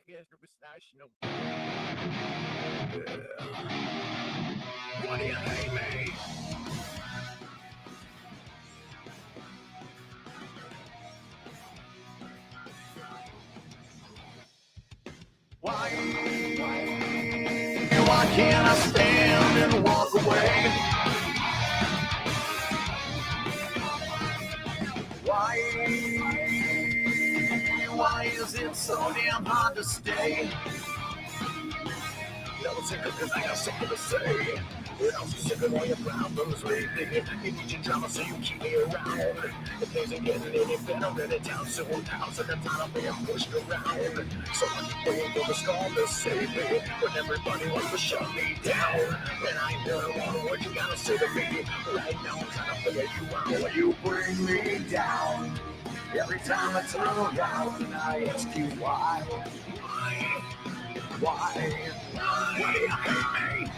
podcast or pistachio. Yeah. What do you hate me? Why? Why can't I stand and walk away? Why? Why is it so damn hard to stay? Never sick because I got something to say. But I'm so sick of all your problems lately. You need your drama so you keep me around. If things ain't getting any better, let it down soon. I'm sick of time of being pushed around. So I keep waiting for the storm to save me. When everybody wants to shut me down. And I ain't hearing all the words you gotta say to me. Right now I'm trying to figure you out. You bring me down. Every time I turn around, I ask you why. Why do you hate me?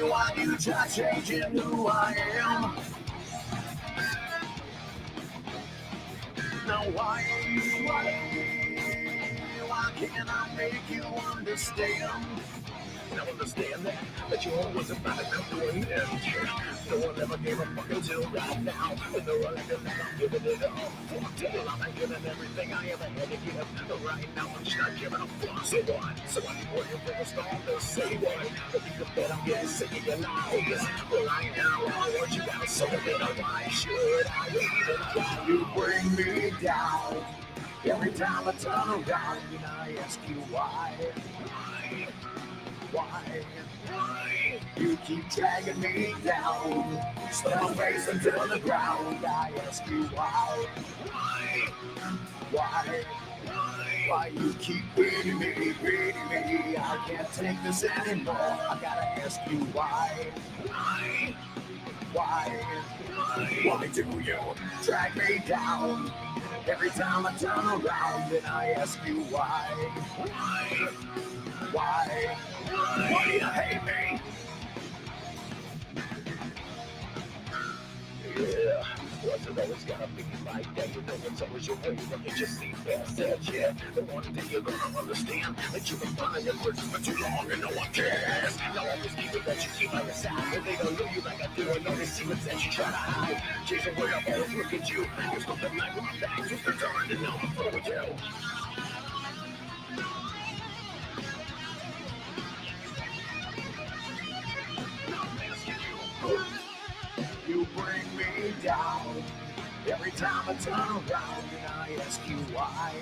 Why you try changing who I am? Now why can't I make you understand? Now understand that you're always about to come to an end. No one ever gave a fuck until right now. And they're all acting like I'm giving it up. Fuck it, I'm not giving everything I ever had to give. But right now I'm just not giving a fuck. So what? So I keep waiting for the storm to say what? But you can bet I'm getting sick of your lies. But right now all the words you gotta say to me, now why should I even try? You bring me down. Every time I turn around and I ask you why. Why you keep dragging me down? Slam my face into the ground. I ask you why. Why you keep beating me? I can't take this anymore. I gotta ask you why. Why do you drag me down? Every time I turn around and I ask you why. Why do you hate me? Yeah, wasn't always gonna be like that. You know it's always your way, but it just seems past that, yeah. The one day you're gonna understand that you've been buying your bridges for too long and no one cares. Now all these people that you keep on your side, and they don't know you like I do, and all these secrets that you try to hide. Chasing where I always look at you, you're something like my back, just to turn and now I'm full with you. You bring me down. Every time I turn around and I ask you why.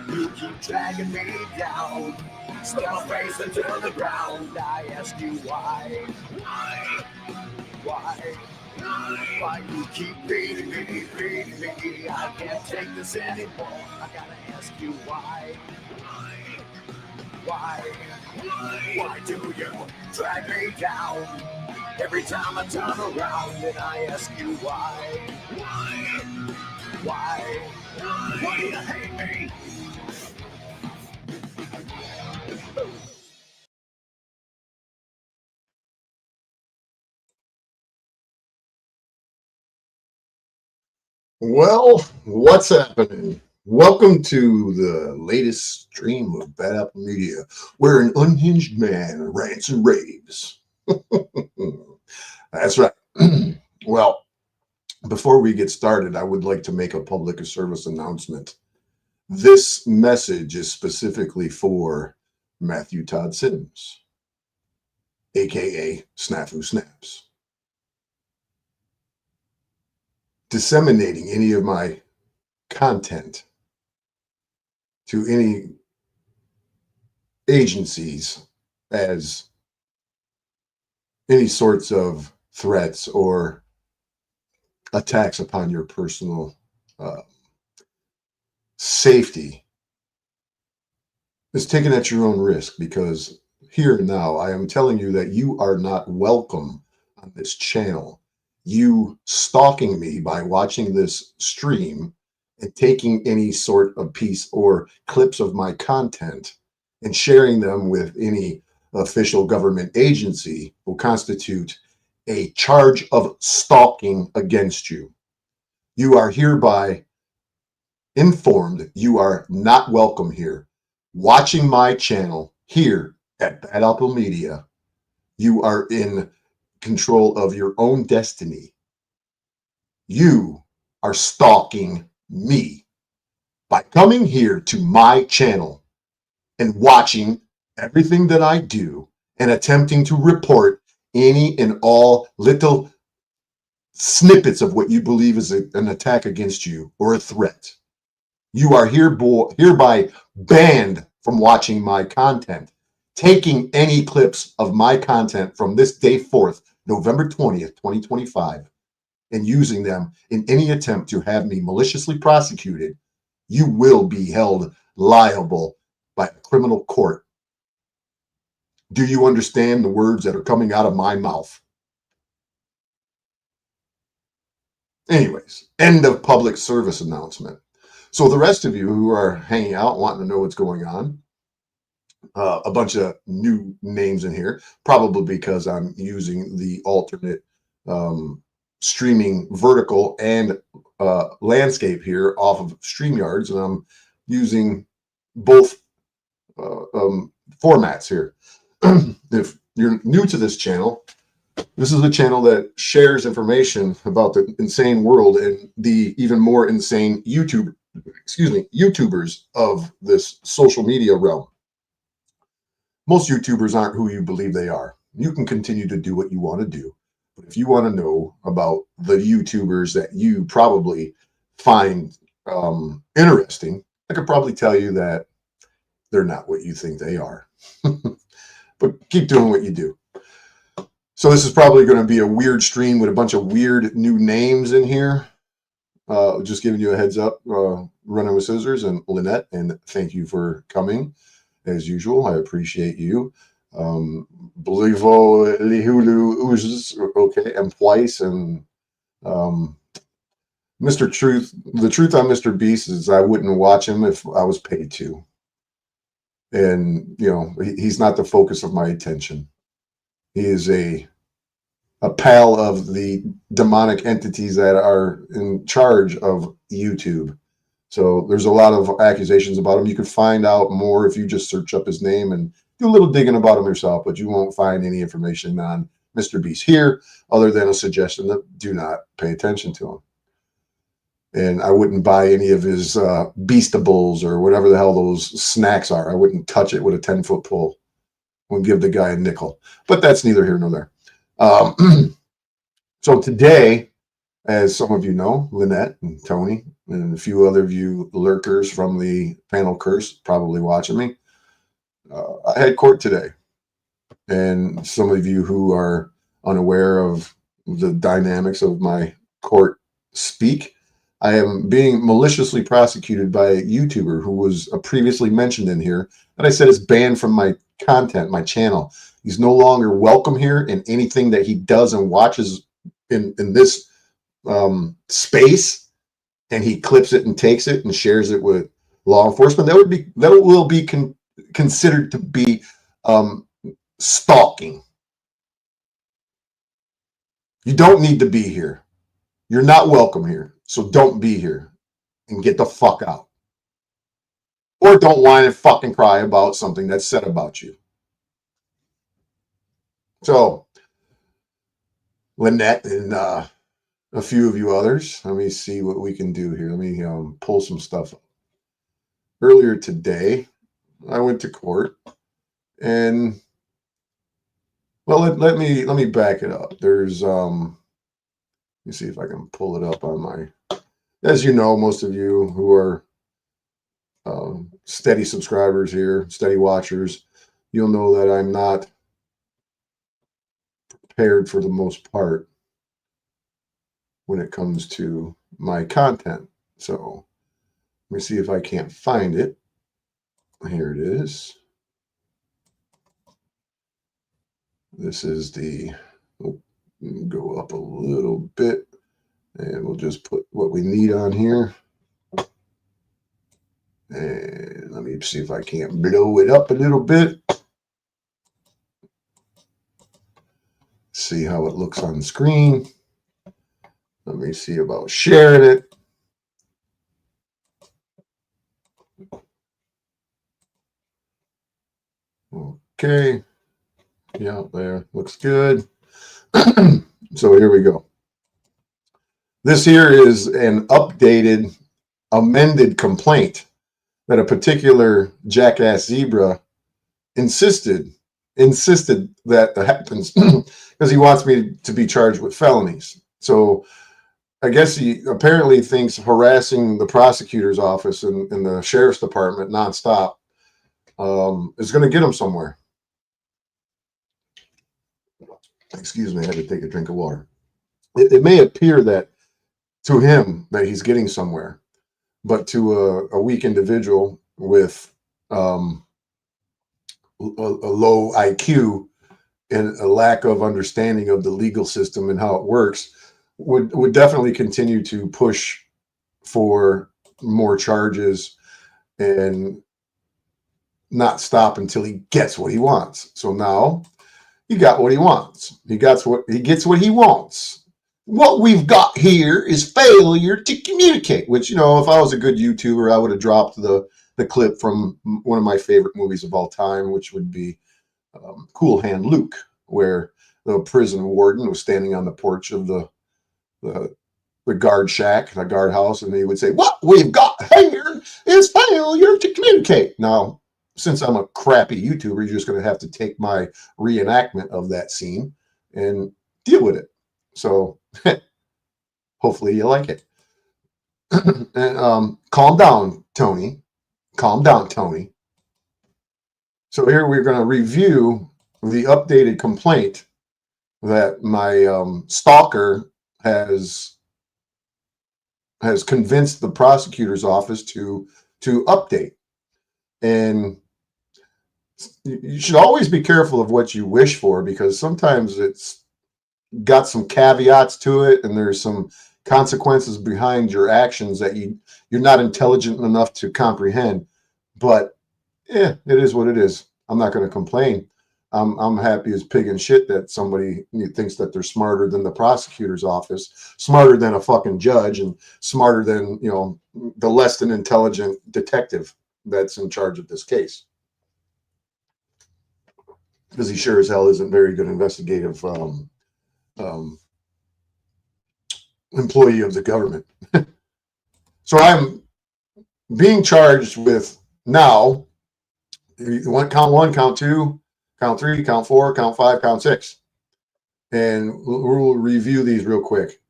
You keep dragging me down. Slam my face into the ground. I ask you why. Why you keep beating me? I can't take this anymore. I gotta ask you why. Why do you drag me down? Every time I turn around and I ask you why. Why do you hate me? Well, what's happening? Welcome to the latest stream of Bad Apple Media, where an unhinged man rants and raves. That's right. Well, before we get started, I would like to make a public service announcement. This message is specifically for Matthew Todd Sims, aka Snafu Snaps. Disseminating any of my content to any agencies as any sorts of threats or attacks upon your personal safety is taken at your own risk, because here and now I am telling you that you are not welcome on this channel. You stalking me by watching this stream and taking any sort of piece or clips of my content and sharing them with any official government agency will constitute a charge of stalking against you. You are hereby informed you are not welcome here. Watching my channel here at Bad Apple Media, you are in control of your own destiny. You are stalking me by coming here to my channel and watching everything that I do and attempting to report any and all little snippets of what you believe is an attack against you or a threat. You are hereby banned from watching my content. Taking any clips of my content from this day forth, November 20th, 2025, and using them in any attempt to have me maliciously prosecuted, you will be held liable by a criminal court. Do you understand the words that are coming out of my mouth? Anyways, end of public service announcement. So the rest of you who are hanging out, wanting to know what's going on, a bunch of new names in here, probably because I'm using the alternate streaming vertical and landscape here off of StreamYards, and I'm using both formats here. If you're new to this channel, this is a channel that shares information about the insane world and the even more insane YouTubers of this social media realm. Most YouTubers aren't who you believe they are. You can continue to do what you want to do. But if you want to know about the YouTubers that you probably find interesting, I could probably tell you that they're not what you think they are. But keep doing what you do. So this is probably going to be a weird stream with a bunch of weird new names in here. Just giving you a heads up, running with scissors and Lynette, and thank you for coming. As usual, I appreciate you. Belivo Lihulu, okay, and Twice, and Mr. Truth. The truth on Mr. Beast is I wouldn't watch him if I was paid to. And, you know, he's not the focus of my attention. He is a pal of the demonic entities that are in charge of YouTube. So there's a lot of accusations about him. You can find out more if you just search up his name and do a little digging about him yourself, but you won't find any information on Mr. Beast here other than a suggestion that do not pay attention to him. And I wouldn't buy any of his Beastables or whatever the hell those snacks are. I wouldn't touch it with a 10-foot pole. Wouldn't give the guy a nickel. But that's neither here nor there. So today, as some of you know, Lynette and Tony and a few other of you lurkers from the panel curse probably watching me, I had court today. And some of you who are unaware of the dynamics of my court speak, I am being maliciously prosecuted by a YouTuber who was previously mentioned in here that I said is banned from my content, my channel. He's no longer welcome here, and anything that he does and watches in this space, and he clips it and takes it and shares it with law enforcement, that will be considered to be stalking. You don't need to be here. You're not welcome here. So don't be here and get the fuck out. Or don't whine and fucking cry about something that's said about you. So, Lynette and a few of you others, let me see what we can do here. Let me pull some stuff up. Earlier today, I went to court, and well, let me back it up. There's let me see if I can pull it up on my. As you know, most of you who are steady subscribers here, steady watchers, you'll know that I'm not prepared for the most part when it comes to my content. So let me see if I can't find it. Here it is. This is the, go up a little bit, and we'll just put what we need on here. me see if I can't blow it up a little bit. See how it looks on the screen. Let me see about sharing it. Okay. Yeah, there. Looks good. So here we go. This here is an updated, amended complaint that a particular jackass zebra insisted that happens because he wants me to be charged with felonies. So I guess he apparently thinks harassing the prosecutor's office and the sheriff's department nonstop is going to get him somewhere. Excuse me, I had to take a drink of water. It may appear that to him that he's getting somewhere, but to a weak individual with a low IQ and a lack of understanding of the legal system and how it works would definitely continue to push for more charges and not stop until he gets what he wants. So now he got what he wants. He gets what he wants. What we've got here is failure to communicate, which, you know, if I was a good YouTuber, I would have dropped the clip from one of my favorite movies of all time, which would be Cool Hand Luke, where the prison warden was standing on the porch of the guard shack, the guardhouse, and he would say, "What we've got here is failure to communicate." Now, since I'm a crappy YouTuber, you're just going to have to take my reenactment of that scene and deal with it. So hopefully you like it. And calm down, Tony. Calm down, Tony. So here we're going to review the updated complaint that my stalker has convinced the prosecutor's office to update. And you should always be careful of what you wish for, because sometimes it's got some caveats to it and there's some consequences behind your actions that you're not intelligent enough to comprehend. But it is what it is. I'm not going to complain. I'm happy as pig and shit that somebody thinks that they're smarter than the prosecutor's office, smarter than a fucking judge, and smarter than, you know, the less than intelligent detective that's in charge of this case. Because he sure as hell isn't very good investigative employee of the government. So I'm being charged with now count 1, count 2, count 3, count 4, count 5, count 6. And we'll review these real quick.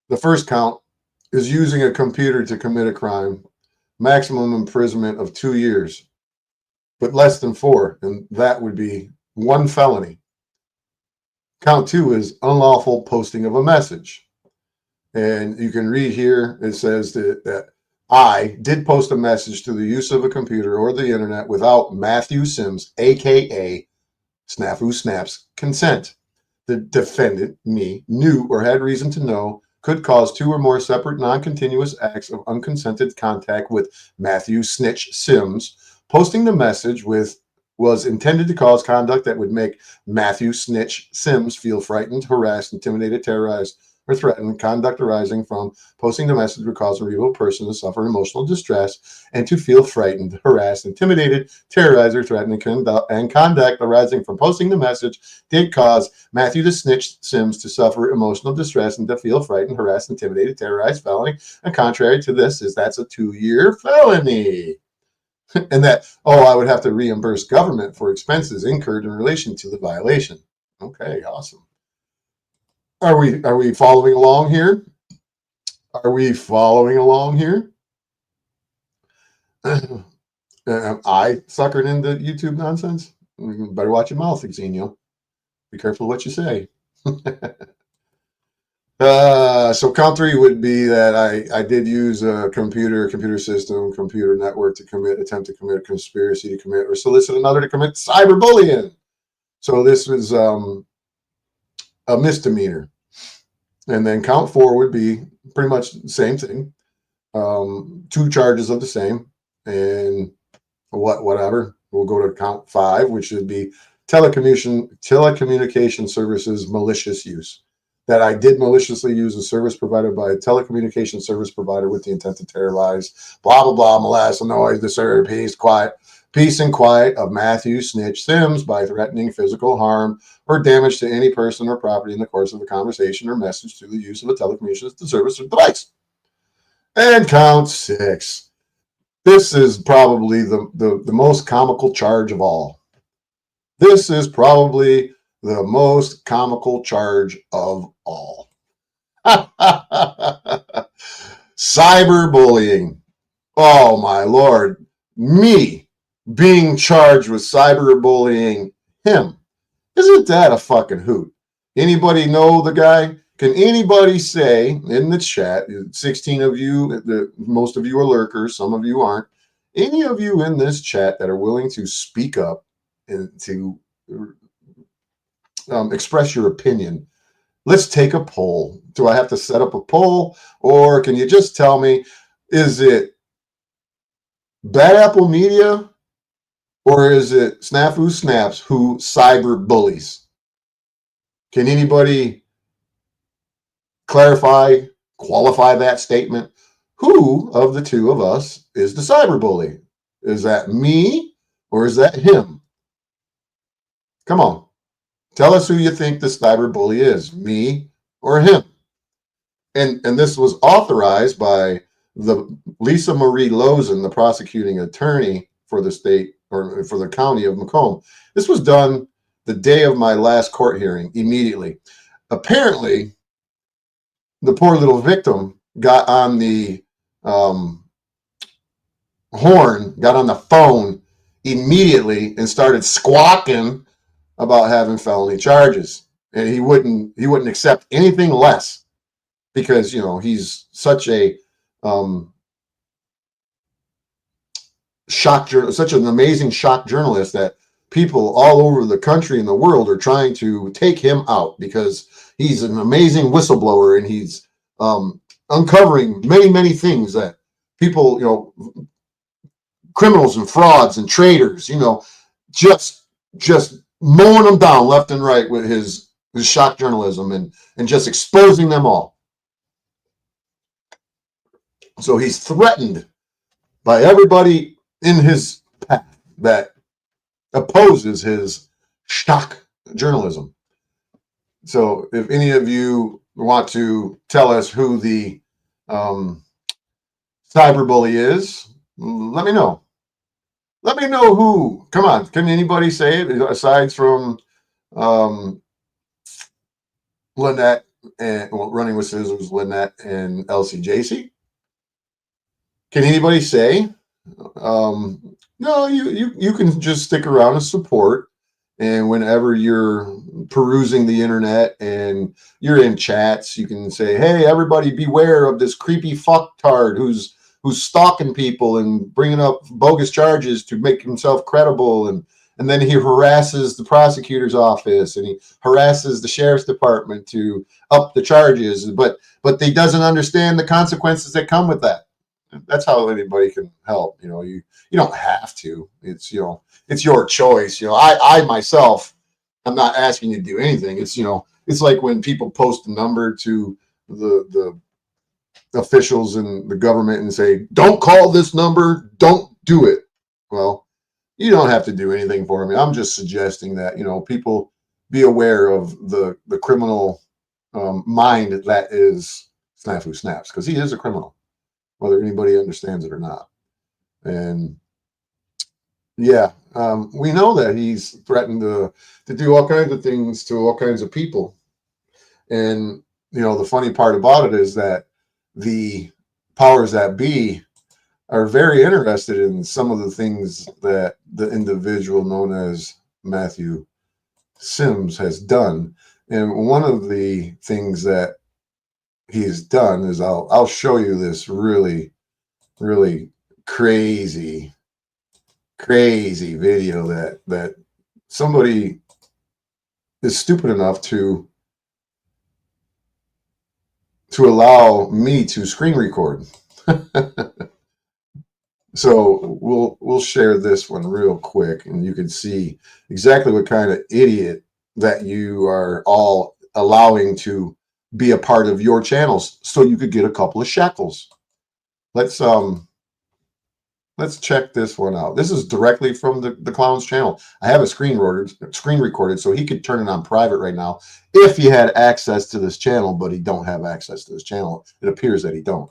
The first count is using a computer to commit a crime, maximum imprisonment of 2 years, but less than 4, and that would be 1 felony. Count 2 is unlawful posting of a message. And you can read here, it says that I did post a message to the use of a computer or the internet without Matthew Sims, aka Snafu Snap's, consent. The defendant, me, knew or had reason to know could cause 2 or more separate non-continuous acts of unconsented contact with Matthew Snitch Sims. Posting the message was intended to cause conduct that would make Matthew Snitch Sims feel frightened, harassed, intimidated, terrorized, or threatened. Conduct arising from posting the message would cause a real person to suffer emotional distress and to feel frightened, harassed, intimidated, terrorized, or threatened. And conduct arising from posting the message did cause Matthew the Snitch Sims to suffer emotional distress and to feel frightened, harassed, intimidated, terrorized, felony. And contrary to this that's a 2-year felony. And that, I would have to reimburse government for expenses incurred in relation to the violation. Okay, awesome. Are we following along here? Are we following along here? I suckered into YouTube nonsense? You better watch your mouth, Xenio. Be careful what you say. So count 3 would be that I did use a computer system, computer network to attempt to commit a conspiracy to commit or solicit another to commit cyberbullying. So this was a misdemeanor. And then count 4 would be pretty much the same thing. 2 charges of the same. And whatever. We'll go to count 5, which would be telecommunication services malicious use. That I did maliciously use a service provided by a telecommunication service provider with the intent to terrorize, blah, blah, blah, molest, annoy, disturb, peace and quiet of Matthew Snitch Sims by threatening physical harm or damage to any person or property in the course of a conversation or message through the use of a telecommunications service or device. And count 6. This is probably the most comical charge of all. This is probably the most comical charge of all. Cyberbullying. Oh my Lord. Me being charged with cyberbullying him. Isn't that a fucking hoot? Anybody know the guy? Can anybody say in the chat, 16 of you, most of you are lurkers, some of you aren't, any of you in this chat that are willing to speak up and to express your opinion, let's take a poll. Do I have to set up a poll, or can you just tell me, is it Bad Apple Media or is it Snafu Snaps who cyber bullies? Can anybody clarify, qualify that statement? Who of the two of us is the cyber bully? Is that me or is that him? Come on. Tell us who you think the cyber bully is, me or him. And this was authorized by the Lisa Marie Lozen, the prosecuting attorney for the state or for the county of Macomb. This was done the day of my last court hearing, immediately. Apparently, the poor little victim got on the horn, got on the phone immediately and started squawking about having felony charges, and he wouldn't accept anything less because he's such a such an amazing shock journalist that people all over the country and the world are trying to take him out because he's an amazing whistleblower and he's uncovering many things that people, criminals and frauds and traitors, just mowing them down left and right with his shock journalism and just exposing them all. So he's threatened by everybody in his path that opposes his shock journalism. So if any of you want to tell us who the cyberbully is, let me know. Let me know who. Come on, can anybody say it aside from Lynette and Running with Scissors, Lynette and LCJC? Can anybody say? No, you can just stick around and support. And whenever you're perusing the internet and you're in chats, you can say, "Hey, everybody, beware of this creepy fucktard who's stalking people and bringing up bogus charges to make himself credible." And then he harasses the prosecutor's office and he harasses the sheriff's department to up the charges, but he doesn't understand the consequences that come with that. That's how anybody can help. You don't have to. It's your choice. I myself, I'm not asking you to do anything. It's like when people post a number to the officials in the government and say, "Don't call this number, don't do it." Well, you don't have to do anything for me. I'm just suggesting that people be aware of the criminal mind that is Snafu Snaps, because he is a criminal, whether anybody understands it or not. And yeah, we know that he's threatened to do all kinds of things to all kinds of people. And the funny part about it is that the powers that be are very interested in some of the things that the individual known as Matthew Sims has done. And one of the things that he's done is I'll show you this really crazy video that somebody is stupid enough to allow me to screen record. So we'll share this one real quick, and you can see exactly what kind of idiot that you are all allowing to be a part of your channels, so you could get a couple of shekels. Let's check this one out. This is directly from the clown's channel. I have a screen recorded, so he could turn it on private right now if he had access to this channel, but he don't have access to this channel. It appears that he don't.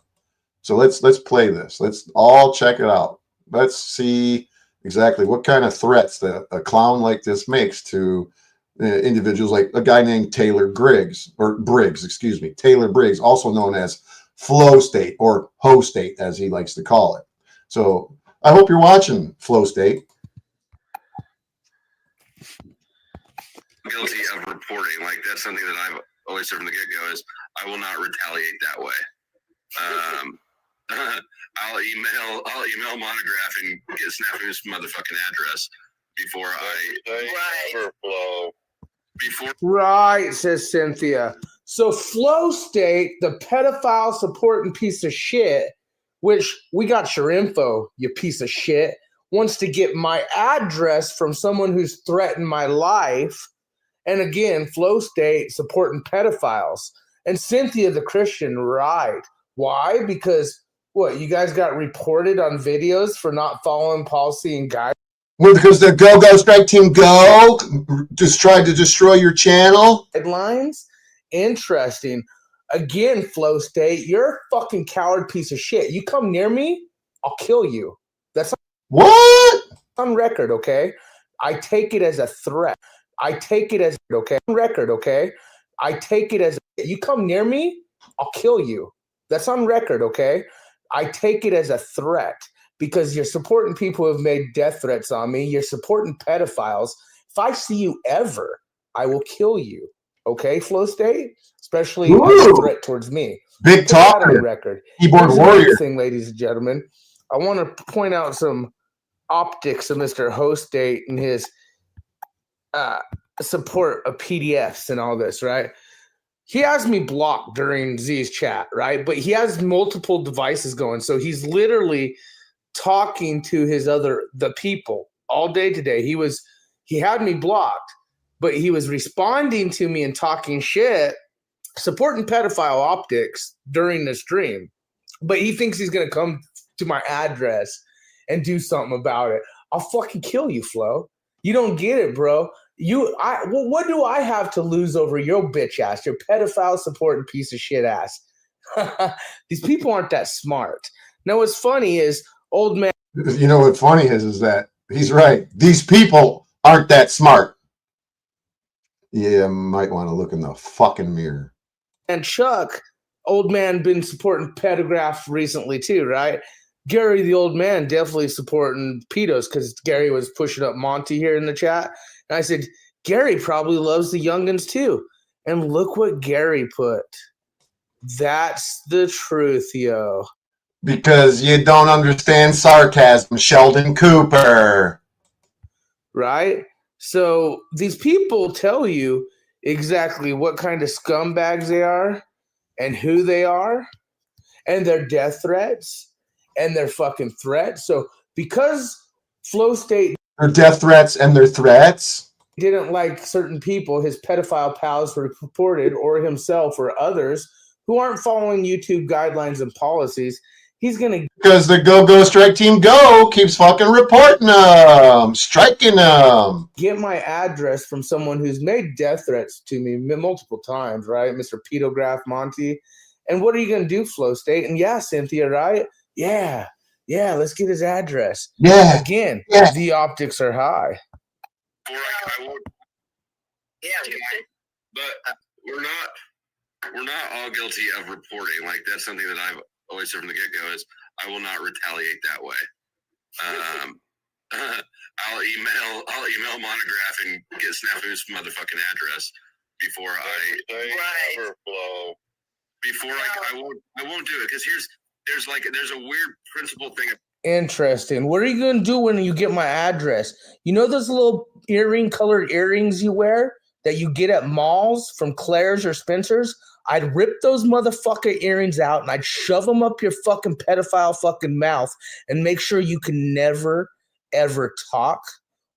So let's play this. Let's all check it out. Let's see exactly what kind of threats that a clown like this makes to individuals, like a guy named Taylor Briggs, excuse me, Taylor Briggs, also known as Flow State or Ho State, as he likes to call it. So I hope you're watching, Flow State. Guilty of reporting. Like, that's something that I've always said from the get-go is I will not retaliate that way. I'll email Monograph and get Snafu's motherfucking address before Right, says Cynthia. So Flow State, the pedophile supporting piece of shit, which we got your info, you piece of shit, wants to get my address from someone who's threatened my life. And again, Flow State supporting pedophiles. And Cynthia the Christian, right. Why? Because, what, you guys got reported on videos for not following policy and guidelines? Well, because the Go-Go Strike Team Go just tried to destroy your channel? Headlines? Interesting. Again, Flow State, you're a fucking coward piece of shit. You come near me, I'll kill you. That's what? On record, okay? I take it as a threat. I take it as, okay? On record, okay? I take it as, you come near me, I'll kill you. That's on record, okay? I take it as a threat because you're supporting people who have made death threats on me. You're supporting pedophiles. If I see you ever, I will kill you. Okay, Flow State? Especially a threat towards me. Big talker. On record. Keyboard warrior. Thing, ladies and gentlemen, I want to point out some optics of Mr. Ho State and his support of PDFs and all this, right? He has me blocked during Z's chat, right? But he has multiple devices going. So he's literally talking to the people all day today. He had me blocked, but he was responding to me and talking shit, supporting pedophile optics during the stream. But he thinks he's going to come to my address and do something about it. I'll fucking kill you, Flo. You don't get it, bro. What do I have to lose over your bitch ass, your pedophile supporting piece of shit ass? These people aren't that smart. Now, what's funny is old man. You know what funny is that he's right. These people aren't that smart. Yeah, might want to look in the fucking mirror. And Chuck, old man, been supporting pedograph recently too, right? Gary, the old man, definitely supporting pedos because Gary was pushing up Monty here in the chat. And I said, Gary probably loves the youngins too. And look what Gary put. That's the truth, yo. Because you don't understand sarcasm, Sheldon Cooper. Right? So these people tell you exactly what kind of scumbags they are and who they are and their death threats and their fucking threats. So because Flow State... Their death threats and their threats? Didn't like certain people, his pedophile pals were reported, or himself or others who aren't following YouTube guidelines and policies, he's going to... Because the Go-Go Strike Team Go keeps fucking reporting them, striking them. Get my address from someone who's made death threats to me multiple times, right? Mr. Pedograph Monty. And what are you going to do, Flow State? And yeah, Cynthia, right? Yeah, let's get his address. Yeah. Again, the optics are high. But we're not all guilty of reporting. Like, that's something that I've always said from the get-go is I will not retaliate that way. I'll email Monograph and get Snafu's motherfucking address before I won't do it because there's a weird principle thing. Interesting. What are you going to do when you get my address? You know those little colored earrings you wear that you get at malls from Claire's or Spencer's? I'd rip those motherfucker earrings out and I'd shove them up your fucking pedophile fucking mouth and make sure you can never, ever talk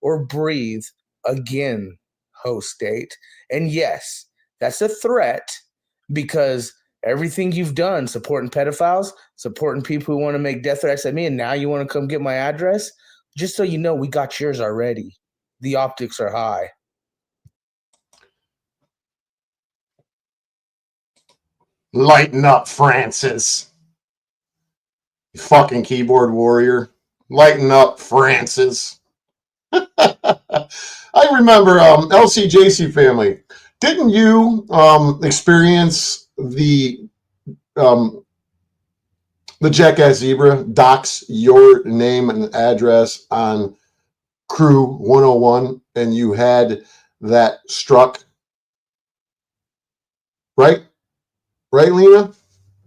or breathe again, host date. And yes, that's a threat because everything you've done supporting pedophiles, supporting people who want to make death threats at me, and now you want to come get my address, just so you know, we got yours already. The optics are high. Lighten up, Francis. You fucking keyboard warrior. Lighten up, Francis. I remember LCJC family. Didn't you experience the Jackass Zebra docs your name and address on Crew 101 and you had that struck? Right? Right, Lena?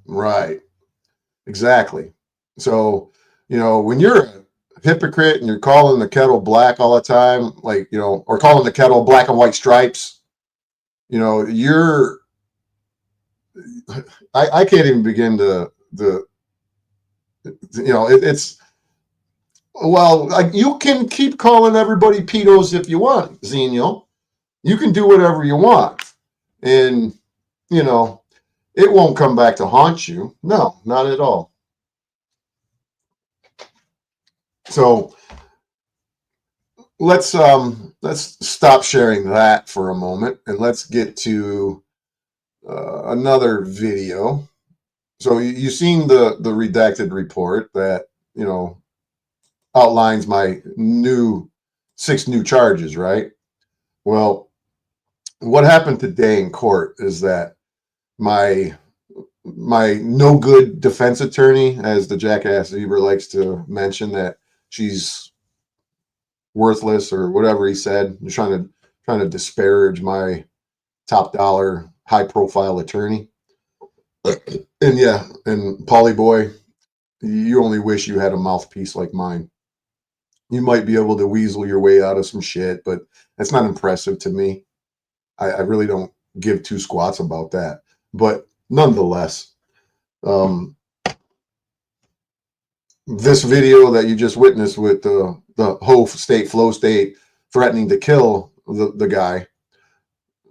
Right. Exactly. So, when you're a hypocrite and you're calling the kettle black all the time, like, or calling the kettle black and white stripes, I can't even begin to like, you can keep calling everybody pedos if you want, Xenial. You can do whatever you want. And, it won't come back to haunt you. No, not at all. So let's stop sharing that for a moment and let's get to another video. So you've seen the redacted report that outlines my 6 new charges, right? Well, what happened today in court is that my no good defense attorney, as the Jackass Zebra likes to mention, that she's worthless or whatever he said, he's trying to disparage my top dollar high profile attorney. And yeah, and Paulie boy, you only wish you had a mouthpiece like mine. You might be able to weasel your way out of some shit, but that's not impressive to me. I really don't give 2 squats about that. But nonetheless, this video that you just witnessed with the whole flow state threatening to kill the guy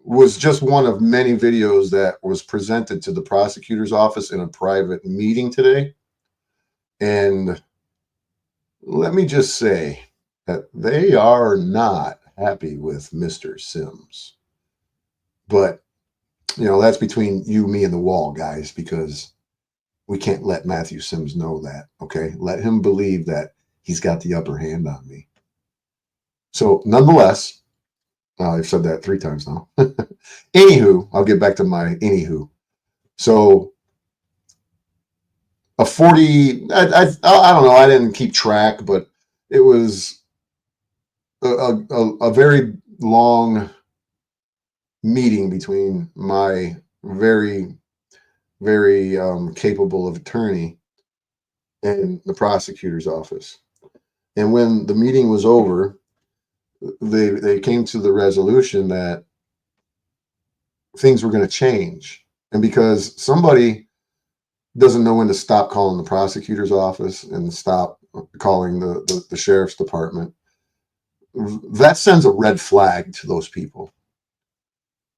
was just one of many videos that was presented to the prosecutor's office in a private meeting today. And let me just say that they are not happy with Mr. Sims. But, that's between you, me, and the wall, guys, because we can't let Matthew Sims know that, okay? Let him believe that he's got the upper hand on me. So, nonetheless, I've said that 3 times now. Anywho, I'll get back to my anywho. So, a 40, I don't know, I didn't keep track, but it was a very long meeting between my very, very capable of attorney and the prosecutor's office. And when the meeting was over, they came to the resolution that things were going to change. And because somebody doesn't know when to stop calling the prosecutor's office and stop calling the sheriff's department, that sends a red flag to those people.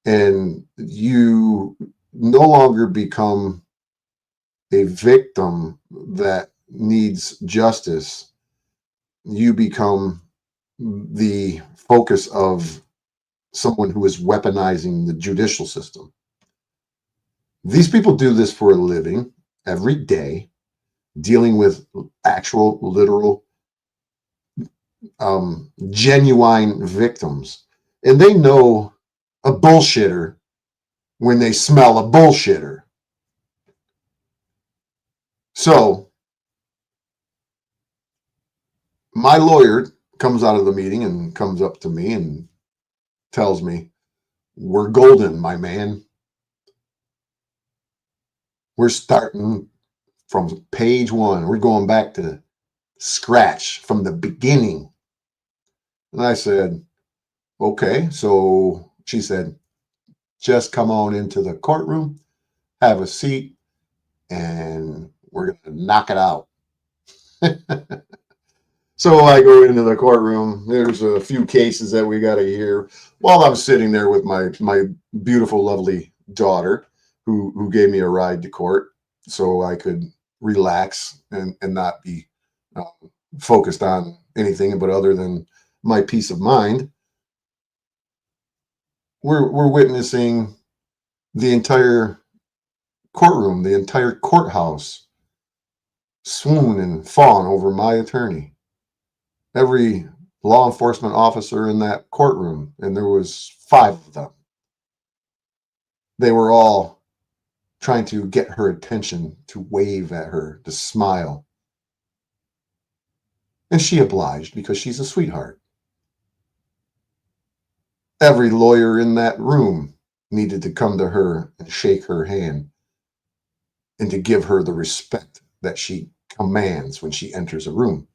And you no longer become a victim that needs justice. You become the focus of someone who is weaponizing the judicial system. These people do this for a living every day, dealing with actual, literal, genuine victims. And they know a bullshitter when they smell a bullshitter. So my lawyer comes out of the meeting and comes up to me and tells me, "We're golden, my man. We're starting from page 1. We're going back to scratch from the beginning." And I said, "Okay." So she said, "Just come on into the courtroom. have a seat, and we're going to knock it out. So I go into the courtroom. There's a few cases that we got to hear while I'm sitting there with my beautiful, lovely daughter who gave me a ride to court so I could relax and not be focused on anything but other than my peace of mind. We're witnessing the entire courtroom, the entire courthouse swoon and fawn over my attorney. Every law enforcement officer in that courtroom, and there was 5 of them. They were all trying to get her attention, to wave at her, to smile. And she obliged because she's a sweetheart. Every lawyer in that room needed to come to her and shake her hand and to give her the respect that she commands when she enters a room.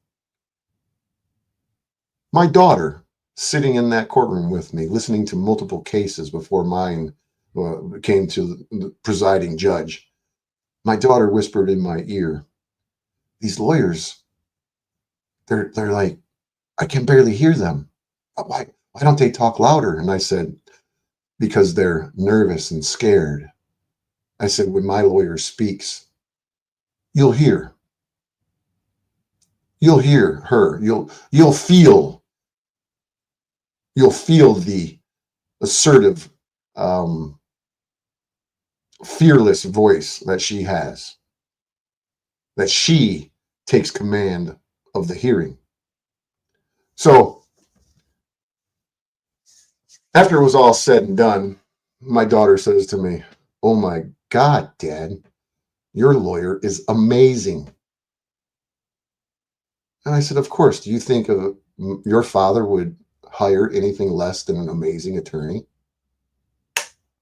My daughter, sitting in that courtroom with me, listening to multiple cases before mine came to the presiding judge, my daughter whispered in my ear, "These lawyers, they're like, I can barely hear them. Why don't they talk louder?" And I said, "Because they're nervous and scared." I said, "When my lawyer speaks, you'll hear. You'll hear her. You'll feel the assertive, fearless voice that she has, that she takes command of the hearing." So after it was all said and done, my daughter says to me, "Oh my God, Dad, your lawyer is amazing." And I said, "Of course. Do you think your father would hire anything less than an amazing attorney?"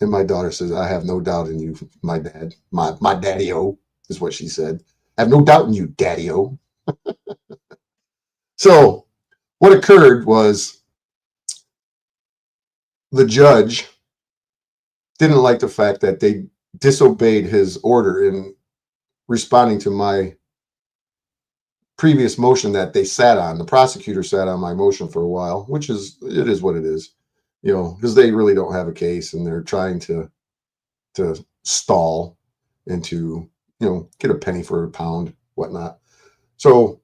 And my daughter says, "I have no doubt in you, my dad. My daddy-o," is what she said. "I have no doubt in you, daddy-o." So what occurred was the judge didn't like the fact that they disobeyed his order in responding to my previous motion that they sat on. The prosecutor sat on my motion for a while, which is what it is, because they really don't have a case and they're trying to stall and to, get a penny for a pound, whatnot. So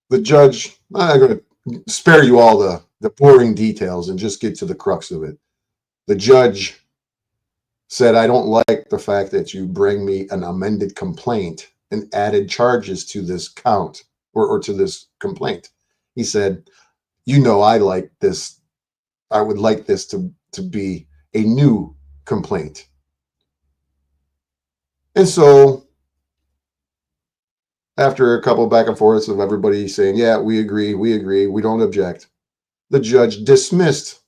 the judge, I'm going to spare you all the boring details and just get to the crux of it. The judge said, "I don't like the fact that you bring me an amended complaint and added charges to this count or to this complaint." He said, I like this. I would like this to be a new complaint. And so after a couple back and forths of everybody saying, "Yeah, we agree, we don't object," the judge dismissed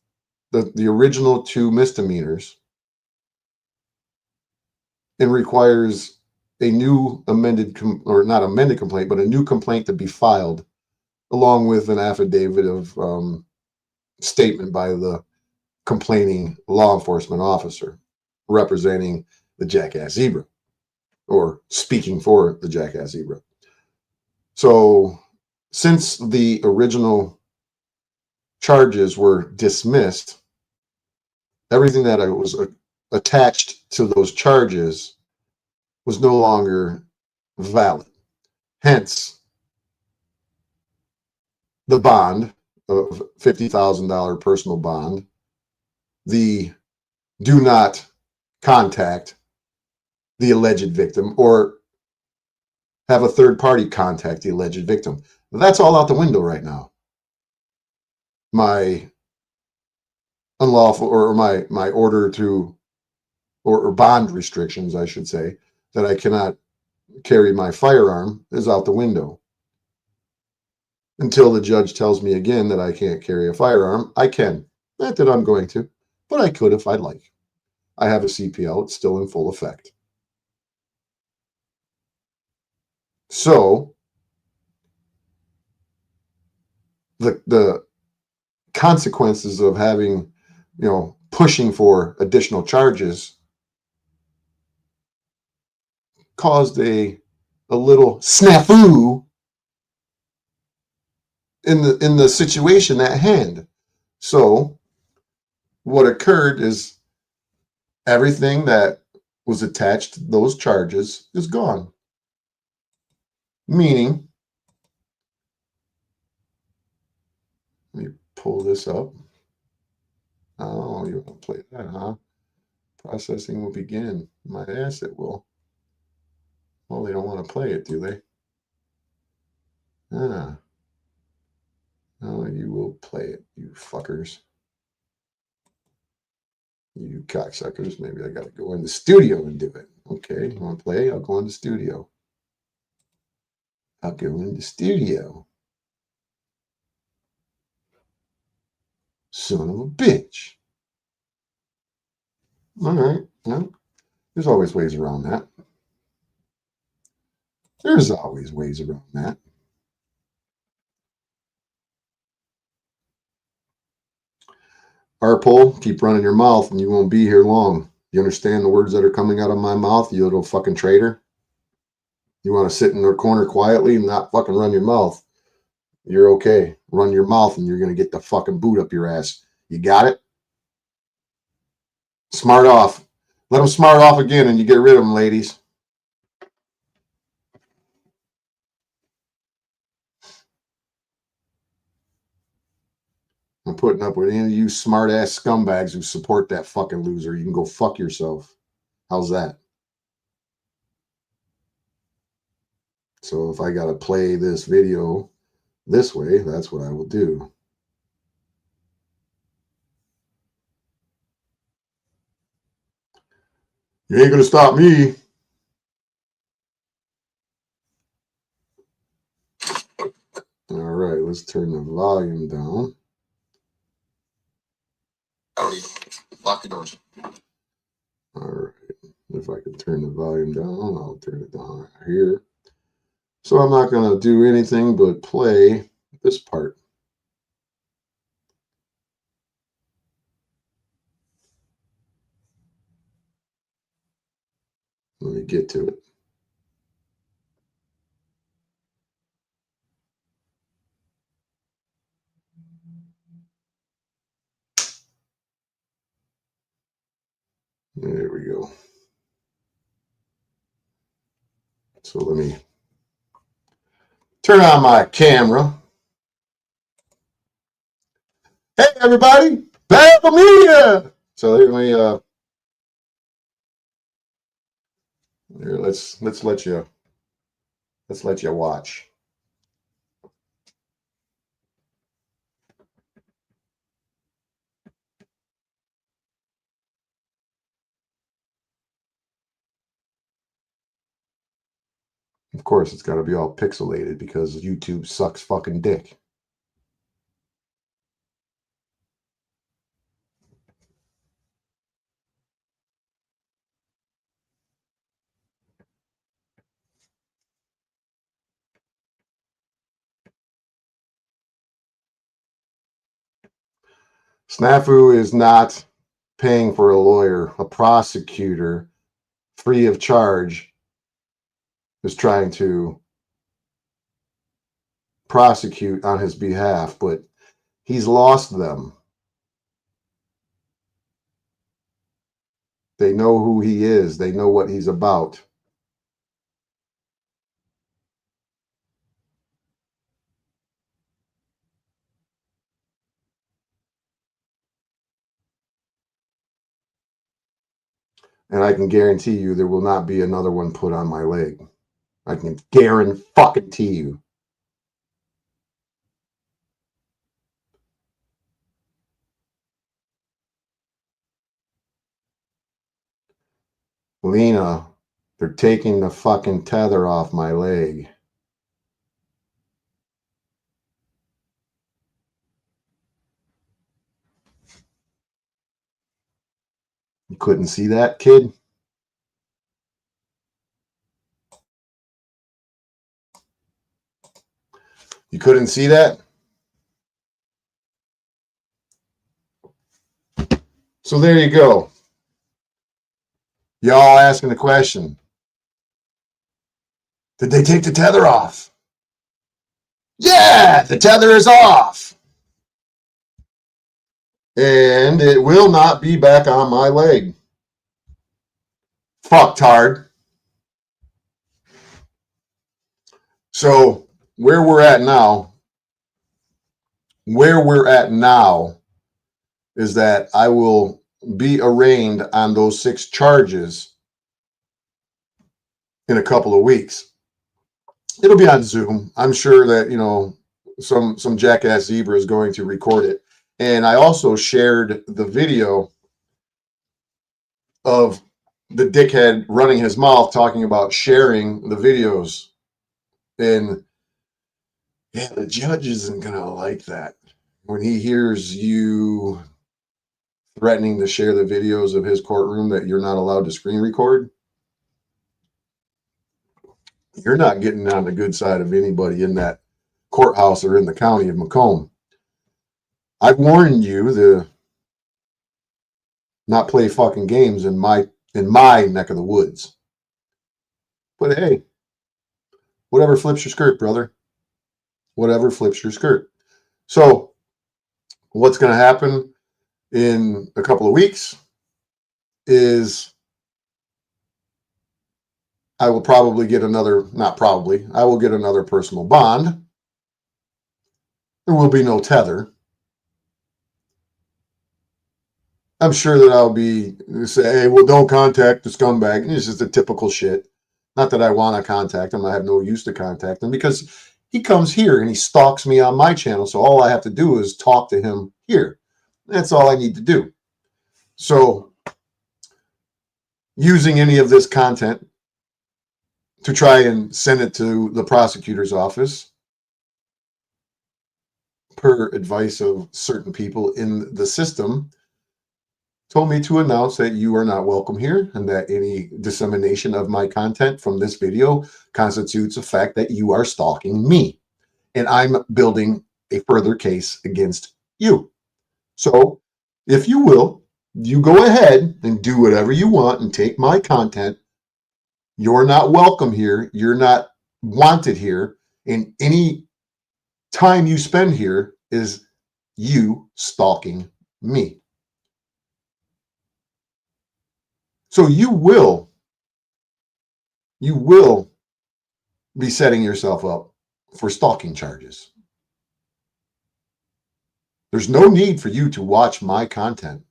the original 2 misdemeanors and requires a new not amended complaint, but a new complaint to be filed along with an affidavit of statement by the complaining law enforcement officer representing the Jackass Zebra or speaking for the Jackass Zebra. So since the original charges were dismissed, everything that was attached to those charges was no longer valid. Hence, the bond of $50,000 personal bond, the do not contact the alleged victim or have a third party contact the alleged victim. That's all out the window right now. My unlawful or my order to or bond restrictions, I should say, that I cannot carry my firearm is out the window. Until the judge tells me again that I can't carry a firearm, I can. Not that I'm going to, but I could if I'd like. I have a CPL, it's still in full effect. So the consequences of having, pushing for additional charges caused a little snafu in the situation at hand. So what occurred is everything that was attached to those charges is gone. Meaning, let me pull this up. Oh, you want to play that, huh? Processing will begin. My ass it will. Well, they don't want to play it, do they? Ah. Oh, you will play it, you fuckers. You cocksuckers. Maybe I got to go in the studio and do it. Okay, you want to play? I'll go in the studio. I'll go in the studio. Son of a bitch. All right. Well, there's always ways around that. There's always ways around that. Arpole, keep running your mouth and you won't be here long. You understand the words that are coming out of my mouth, you little fucking traitor? You want to sit in the corner quietly and not fucking run your mouth? You're okay. Run your mouth and you're going to get the fucking boot up your ass. You got it? Smart off. Let them smart off again and you get rid of them, ladies. I'm putting up with any of you smart ass scumbags who support that fucking loser. You can go fuck yourself. How's that? So if I got to play this video this way, that's what I will do. You ain't going to stop me. All right, let's turn the volume down. Lock the doors. All right, if I can turn the volume down, I'll turn it down here. So I'm not going to do anything but play this part. Let me get to it. There we go. So let me turn on my camera. Hey everybody, Babel Media. So let me here, let's let you watch. Of course, it's got to be all pixelated because YouTube sucks fucking dick. Snafu is not paying for a lawyer. A prosecutor, free of charge, is trying to prosecute on his behalf, but he's lost them. They know who he is. They know what he's about. And I can guarantee you there will not be another one put on my leg. I can guarantee you. Lena, they're taking the fucking tether off my leg. You couldn't see that, kid? You couldn't see that? So there you go. Y'all asking the question, Did they take the tether off? Yeah, the tether is off. And it will not be back on my leg. Fucktard. So where we're at now is that I will be arraigned on those 6 charges in a couple of weeks. It'll be on Zoom. I'm sure that, you know, some jackass zebra is going to record it. And I also shared the video of the dickhead running his mouth talking about sharing the videos. And yeah, the judge isn't going to like that. When he hears you threatening to share the videos of his courtroom that you're not allowed to screen record, you're not getting on the good side of anybody in that courthouse or in the county of Macomb. I've warned you to not play fucking games in my neck of the woods. But hey, whatever flips your skirt, brother. Whatever flips your skirt. So what's going to happen in a couple of weeks is I will probably get another, not probably, I will get another personal bond. There will be no tether. I'm sure that I'll be say, hey, well, don't contact the scumbag. It's just the typical shit. Not that I want to contact him. I have no use to contact him because he comes here and he stalks me on my channel. So all I have to do is talk to him here. That's all I need to do. So using any of this content to try and send it to the prosecutor's office per advice of certain people in the system told me to announce that you are not welcome here and that any dissemination of my content from this video constitutes the fact that you are stalking me and I'm building a further case against you. So if you will, you go ahead and do whatever you want and take my content. You're not welcome here. You're not wanted here. And any time you spend here is you stalking me. So you will be setting yourself up for stalking charges. There's no need for you to watch my content.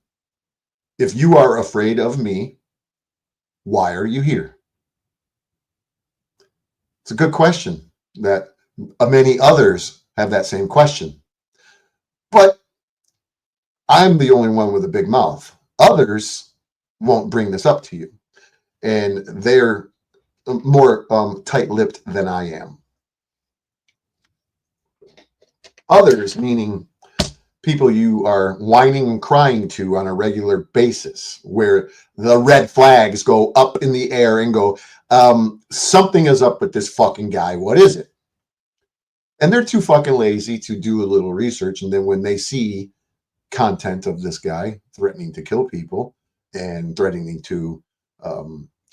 If you are afraid of me, why are you here? It's a good question that many others have that same question. But I'm the only one with a big mouth. Others won't bring this up to you. And they're more tight-lipped than I am. Others, meaning people you are whining and crying to on a regular basis, where the red flags go up in the air and go, something is up with this fucking guy. What is it? And they're too fucking lazy to do a little research. And then when they see content of this guy threatening to kill people and threatening to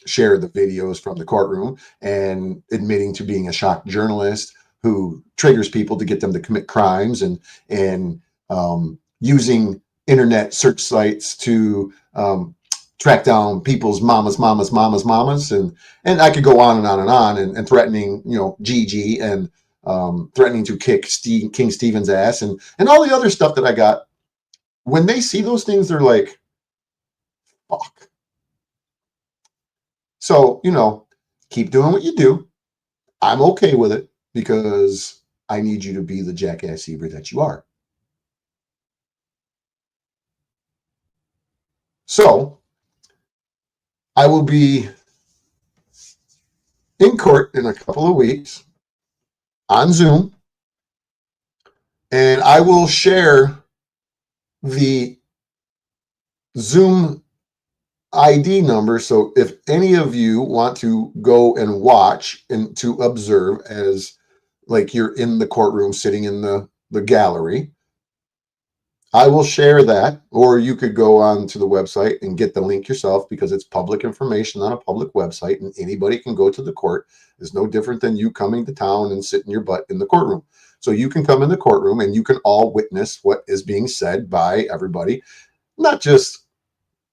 share the videos from the courtroom and admitting to being a shock journalist who triggers people to get them to commit crimes and using internet search sites to track down people's mamas, and I could go on and on and on, and threatening, you know, Gigi and threatening to kick King Stephen's ass and all the other stuff that I got. When they see those things, they're like, fuck. So, you know, keep doing what you do. I'm okay with it because I need you to be the jackass zebra that you are. So I will be in court in a couple of weeks on Zoom, and I will share the Zoom ID number. So if any of you want to go and watch and to observe as like you're in the courtroom sitting in the gallery, I will share that, or you could go on to the website and get the link yourself because it's public information on a public website and anybody can go to the court. It's no different than you coming to town and sitting your butt in the courtroom. So you can come in the courtroom and you can all witness what is being said by everybody, not just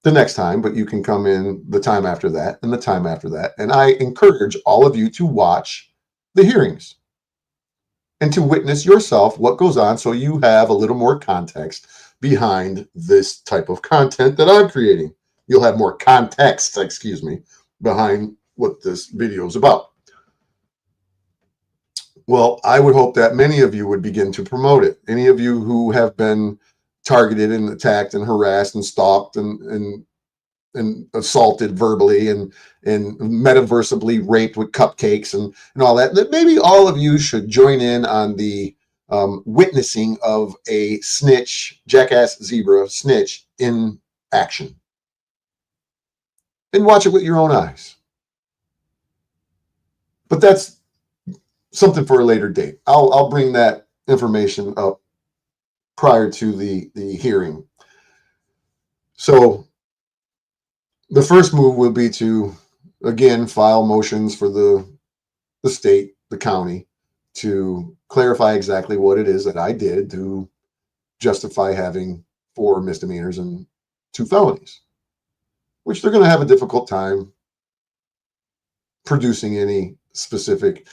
the next time, but you can come in the time after that and the time after that. And I encourage all of you to watch the hearings and to witness yourself what goes on so you have a little more context behind this type of content that I'm creating. You'll have more context, excuse me, behind what this video is about. Well, I would hope that many of you would begin to promote it. Any of you who have been targeted and attacked and harassed and stalked and assaulted verbally and metaversibly raped with cupcakes and all that maybe all of you should join in on the witnessing of a snitch, jackass zebra snitch in action, and watch it with your own eyes. But that's something for a later date. I'll bring that information up prior to the hearing. So the first move will be to, again, file motions for the state, the county, to clarify exactly what it is that I did to justify having 4 misdemeanors and 2 felonies, which they're going to have a difficult time producing any specific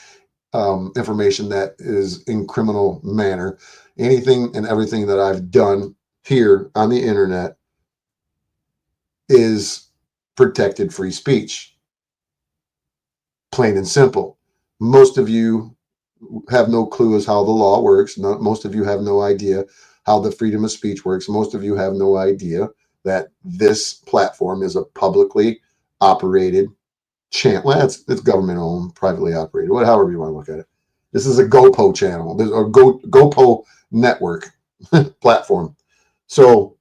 information that is in criminal manner. Anything and everything that I've done here on the internet is protected free speech. Plain and simple. Most of you have no clue as how the law works. Most of you have no idea how the freedom of speech works. Most of you have no idea that this platform is a publicly operated channel. Well, it's government owned, privately operated, however you want to look at it. This is a GoPo channel. There's a GoPo network platform. So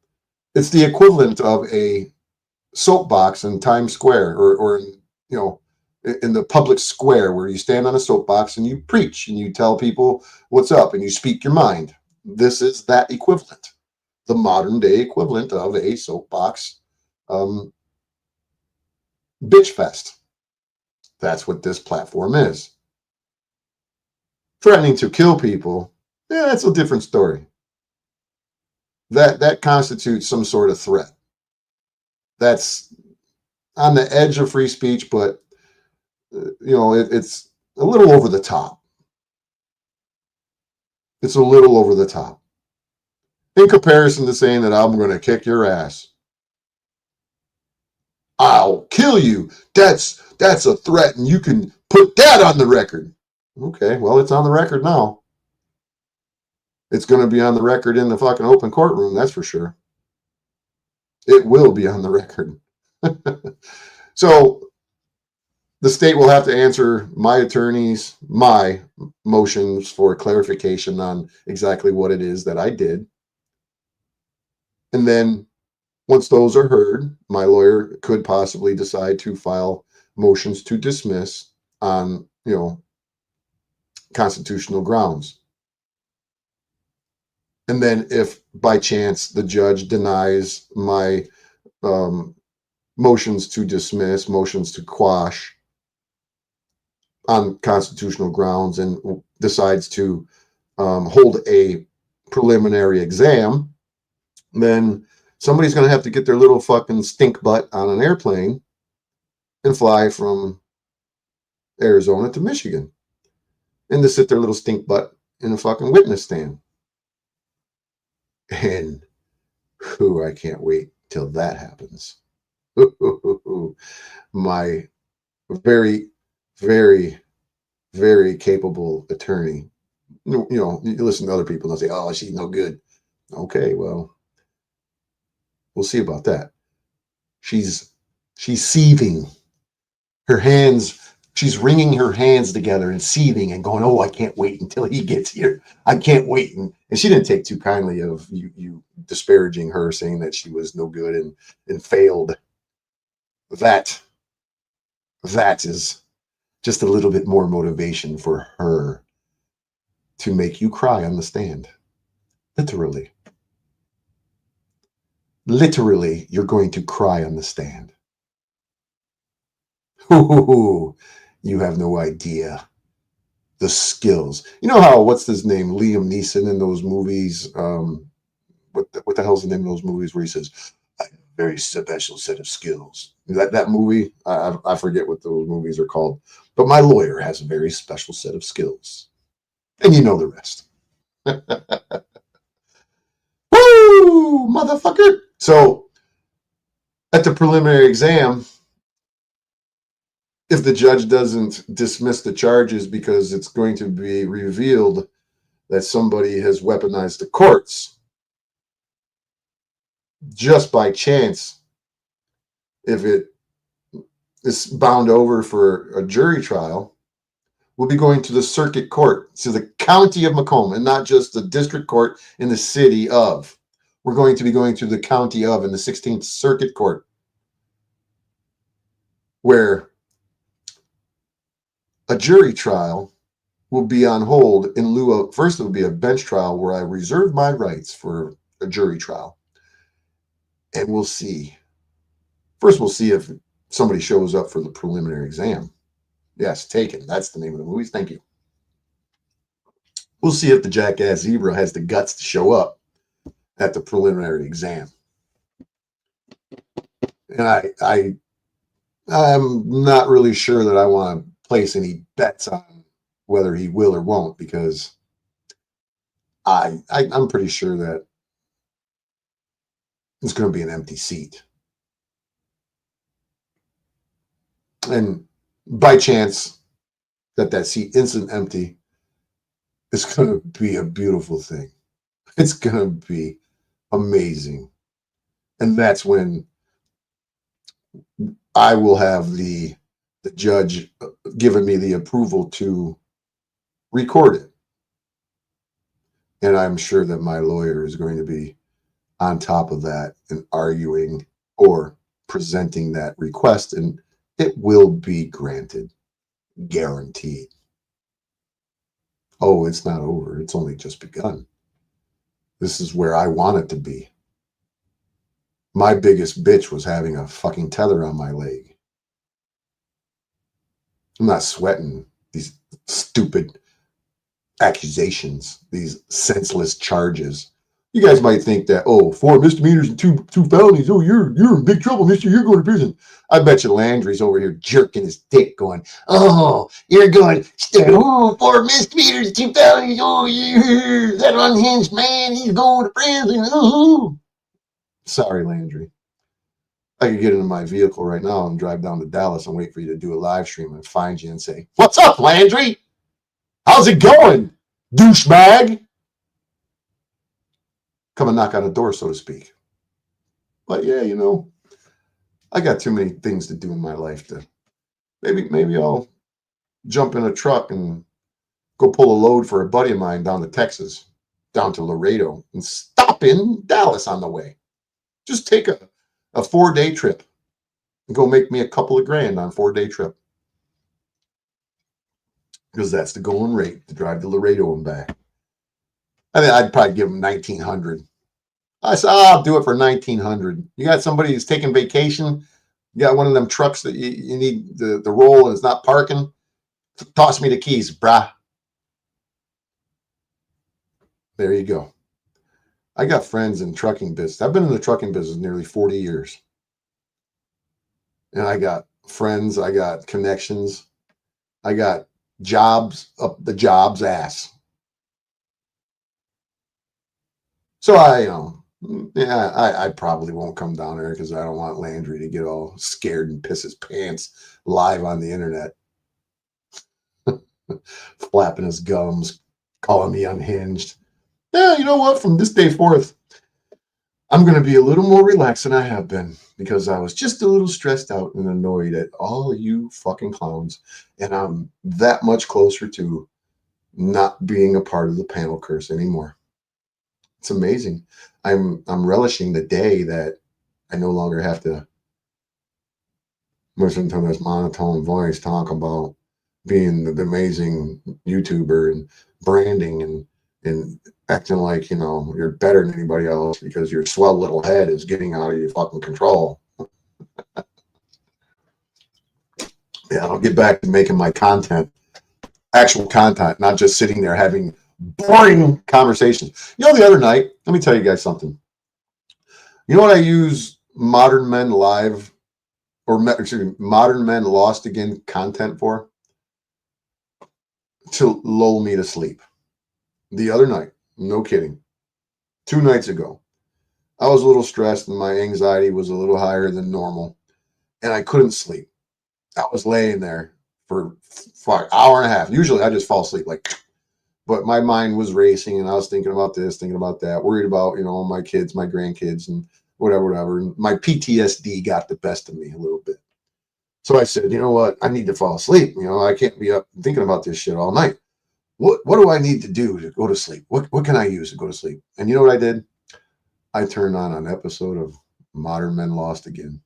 it's the equivalent of a soapbox in Times Square or in the public square where you stand on a soapbox and you preach and you tell people what's up and you speak your mind. This is that equivalent, the modern day equivalent of a soapbox bitch fest. That's what this platform is. Threatening to kill people, yeah, that's a different story. That constitutes some sort of threat. That's on the edge of free speech, but it's a little over the top. It's a little over the top in comparison to saying that I'm going to kick your ass. I'll kill you. That's a threat, and you can put that on the record. Okay, well, it's on the record now. It's going to be on the record in the fucking open courtroom, that's for sure. It will be on the record. So the state will have to answer my attorneys, my motions for clarification on exactly what it is that I did. And then once those are heard, my lawyer could possibly decide to file motions to dismiss on, constitutional grounds. And then if by chance the judge denies my motions to dismiss, motions to quash on constitutional grounds and decides to hold a preliminary exam, then somebody's going to have to get their little fucking stink butt on an airplane and fly from Arizona to Michigan and to sit their little stink butt in a fucking witness stand. And I can't wait till that happens. My very, very, very capable attorney. You listen to other people and they'll say, "Oh, she's no good." Okay, well, we'll see about that. She's seething. Her hands, she's wringing her hands together and seething and going, "Oh, I can't wait until he gets here. I can't wait." And she didn't take too kindly of you disparaging her, saying that she was no good and failed. That is just a little bit more motivation for her to make you cry on the stand. Literally. literally, you're going to cry on the stand. Ooh, you have no idea the skills. You know how, what's his name, Liam Neeson in those movies? What the hell's the name of those movies where he says, "I have a very special set of skills"? That movie, I forget what those movies are called, but my lawyer has a very special set of skills, and you know the rest. Woo, motherfucker! So at the preliminary exam, if the judge doesn't dismiss the charges because it's going to be revealed that somebody has weaponized the courts, just by chance, if it is bound over for a jury trial, we'll be going to the circuit court, to the county of Macomb, and not just the district court in the city of. We're going to be going to the county of, in the 16th Circuit Court, where a jury trial will be on hold in lieu of, first it will be a bench trial where I reserve my rights for a jury trial. And we'll see. First, we'll see if somebody shows up for the preliminary exam. Yes, Taken. That's the name of the movie. Thank you. We'll see if the jackass zebra has the guts to show up at the preliminary exam. And I'm not really sure that I want to place any bets on whether he will or won't, because I'm pretty sure that it's going to be an empty seat. And by chance that seat isn't empty, it's going to be a beautiful thing. It's going to be amazing. And that's when I will have the judge giving me the approval to record it. And I'm sure that my lawyer is going to be on top of that and arguing or presenting that request, and it will be granted, guaranteed. Oh, it's not over. It's only just begun. This is where I want it to be. My biggest bitch was having a fucking tether on my leg. I'm not sweating these stupid accusations, these senseless charges. You guys might think that, oh, 4 misdemeanors and two felonies. Oh, you're in big trouble, mister. You're going to prison. I bet you Landry's over here jerking his dick going, oh, you're going, 4 misdemeanors, 2 felonies. Oh, you're that unhinged man. He's going to prison. Oh. Sorry, Landry. I could get into my vehicle right now and drive down to Dallas and wait for you to do a live stream and find you and say, what's up, Landry? How's it going, douchebag? Come and knock on the door, so to speak. But yeah, you know, I got too many things to do in my life to maybe I'll jump in a truck and go pull a load for a buddy of mine down to Texas, down to Laredo, and stop in Dallas on the way. Just take a 4-day trip and go make me a couple of grand on a 4-day trip. Because that's the going rate to drive to Laredo and back. I mean, I'd probably give them $1,900. I said, I'll do it for $1,900. You got somebody who's taking vacation. You got one of them trucks that you need the roll and it's not parking. Toss me the keys, brah. There you go. I got friends in trucking business. I've been in the trucking business nearly 40 years. And I got friends. I got connections. I got jobs up the job's ass. So I probably won't come down there because I don't want Landry to get all scared and piss his pants live on the internet. Flapping his gums, calling me unhinged. Yeah, you know what? From this day forth, I'm going to be a little more relaxed than I have been because I was just a little stressed out and annoyed at all of you fucking clowns. And I'm that much closer to not being a part of the panel curse anymore. It's amazing. I'm relishing the day that I no longer have to listen to this monotone voice talk about being the amazing YouTuber and branding and acting like, you know, you're better than anybody else because your swell little head is getting out of your fucking control. Yeah, I'll get back to making my content, actual content, not just sitting there having boring conversations. You know, the other night, let me tell you guys something. You know what I use Modern Men Live or Modern Men Lost Again content for? To lull me to sleep. The other night, no kidding, 2 nights ago, I was a little stressed and my anxiety was a little higher than normal, and I couldn't sleep. I was laying there for an hour and a half. Usually I just fall asleep, like, but my mind was racing and I was thinking about this, thinking about that, worried about, you know, my kids, my grandkids, and whatever. And my PTSD got the best of me a little bit. So I said, you know what? I need to fall asleep. You know, I can't be up thinking about this shit all night. What do I need to do to go to sleep? What can I use to go to sleep? And you know what I did? I turned on an episode of Modern Men Lost Again.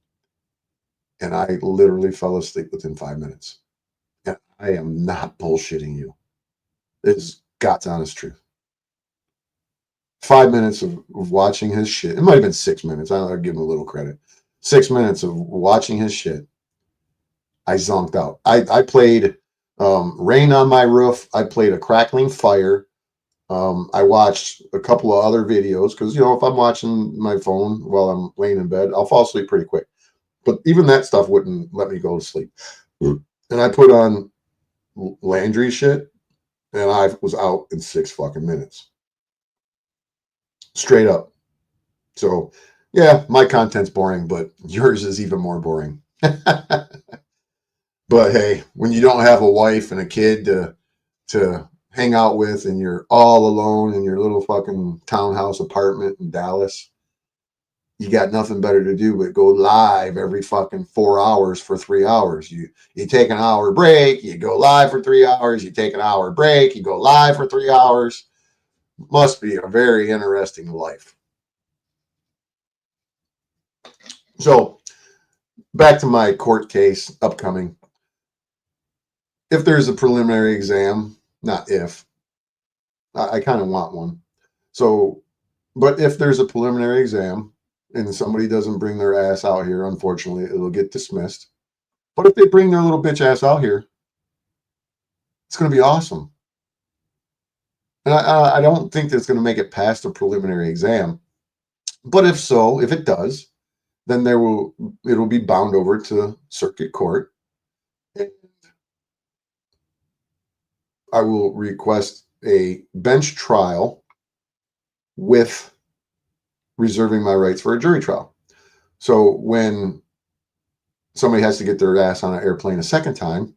And I literally fell asleep within 5 minutes. And I am not bullshitting you. This is God's honest truth. 5 minutes of watching his shit. It might have been 6 minutes. I'll give him a little credit. 6 minutes of watching his shit. I zonked out. I played Rain on My Roof. I played A Crackling Fire. I watched a couple of other videos because, you know, if I'm watching my phone while I'm laying in bed, I'll fall asleep pretty quick. But even that stuff wouldn't let me go to sleep. And I put on Landry shit, and I was out in 6 fucking minutes. Straight up. So, yeah, my content's boring, but yours is even more boring. But hey, when you don't have a wife and a kid to hang out with, and you're all alone in your little fucking townhouse apartment in Dallas, you got nothing better to do but go live every fucking 4 hours for 3 hours. You take an hour break, you go live for 3 hours, you take an hour break, you go live for 3 hours. Must be a very interesting life. So back to my court case upcoming. If there's a preliminary exam, not if, I kind of want one. So, but if there's a preliminary exam and somebody doesn't bring their ass out here, unfortunately, it'll get dismissed. But if they bring their little bitch ass out here, it's going to be awesome. And I don't think that's going to make it past the preliminary exam. But if so, if it does, then it'll be bound over to circuit court. And I will request a bench trial with reserving my rights for a jury trial. So when somebody has to get their ass on an airplane a second time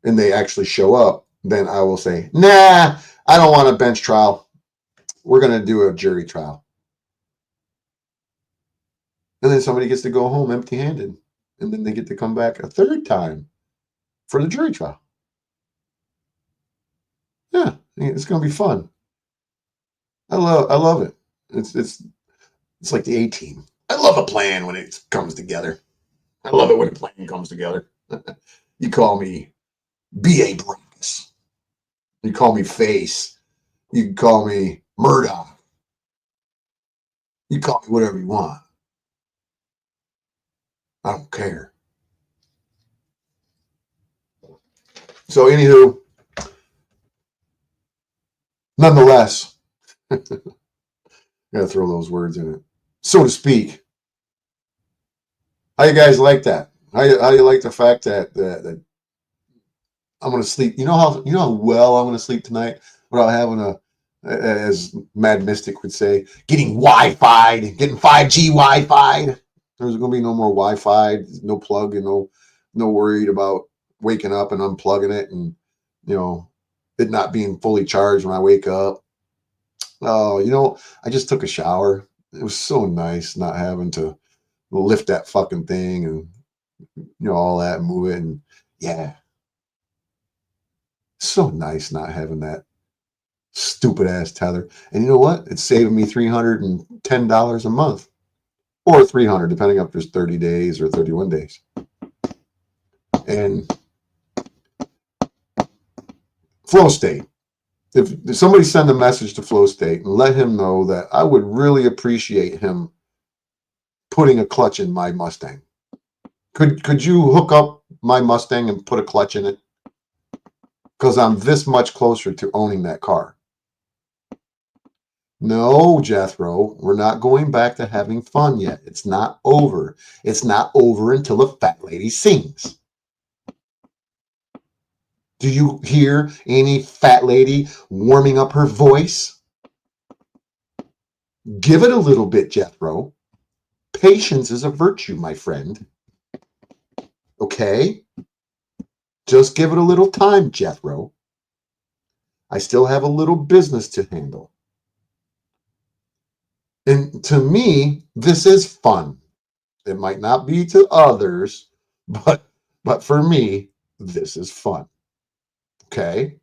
and they actually show up, then I will say, nah, I don't want a bench trial. We're going to do a jury trial. And then somebody gets to go home empty-handed. And then they get to come back a third time for the jury trial. Yeah, it's going to be fun. I love it. It's like the A-Team. I love a plan when it comes together. I love it when a plan comes together. You call me B.A. Bronx. You call me Face. You can call me Murdoch. You call me whatever you want. I don't care. So, anywho, nonetheless, gotta throw those words in it, so to speak. How you guys like that? How you like the fact that I'm gonna sleep? You know how well I'm gonna sleep tonight without having as Mad Mystic would say, getting Wi-Fi'd, getting 5G Wi-Fi'd. There's gonna be no more Wi-Fi, no plug, and no worried about waking up and unplugging it, and it not being fully charged when I wake up. Oh, I just took a shower. It was so nice not having to lift that fucking thing and all that and move it, and yeah, so nice not having that stupid ass tether. And you know what? It's saving me $310 a month, or $300 depending if there's 30 days or 31 days. And Flow State. if somebody send a message to Flow State and let him know that I would really appreciate him putting a clutch in my Mustang. Could you hook up my Mustang and put a clutch in it? Because I'm this much closer to owning that car. No, Jethro, we're not going back to having fun yet. It's not over. It's not over until the fat lady sings. Do you hear any fat lady warming up her voice? Give it a little bit, Jethro. Patience is a virtue, my friend. Okay? Just give it a little time, Jethro. I still have a little business to handle. And to me, this is fun. It might not be to others, but for me, this is fun. Okay?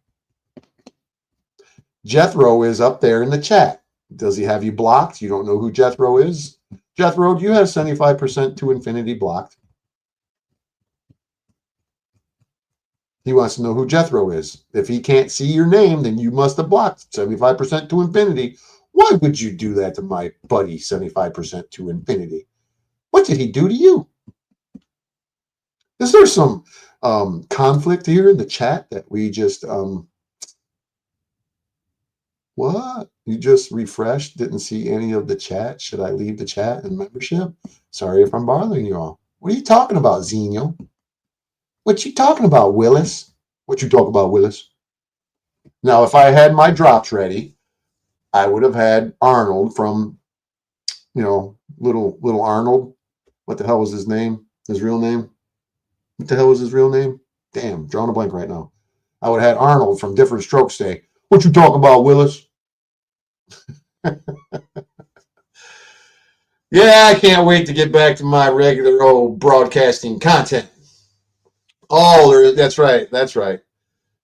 Jethro is up there in the chat. Does he have you blocked? You don't know who Jethro is? Jethro, do you have 75% to infinity blocked? He wants to know who Jethro is. If he can't see your name, then you must have blocked 75% to infinity. Why would you do that to my buddy, 75% to infinity? What did he do to you? Is there some conflict here in the chat that we just, what? You just refreshed, didn't see any of the chat. Should I leave the chat and membership? Sorry if I'm bothering you all. What are you talking about, Xenio? What you talking about, Willis? What you talking about, Willis? Now, if I had my drops ready, I would have had Arnold from, little Arnold. What the hell was his name? His real name? What the hell was his real name? Damn, drawing a blank right now. I would have had Arnold from Different Strokes say, what you talking about, Willis? Yeah, I can't wait to get back to my regular old broadcasting content. Oh, that's right. That's right.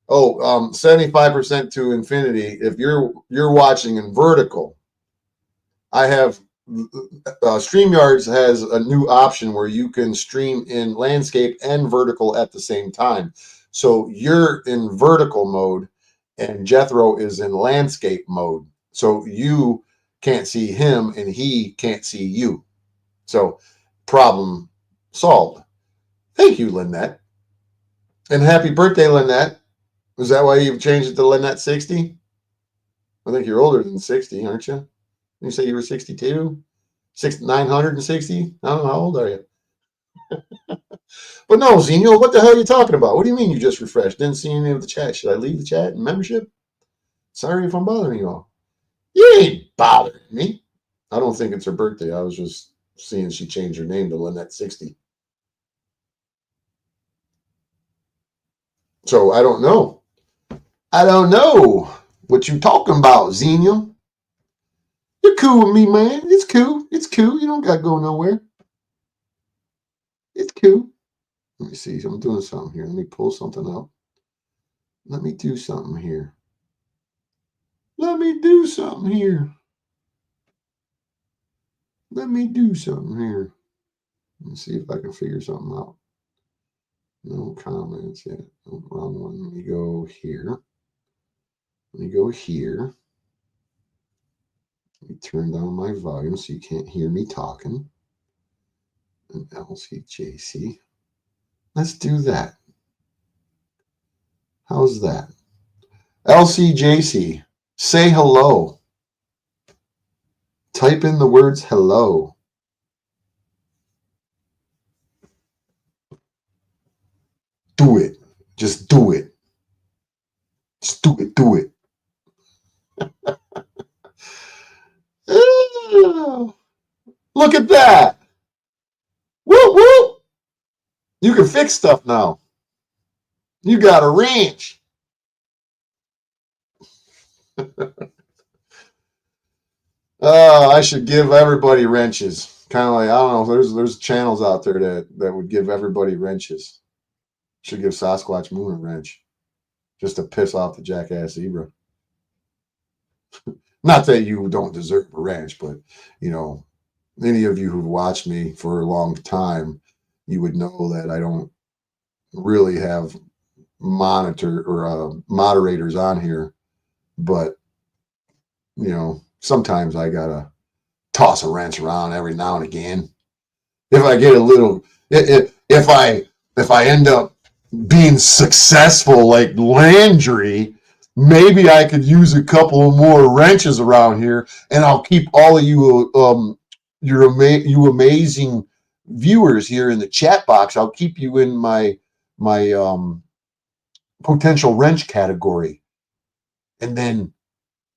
Oh, 75% to infinity. If you're watching in vertical, I have StreamYards has a new option where you can stream in landscape and vertical at the same time. So you're in vertical mode and Jethro is in landscape mode. So you can't see him and he can't see you. So problem solved. Thank you, Lynette. And happy birthday, Lynette. Is that why you've changed it to Lynette 60? I think you're older than 60, aren't you? You say you were 62? 960? I don't know. How old are you? But no, Xenio, what the hell are you talking about? What do you mean you just refreshed? Didn't see any of the chat. Should I leave the chat and membership? Sorry if I'm bothering you all. You ain't bothering me. I don't think it's her birthday. I was just seeing she changed her name to Lynette 60. So I don't know. I don't know what you talking about, Xenio. You're cool with me, man. It's cool. It's cool. You don't got to go nowhere. It's cool. Let me see. I'm doing something here. Let me pull something up. Let me do something here. Let me do something here. Let me do something here. Let's see if I can figure something out. No comments yet. Oh, wrong one. Let me go here. Let me go here. Let me turn down my volume so you can't hear me talking. And LCJC. Let's do that. How's that? LCJC, say hello. Type in the words hello. Do it. Just do it. Just do it. Do it. Look at that. Whoop, whoop. You can fix stuff now. You got a wrench. I should give everybody wrenches. Kind of like, I don't know, there's channels out there that would give everybody wrenches. Should give Sasquatch Moon a wrench. Just to piss off the jackass zebra. Not that you don't deserve a wrench, but, any of you who've watched me for a long time, you would know that I don't really have moderators on here but you know, sometimes I gotta toss a wrench around every now and again. If I get a little, if I end up being successful like Landry, maybe I could use a couple more wrenches around here, and I'll keep all of you, you amazing viewers here in the chat box. I'll keep you in my potential wrench category, and then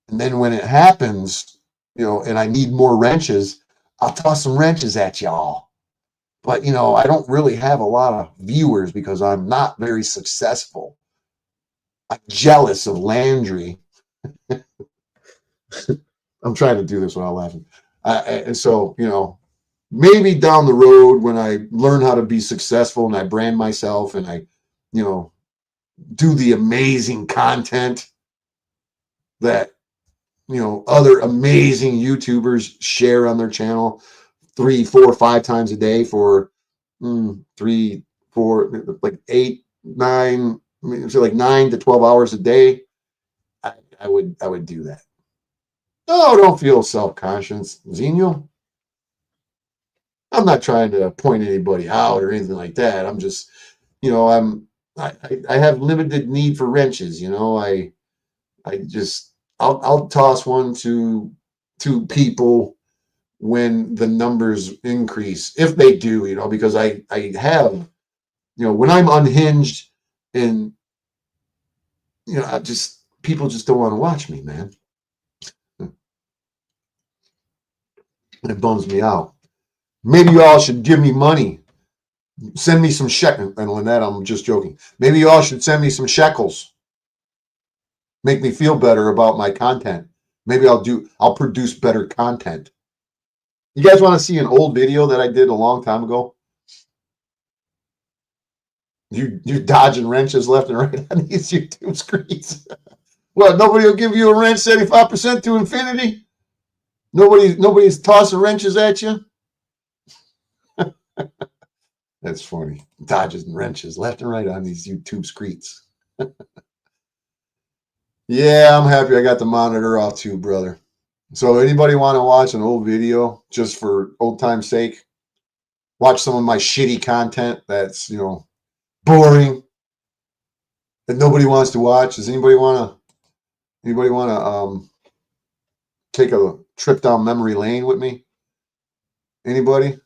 when it happens, you know, and I need more wrenches, I'll toss some wrenches at y'all. But you know, I don't really have a lot of viewers because I'm not very successful. I'm jealous of Landry. I'm trying to do this without laughing. And so, you know, maybe down the road when I learn how to be successful and I brand myself and I, you know, do the amazing content that, you know, other amazing YouTubers share on their channel 3, 4, 5 times a day for 3, 4, like 8, 9, I mean, so like 9 to 12 hours a day. I would do that. Oh, don't feel self-conscious, Xenial. I'm not trying to point anybody out or anything like that. I'm just, you know, I have limited need for wrenches. You know, I'll toss one to people when the numbers increase, if they do, you know, because I have, you know, when I'm unhinged and, you know, people just don't want to watch me, man. It bums me out. Maybe y'all should give me money. Send me some shekels. And Lynette, I'm just joking. Maybe y'all should send me some shekels. Make me feel better about my content. Maybe I'll produce better content. You guys want to see an old video that I did a long time ago? You're dodging wrenches left and right on these YouTube screens. Well, nobody will give you a wrench 75% to infinity? Nobody's tossing wrenches at you? That's funny. Dodging wrenches left and right on these YouTube screens. Yeah, I'm happy I got the monitor off too, brother. So anybody want to watch an old video just for old time's sake? Watch some of my shitty content that's, you know, boring, that nobody wants to watch. Does anybody want to take a trip down memory lane with me? Anybody?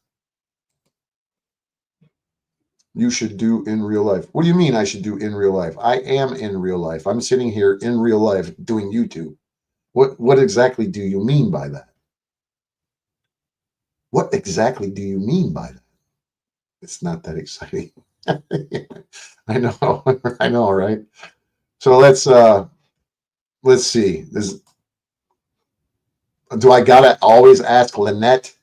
You should do in real life. What do you mean I should do in real life? I am in real life. I'm sitting here in real life doing YouTube. What exactly do you mean by that? What exactly do you mean by that? It's not that exciting. I know, I know, right? So let's see. Do I gotta always ask Lynette?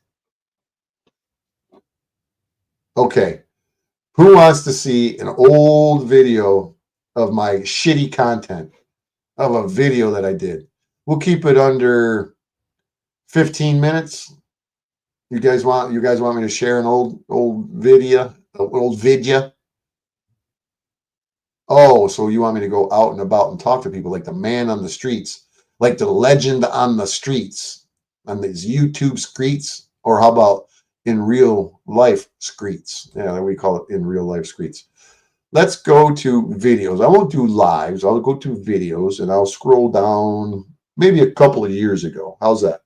Okay. Who wants to see an old video of my shitty content, of a video that I did? We'll keep it under 15 minutes. You guys want me to share an old video? Oh, so you want me to go out and about and talk to people like the man on the streets, like the legend on the streets, on these YouTube streets, or how about in real life streets? Yeah, we call it in real life streets. Let's go to videos. I won't do lives. I'll go to videos and I'll scroll down maybe a couple of years ago. How's that?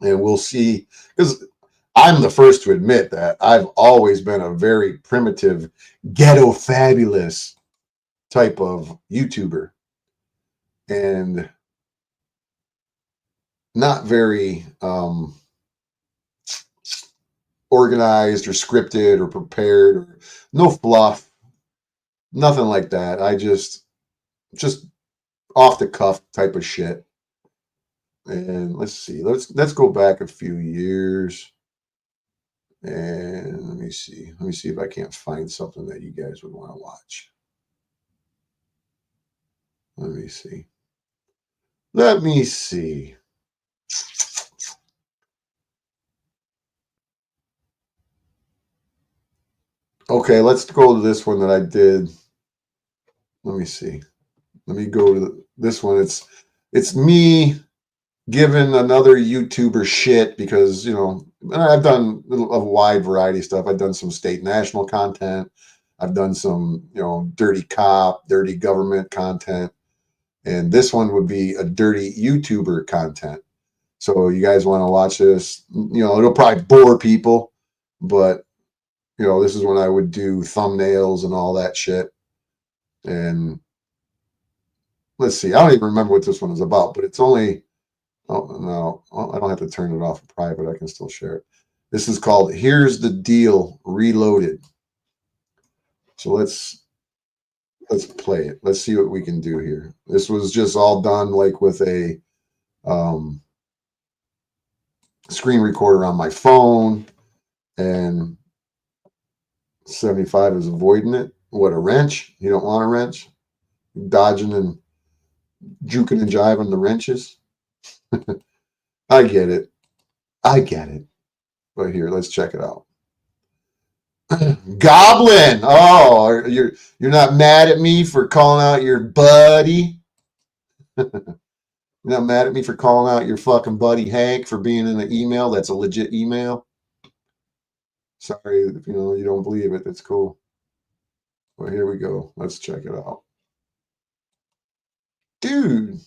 And we'll see, because I'm the first to admit that I've always been a very primitive, ghetto fabulous type of YouTuber and not very organized or scripted or prepared, or no fluff, nothing like that. I just off the cuff type of shit. And let's see, let's go back a few years and let me see if I can't find something that you guys would want to watch. Let me see. Okay, let's go to this one that I did. Let me see. Let me go to this one. it's me giving another YouTuber shit because, you know, I've done a wide variety of stuff. I've done some state national content. I've done some, you know, dirty cop, dirty government content. And this one would be a dirty YouTuber content. So you guys want to watch this, you know, it'll probably bore people, but, you know, this is when I would do thumbnails and all that shit. And let's see, I don't even remember what this one is about, but it's only, oh, no, I don't have to turn it off private. I can still share it. This is called Here's the Deal Reloaded. So let's play it. Let's see what we can do here. This was just all done like with a screen recorder on my phone, and 75 is avoiding it. What, a wrench? You don't want a wrench? Dodging and juking and jiving the wrenches. I get it. I get it. But here, let's check it out. Goblin. Oh, you're not mad at me for calling out your buddy? You're not mad at me for calling out your fucking buddy Hank for being in an email that's a legit email? Sorry if you know you don't believe it. That's cool. Well, here we go. Let's check it out. Dude,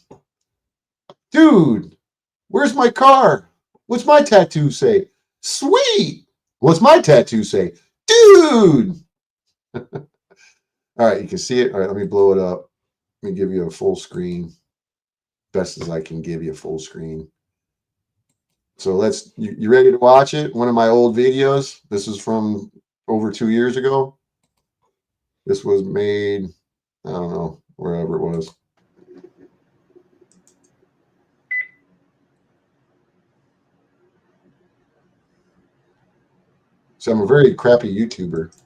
where's my car? What's my tattoo say? Sweet. What's my tattoo say? Dude. All right, you can see it. All right, let me blow it up. Let me give you a full screen. Best as I can give you a full screen. So you ready to watch it? One of my old videos. This is from over 2 years ago. This was made, I don't know, wherever it was. So I'm a very crappy YouTuber.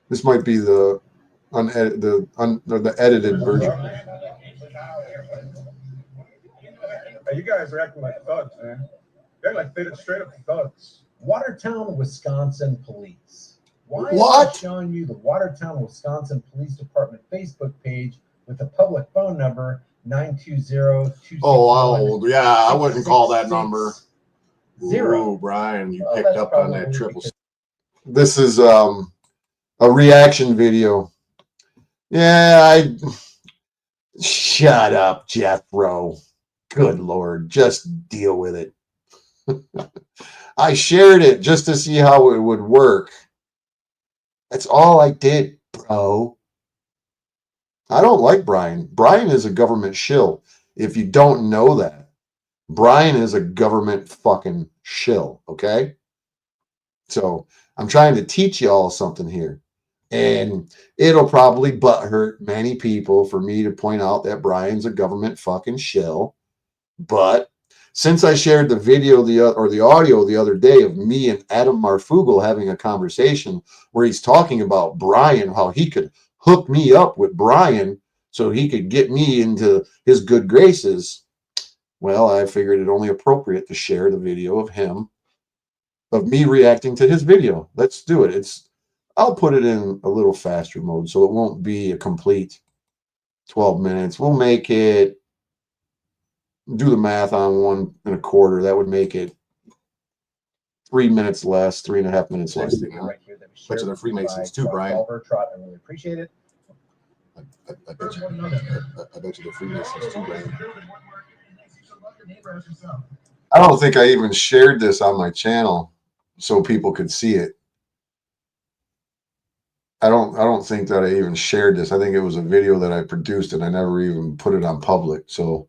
This might be the edited version. You guys are acting like thugs, man. They're like straight up thugs. Watertown, Wisconsin police. Why am I showing you the Watertown, Wisconsin Police Department Facebook page with the public phone number 920-261? Oh, yeah, I wouldn't call that number. Zero. Ooh, Brian, you picked up on that triple. This is a reaction video. Yeah, shut up, Jethro. Good Lord, just deal with it. I shared it just to see how it would work. That's all I did, bro. I don't like Brian. Brian is a government shill. If you don't know that, Brian is a government fucking shill, okay? So I'm trying to teach you all something here. And it'll probably butthurt many people for me to point out that Brian's a government fucking shill. But since I shared the video or the audio the other day of me and Adam Marfugel having a conversation where he's talking about Brian, how he could hook me up with Brian so he could get me into his good graces, well, I figured it only appropriate to share the video of me reacting to his video. Let's do it. I'll put it in a little faster mode so it won't be a complete 12 minutes. We'll make it, do the math on 1 1/4. That would make it 3 minutes less, 3.5 minutes less. Right here that we Bet you they're Freemasons too, Brian. I really appreciate it. I bet you they're Freemasons too, Brian. I don't think I even shared this on my channel so people could see it. I don't think that I even shared this. I think it was a video that I produced and I never even put it on public. So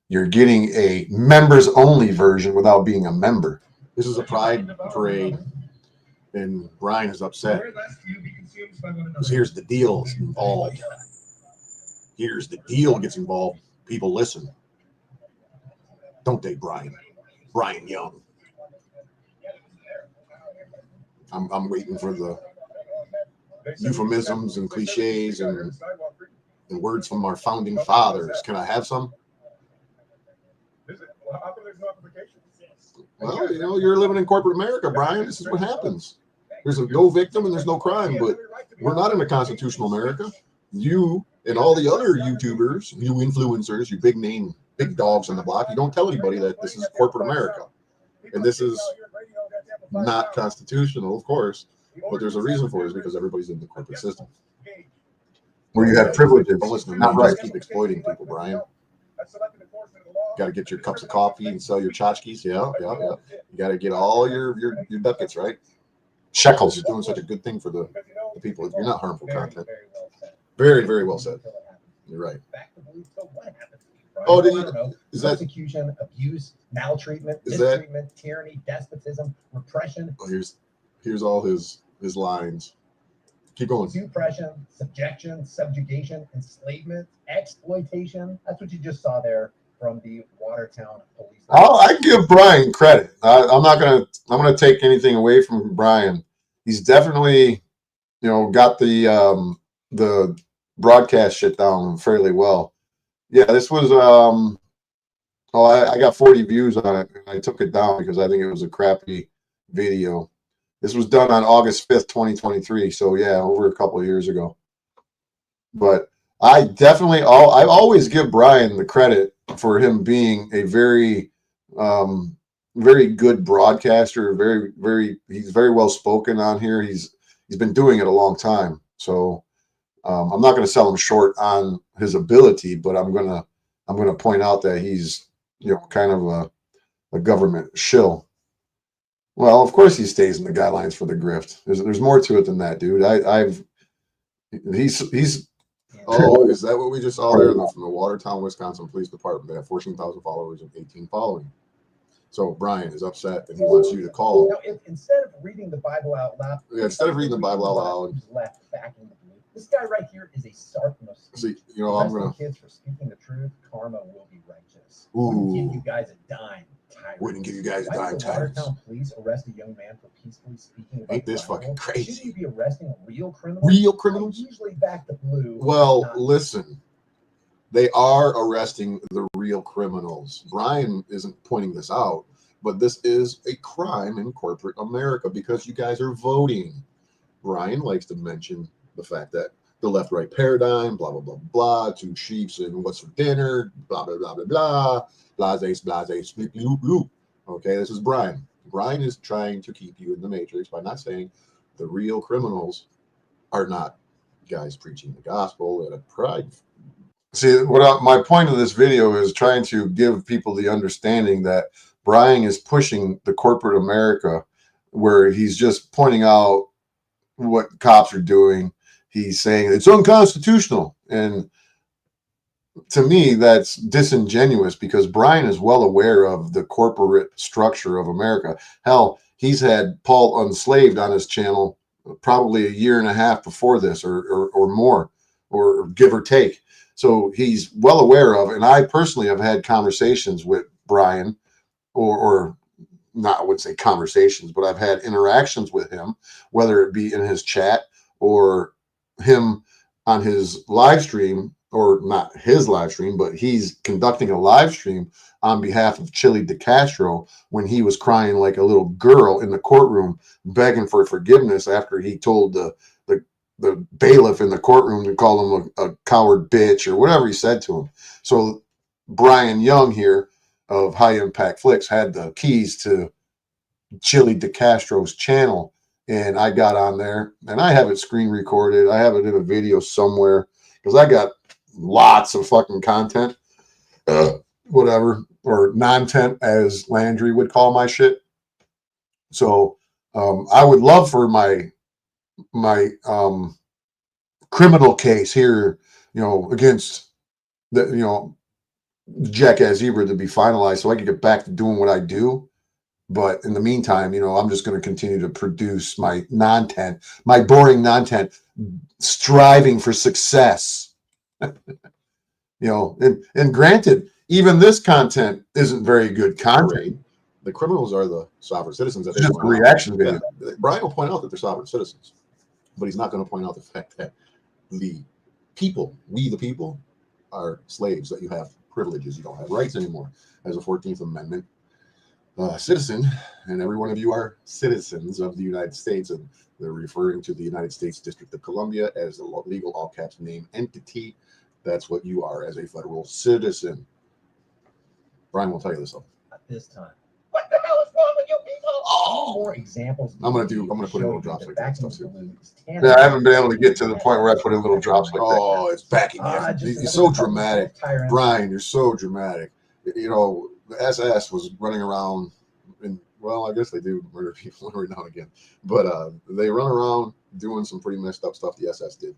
you're getting a members only version without being a member. This is a pride parade and Brian is upset because here's the deal involved. Here's the deal gets involved. People listen. Don't they, Brian? Brian Young. I'm waiting for the euphemisms and cliches and words from our founding fathers. Can I have some? Well, you know, you're living in corporate America, Brian. This is what happens. There's no victim and there's no crime, but we're not in a constitutional America. You And all the other YouTubers, you influencers, you big name, big dogs on the block, you don't tell anybody that this is corporate America. And this is not constitutional, of course, but there's a reason for it, is because everybody's in the corporate system. Where you have privileges, not rights. Keep exploiting people, Brian. Got to get your cups of coffee and sell your tchotchkes. Yeah. You got to get all your ducats, right? Shekels. You're doing such a good thing for the people. You're not harmful content. Very, very well said. You're right. Oh, is that persecution, abuse, maltreatment, mistreatment, tyranny, despotism, repression? Oh, here's all his lines. Keep going. Suppression, subjection, subjugation, enslavement, exploitation. That's what you just saw there from the Watertown police. I give Brian credit. I'm gonna take anything away from Brian. He's definitely, got the broadcast shit down fairly well. Yeah, this was I got 40 views on it, and I took it down because I think it was a crappy video. This was done on August 5th, 2023. So yeah, over a couple of years ago. But I always give Brian the credit for him being a very, very good broadcaster. He's very well spoken on here. He's been doing it a long time. So I'm not going to sell him short on his ability, but I'm gonna point out that he's kind of a government shill. Well, of course he stays in the guidelines for the grift. There's more to it than that, dude. He's oh, is that what we just saw there from the Watertown, Wisconsin Police Department? They have 14,000 followers and 18 following. So Brian is upset and he wants you to call. Instead of reading the Bible out loud, left back in the blue. This guy right here is a Sarknos. See, I'm gonna kids for speaking the truth. Karma will be righteous. Ooh. Give you guys a dime. Wouldn't give you guys a dime. Watertown police arrest a young man for peacefully speaking about Ain't this fucking crazy? Should you be arresting real criminals? Real criminals? Usually back to blue. Well, listen. They are arresting the real criminals. Brian isn't pointing this out, but this is a crime in corporate America because you guys are voting. Brian likes to mention the fact that the left-right paradigm, blah, blah, blah, blah, two sheeps and what's for dinner, blah, blah, blah, blah, blah. Blase, split, loop, loop. Okay, this is Brian. Brian is trying to keep you in the matrix by not saying the real criminals are not guys preaching the gospel at a pride. See, my point of this video is trying to give people the understanding that Brian is pushing the corporate America, where he's just pointing out what cops are doing. He's saying it's unconstitutional, and to me, that's disingenuous because Brian is well aware of the corporate structure of America. Hell, he's had Paul Unslaved on his channel probably a year and a half before this or more, or give or take. So he's well aware of, and I personally have had conversations with Brian, or not, I wouldn't say conversations, but I've had interactions with him, whether it be in his chat or him on his live stream, or not his live stream, but he's conducting a live stream on behalf of Chili DeCastro when he was crying like a little girl in the courtroom, begging for forgiveness after he told the bailiff in the courtroom to call him a coward bitch or whatever he said to him. So Brian Young here of High Impact Flicks had the keys to Chili DeCastro's channel, and I got on there and I have it screen recorded. I have it in a video somewhere because I got lots of fucking content, whatever, or non-tent as Landry would call my shit. So I would love for my criminal case here, against the Jackass Zebra to be finalized so I can get back to doing what I do. But in the meantime, I'm just going to continue to produce my non-tent, my boring non-tent, striving for success. And granted, even this content isn't very good content. The criminals are the sovereign citizens. It's just a reaction video. Yeah. Brian will point out that they're sovereign citizens, but he's not going to point out the fact that the people, we the people, are slaves, that you have privileges. You don't have rights anymore. As a 14th Amendment citizen, and every one of you are citizens of the United States, and they're referring to the United States District of Columbia as a legal all caps name entity. That's what you are as a federal citizen. Brian will tell you this. At this time. What the hell is wrong with you people? Oh, more examples. I'm gonna put in little drops like that stuff too. Yeah, Yeah, I haven't been able to get to the point where I put in little drops like that. Oh, it's backing me up. Just You're so dramatic, Brian. You're so dramatic. You know, the SS was running around, and well, I guess they do murder people every now and again, but they run around doing some pretty messed up stuff. The SS did.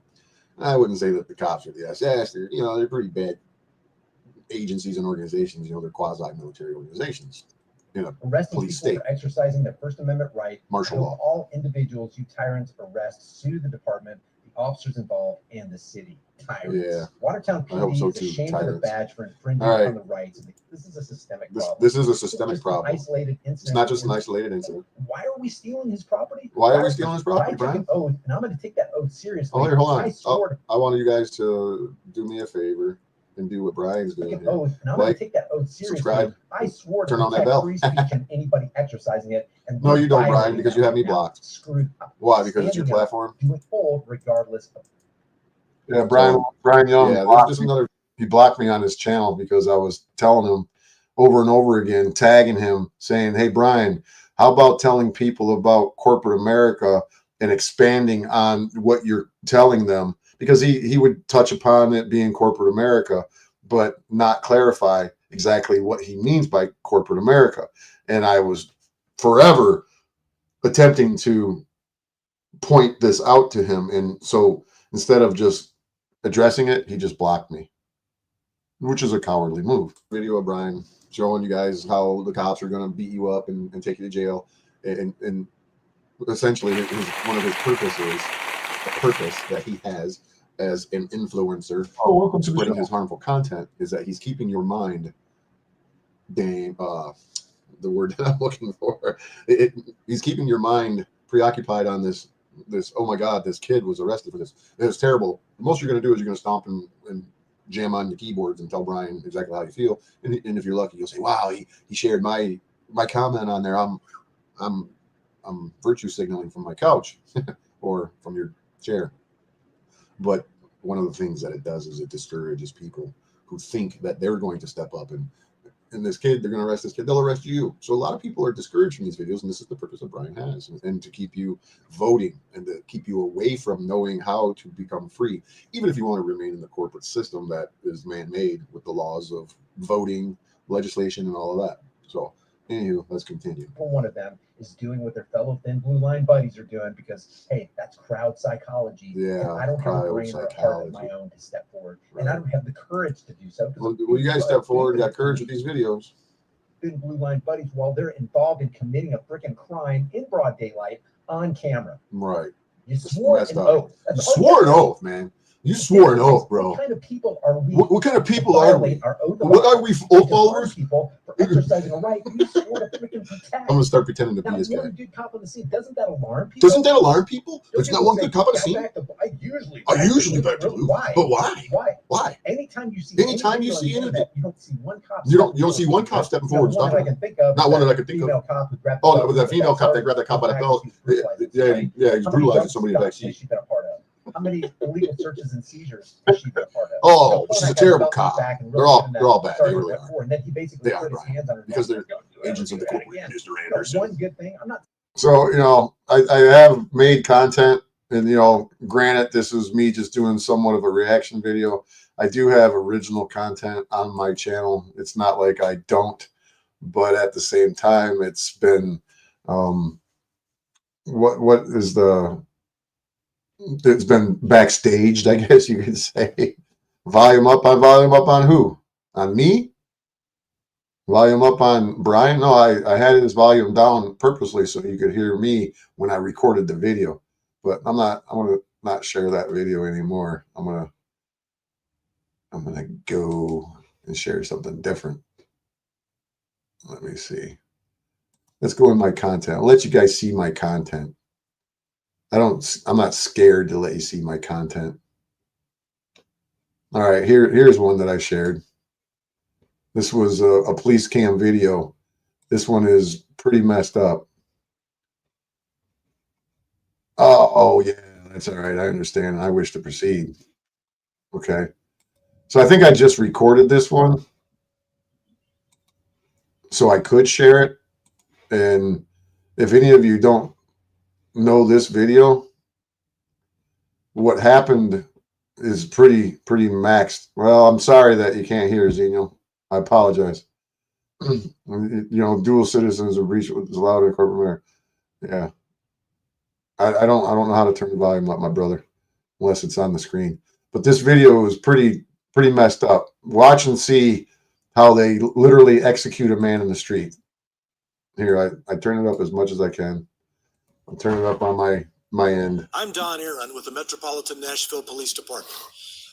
I wouldn't say that the cops are the SS. They're, you know, they're pretty bad agencies and organizations. You know, they're quasi-military organizations. You know, arresting police people state. for exercising their First Amendment right. Martial law. All individuals you tyrants arrest, sue the department, the officers involved, and the city. Tyrants. Yeah. Watertown I hope PD so is too, ashamed of the tyrants. badge for infringing All right. on the rights. This is a systemic problem. This is a It's systemic just an problem. isolated incident. It's not just an isolated incident. Why are we stealing his property? Why are we stealing his property, I took Brian? an oath, and I'm going to take that oath seriously. Oh, here, hold on. I swore to I want you guys to do me a favor and do what Brian's take doing an here. oath, and I'm going Like, to take that oath seriously. subscribe, I swore to turn on that protect bell. free speech and anybody exercising it. And No, you don't, Brian, violating because that you have me right now. blocked. Screwed up. Why? Because it's your Standing up, platform? doing full regardless of. Yeah, Brian Young. Yeah, there's just another. He blocked me on his channel because I was telling him over and over again, tagging him, saying, "Hey, Brian, how about telling people about corporate America and expanding on what you're telling them?" Because he would touch upon it being corporate America, but not clarify exactly what he means by corporate America. And I was forever attempting to point this out to him. And so instead of just addressing it, he just blocked me, which is a cowardly move. Video of Brian showing you guys how the cops are going to beat you up and take you to jail. And essentially one of his purposes, the purpose that he has as an influencer, welcome to the spreading show. his harmful content, is that he's keeping your mind, the word that I'm looking for, he's keeping your mind preoccupied on this, oh my God, this kid was arrested for this. It was terrible. The most you're going to do is you're going to stomp and jam on the keyboards and tell Brian exactly how you feel. And if you're lucky, you'll say, wow, he shared my comment on there. I'm virtue signaling from my couch or from your chair. But one of the things that it does is it discourages people who think that they're going to step up and this kid, they're going to arrest this kid, they'll arrest you. So a lot of people are discouraged from these videos, and this is the purpose that Brian has, and to keep you voting and to keep you away from knowing how to become free, even if you want to remain in the corporate system that is man-made with the laws of voting, legislation, and all of that. So anywho, let's continue. One of them is doing what their fellow Thin Blue Line buddies are doing because, hey, that's crowd psychology. Yeah, and I don't have a crowd brain or a heart of my psychology. own to step forward. Right. And I don't have the courage to do so. Well, you guys step forward and got courage with these videos. Thin Blue Line buddies while they're involved in committing a freaking crime in broad daylight on camera. Right. You That's swore messed an up. oath. You swore an oath, man. You swore an oath, bro. What kind of people are we? What kind of people are we? Violate our oath of What office are we, to oath harm followers? people for exercising a right we swore to freaking protect. I'm gonna start pretending to be Now, this guy. one good cop on the scene, doesn't that alarm people? Doesn't that alarm people? Don't There's people not one say, good cop on the "Yeah, scene. I usually back the loop. Why? But why? Why? Why? Anytime you see Anytime you anything on see the anything. internet, you don't see one cop. You don't see one cop stepping forward and Not one that I stopping. can think of. Not one that I can think of. Female cop who grabbed. Oh, that female cop that grabbed that cop by the belt. Yeah, he's brutalizing somebody in the back seat. She's been a part of. How many illegal searches and seizures has she been a part of? Oh, The she's a one that terrible got cop. back and They're really all- given they're all that bad. They started really at are. 4, and then he basically They are, put his Brian. hands on her Because neck. they're agents of the corporate, Mr. But Anderson. one good thing, I'm not. So, I have made content, and, granted, this is me just doing somewhat of a reaction video. I do have original content on my channel. It's not like I don't, but at the same time, it's been, it's been backstaged, I guess you could say. Volume up on who? On me? Volume up on Brian? No, I had his volume down purposely so you could hear me when I recorded the video. But I'm going to not share that video anymore. I'm going to go and share something different. Let me see. Let's go in my content. I'll let you guys see my content. I'm not scared to let you see my content. All right, here's one that I shared. This was a police cam video. This one is pretty messed up. Oh yeah, that's all right. I understand. I wish to proceed. Okay. So I think I just recorded this one so I could share it. And if any of you don't know this video, what happened is pretty maxed. Well, I'm sorry that you can't hear, Xenial. I apologize. Dual citizens of breach was allowed in corporate mayor. Yeah. I don't know how to turn the volume up, my brother, unless it's on the screen. But this video is pretty messed up. Watch and see how they literally execute a man in the street. Here, I turn it up as much as I can. I'll turn it up on my end. I'm Don Aaron with the Metropolitan Nashville Police Department.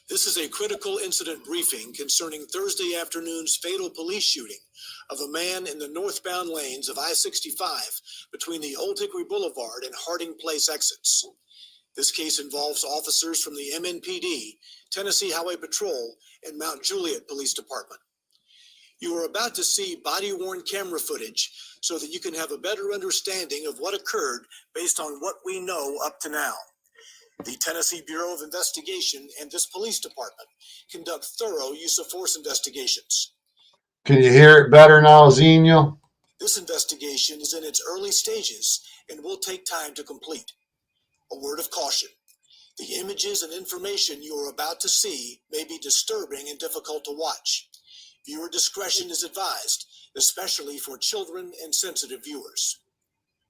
This is a critical incident briefing concerning Thursday afternoon's fatal police shooting of a man in the northbound lanes of I-65 between the Old Hickory Boulevard and Harding Place exits. This case involves officers from the MNPD, Tennessee Highway Patrol, and Mount Juliet Police Department. You are about to see body-worn camera footage so that you can have a better understanding of what occurred based on what we know up to now. The Tennessee Bureau of Investigation and this police department conduct thorough use of force investigations. Can you hear it better now, Xenial? This investigation is in its early stages and will take time to complete. A word of caution. The images and information you are about to see may be disturbing and difficult to watch. Viewer discretion is advised, especially for children and sensitive viewers.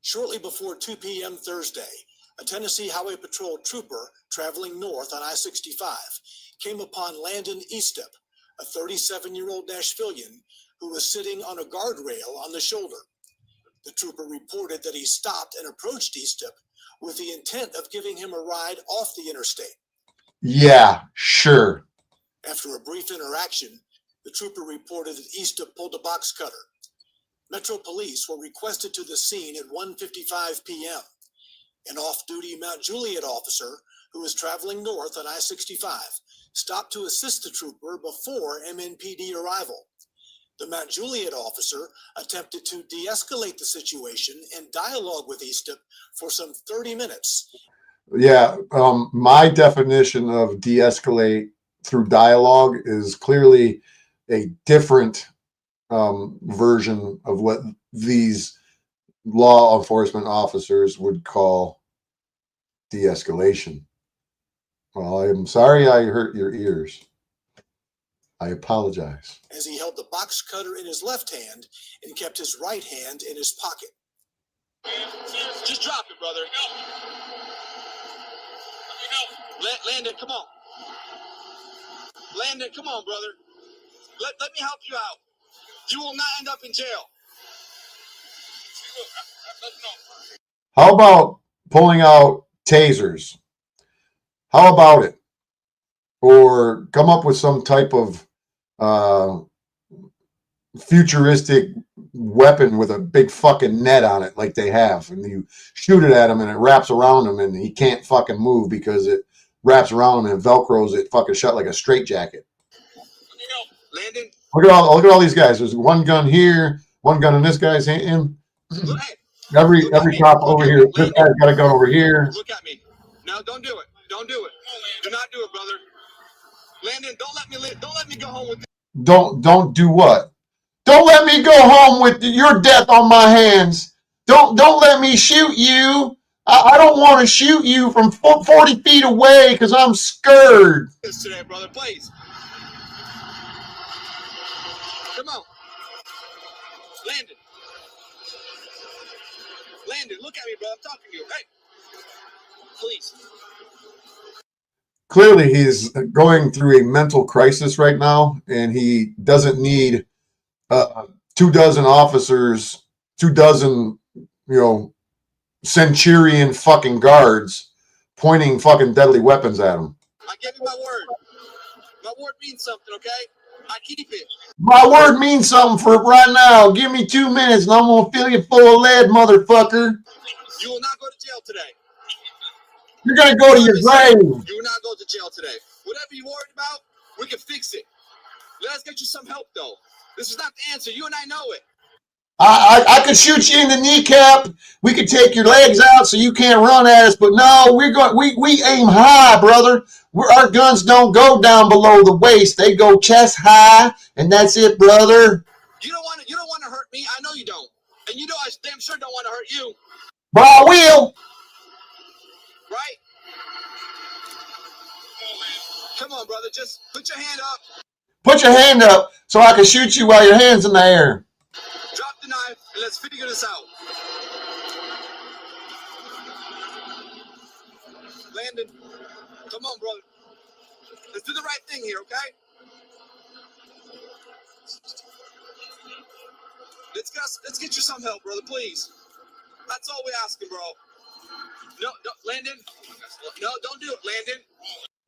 Shortly before 2 p.m. Thursday, a Tennessee Highway Patrol trooper traveling north on I-65 came upon Landon Eastep, a 37-year-old Nashvilleian who was sitting on a guardrail on the shoulder. The trooper reported that he stopped and approached Eastep with the intent of giving him a ride off the interstate. Yeah, sure. After a brief interaction, the trooper reported that Eastep pulled a box cutter. Metro Police were requested to the scene at 1:55 p.m. An off-duty Mount Juliet officer who was traveling north on I-65 stopped to assist the trooper before MNPD arrival. The Mount Juliet officer attempted to de-escalate the situation and dialogue with Eastep for some 30 minutes. Yeah, my definition of de-escalate through dialogue is clearly a different version of what these law enforcement officers would call de-escalation. Well, I'm sorry I hurt your ears. I apologize. As he held the box cutter in his left hand and kept his right hand in his pocket. Just drop it, brother. Landon, come on. Landon, come on, brother. Let me help you out. You will not end up in jail. How about pulling out tasers? How about it? Or come up with some type of futuristic weapon with a big fucking net on it like they have, and you shoot it at him and it wraps around him and he can't fucking move because it wraps around him and velcros it fucking shut like a straitjacket. Landon, look at all these guys. There's one gun here, one gun in this guy's hand. Every cop over here. This guy's got a gun over here. Look at me. No, don't do it. Don't do it. Do not do it, brother. Landon, don't let me go home with this. Don't do what? Don't let me go home with your death on my hands. Don't let me shoot you. I don't want to shoot you from 40 feet away because I'm scared. This today, brother, please. Come on. Landon, look at me, bro. I'm talking to you. Hey. Please. Clearly, he's going through a mental crisis right now, and he doesn't need 24 officers, 24, centurion fucking guards pointing fucking deadly weapons at him. I give you my word. My word means something, okay? I keep it. My word means something for right now. Give me 2 minutes and I'm going to fill you full of lead, motherfucker. You will not go to jail today. You're going to go to your grave. You will not go to jail today. Whatever you're worried about, we can fix it. Let's get you some help, though. This is not the answer. You and I know it. I could shoot you in the kneecap. We could take your legs out so you can't run at us. But no, we aim high, brother. Our guns don't go down below the waist. They go chest high, and that's it, brother. You don't want to hurt me. I know you don't. And you know I damn sure don't want to hurt you. But I will. Right? Come on, brother. Just put your hand up. Put your hand up so I can shoot you while your hand's in the air. Drop the knife and let's figure this out. Landon, come on, brother. Let's do the right thing here, okay? Let's get you some help, brother, please. That's all we're asking, bro. No, Landon. No, don't do it, Landon.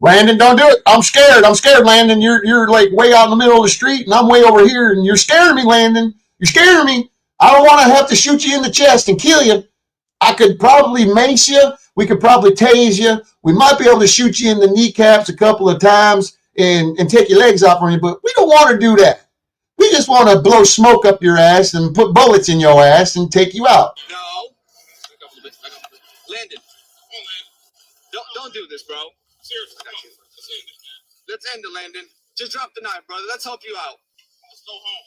Landon, don't do it. I'm scared. Landon. You're like way out in the middle of the street, and I'm way over here, and you're scaring me, Landon. You're scaring me. I don't want to have to shoot you in the chest and kill you. I could probably mace you. We could probably tase you. We might be able to shoot you in the kneecaps a couple of times and take your legs off on you, but we don't want to do that. We just want to blow smoke up your ass and put bullets in your ass and take you out. No. Landon. Don't do this, bro. Seriously. Let's end it, Landon. Just drop the knife, brother. Let's help you out. Let's go home.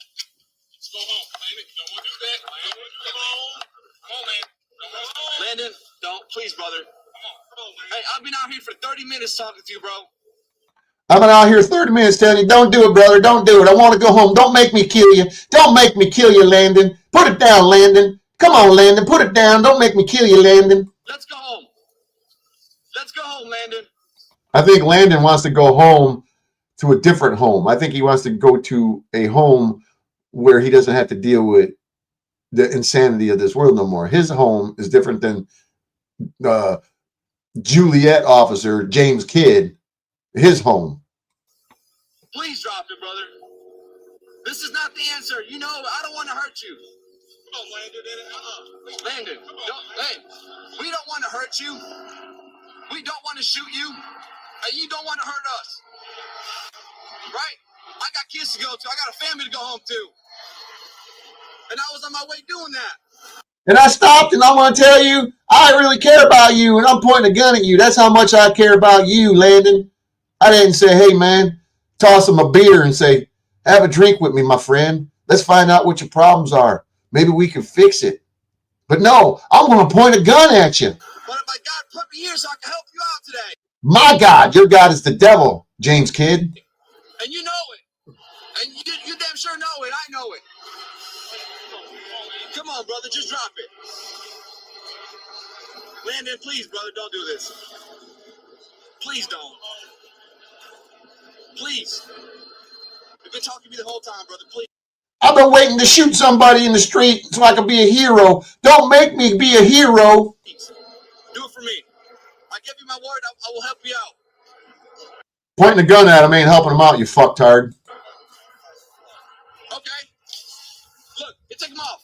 Let's go home, Landon. Don't want to do that. Landon, come on. Come on, Landon. Landon, don't. Please, brother. Come on, Landon. Hey, I've been out here for 30 minutes talking to you, bro. I've been out here 30 minutes telling you, don't do it, brother. Don't do it. I want to go home. Don't make me kill you. Don't make me kill you, Landon. Put it down, Landon. Come on, Landon. Put it down. Don't make me kill you, Landon. Let's go home. Let's go home, Landon. I think Landon wants to go home to a different home. I think he wants to go to a home where he doesn't have to deal with the insanity of this world no more. His home is different than Juliet officer James Kidd. His home. Please drop it, brother. This is not the answer. You know, I don't want to hurt you. Come on, Landon. Landon, hey, we don't want to hurt you. We don't want to shoot you. And you don't want to hurt us. Right? I got kids to go to. I got a family to go home to. And I was on my way doing that. And I stopped, and I want to tell you, I really care about you, and I'm pointing a gun at you. That's how much I care about you, Landon. I didn't say, hey, man, toss him a beer and say, have a drink with me, my friend. Let's find out what your problems are. Maybe we can fix it. But no, I'm going to point a gun at you. But my God put me here so I can help you out today. My God, your God is the devil, James Kidd. And you know it. And you damn sure know it. I know it. Come on, brother, just drop it. Landon, please, brother, don't do this. Please don't. Please. You've been talking to me the whole time, brother. Please. I've been waiting to shoot somebody in the street so I can be a hero. Don't make me be a hero. Do it for me. I give you my word, I will help you out. Pointing a gun at him ain't helping him out, you fucktard. Okay. Look, you take him off.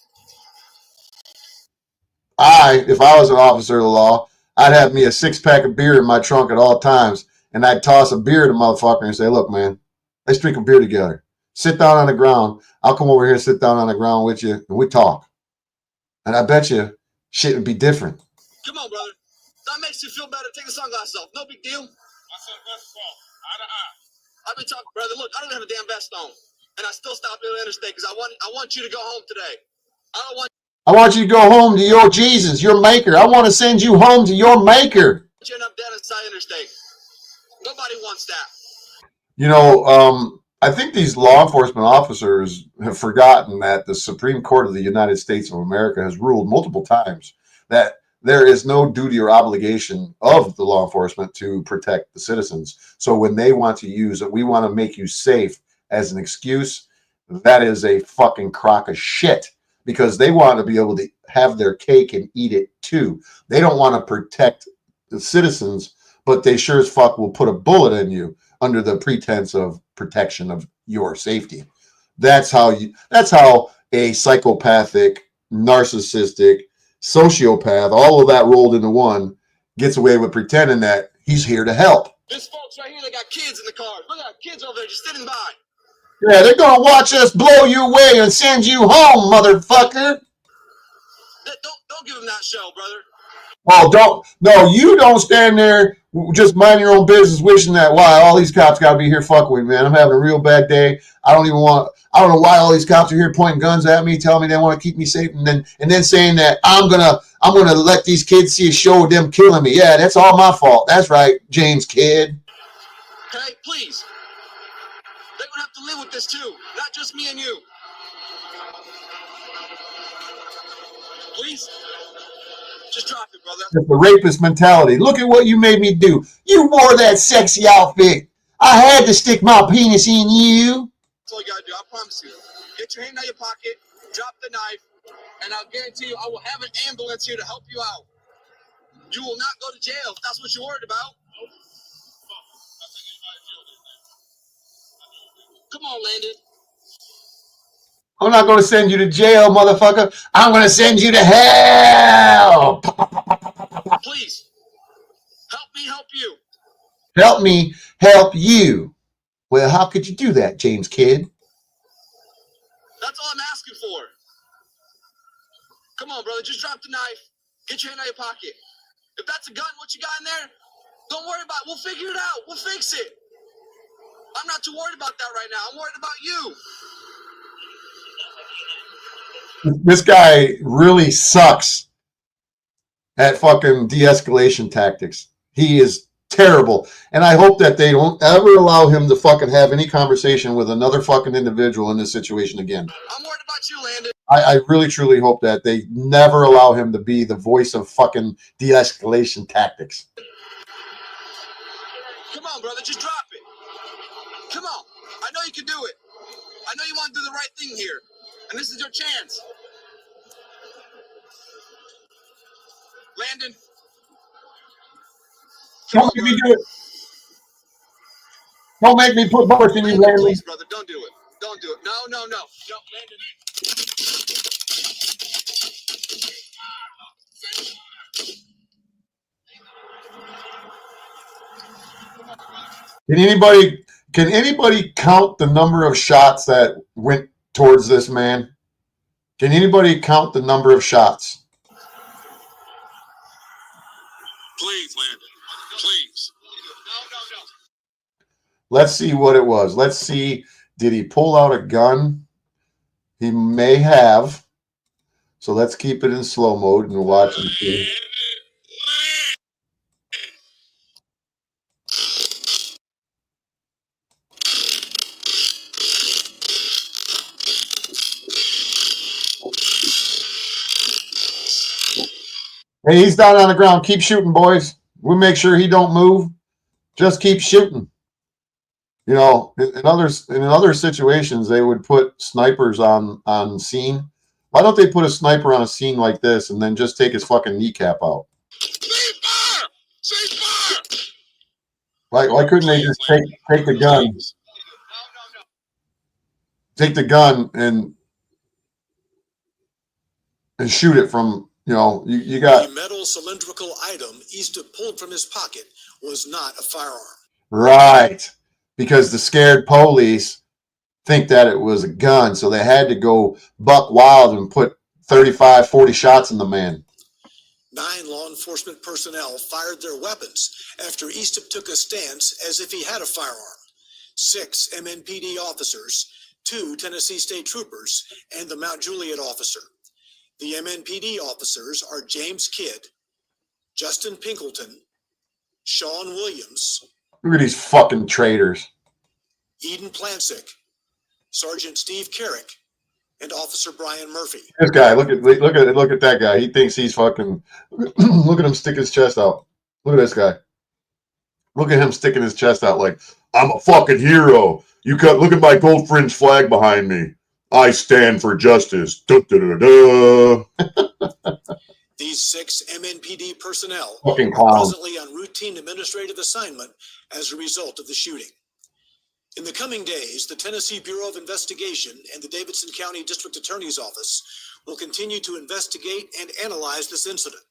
If I was an officer of the law, I'd have me a 6-pack of beer in my trunk at all times, and I'd toss a beer to the motherfucker and say, look, man, let's drink a beer together. Sit down on the ground. I'll come over here and sit down on the ground with you, and we talk. And I bet you shit would be different. Come on, brother. That makes you feel better. Take the sunglasses off. No big deal. My sunglasses off. Eye to eye. I've been talking, brother. Look, I don't have a damn vest on, and I still stopped at the interstate because I want you to go home today. I want you to go home to your Jesus, your maker. I want to send you home to your maker. You end up dead inside interstate. Nobody wants that. You know, I think these law enforcement officers have forgotten that the Supreme Court of the United States of America has ruled multiple times that there is no duty or obligation of the law enforcement to protect the citizens. So when they want to use it, we want to make you safe as an excuse, that is a fucking crock of shit, because they want to be able to have their cake and eat it too. They don't want to protect the citizens, but they sure as fuck will put a bullet in you under the pretense of protection of your safety. That's how a psychopathic, narcissistic, sociopath, all of that rolled into one, gets away with pretending that he's here to help. This folks right here, they got kids in the car. Look at kids over there just sitting by. Yeah, they're gonna watch us blow you away and send you home, motherfucker. Don't give him that show, brother. Oh, you don't stand there just mind your own business wishing that, why, all these cops gotta be here fucking with me, man. I'm having a real bad day. I don't know why all these cops are here pointing guns at me, telling me they want to keep me safe, and then saying that I'm gonna let these kids see a show of them killing me. Yeah, that's all my fault. That's right, James Kidd. Okay, please. They're gonna have to live with this too, not just me and you. Please, just drop it, brother. It's the rapist mentality. Look at what you made me do. You wore that sexy outfit. I had to stick my penis in you. That's all you gotta do. I promise you. Get your hand out of your pocket, drop the knife, and I'll guarantee you I will have an ambulance here to help you out. You will not go to jail if that's what you're worried about. Come on, Landon. I'm not going to send you to jail, motherfucker. I'm going to send you to hell. Please, help me help you. Help me help you. Well, how could you do that, James Kidd? That's all I'm asking for. Come on, brother, just drop the knife. Get your hand out of your pocket. If that's a gun, what you got in there, don't worry about it. We'll figure it out. We'll fix it. I'm not too worried about that right now. I'm worried about you. This guy really sucks at fucking de-escalation tactics. He is terrible. And I hope that they don't ever allow him to fucking have any conversation with another fucking individual in this situation again. I'm worried about you, Landon. I really, truly hope that they never allow him to be the voice of fucking de-escalation tactics. Come on, brother, just drop it. Come on. I know you can do it. I know you want to do the right thing here. And this is your chance. Landon. Don't make me do it. Don't make me put bullets in you, Landon. Please, brother, don't do it. Don't do it. No, Landon. Can anybody count the number of shots that went towards this man? Can anybody count the number of shots? Please, Landon. Please. No. Let's see what it was. Let's see. Did he pull out a gun? He may have. So let's keep it in slow mode and watch and see. Hey, he's down on the ground. Keep shooting, boys. We'll make sure he don't move. Just keep shooting. You know, in other situations, they would put snipers on scene. Why don't they put a sniper on a scene like this and then just take his fucking kneecap out? Cease fire! Cease fire! Why couldn't they just take the gun? No. Take the gun and shoot it from, you got. The metal cylindrical item Easton pulled from his pocket was not a firearm. Right. Because the scared police think that it was a gun. So they had to go buck wild and put 35, 40 shots in the man. 9 law enforcement personnel fired their weapons after Easton took a stance as if he had a firearm. 6 MNPD officers, 2 Tennessee State Troopers, and the Mount Juliet officer. The MNPD officers are James Kidd, Justin Pinkleton, Sean Williams. Look at these fucking traitors. Eden Plansick, Sergeant Steve Carrick, and Officer Brian Murphy. This guy, look at that guy. He thinks he's fucking. Look at him stick his chest out. Look at this guy. Look at him sticking his chest out like, I'm a fucking hero. Look at my gold fringe flag behind me. I stand for justice. Da, da, da, da. These 6 MNPD personnel fucking are clowns. presently on routine administrative assignment as a result of the shooting. In the coming days, the Tennessee Bureau of Investigation and the Davidson County District Attorney's Office will continue to investigate and analyze this incident.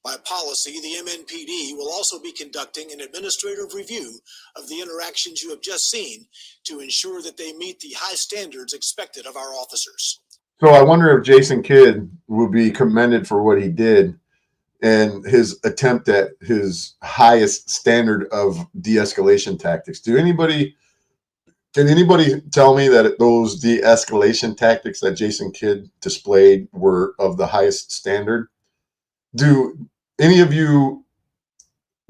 By policy, the MNPD will also be conducting an administrative review of the interactions you have just seen to ensure that they meet the high standards expected of our officers. So I wonder if Jason Kidd will be commended for what he did and his attempt at his highest standard of de-escalation tactics. Can anybody tell me that those de-escalation tactics that Jason Kidd displayed were of the highest standard? Do any of you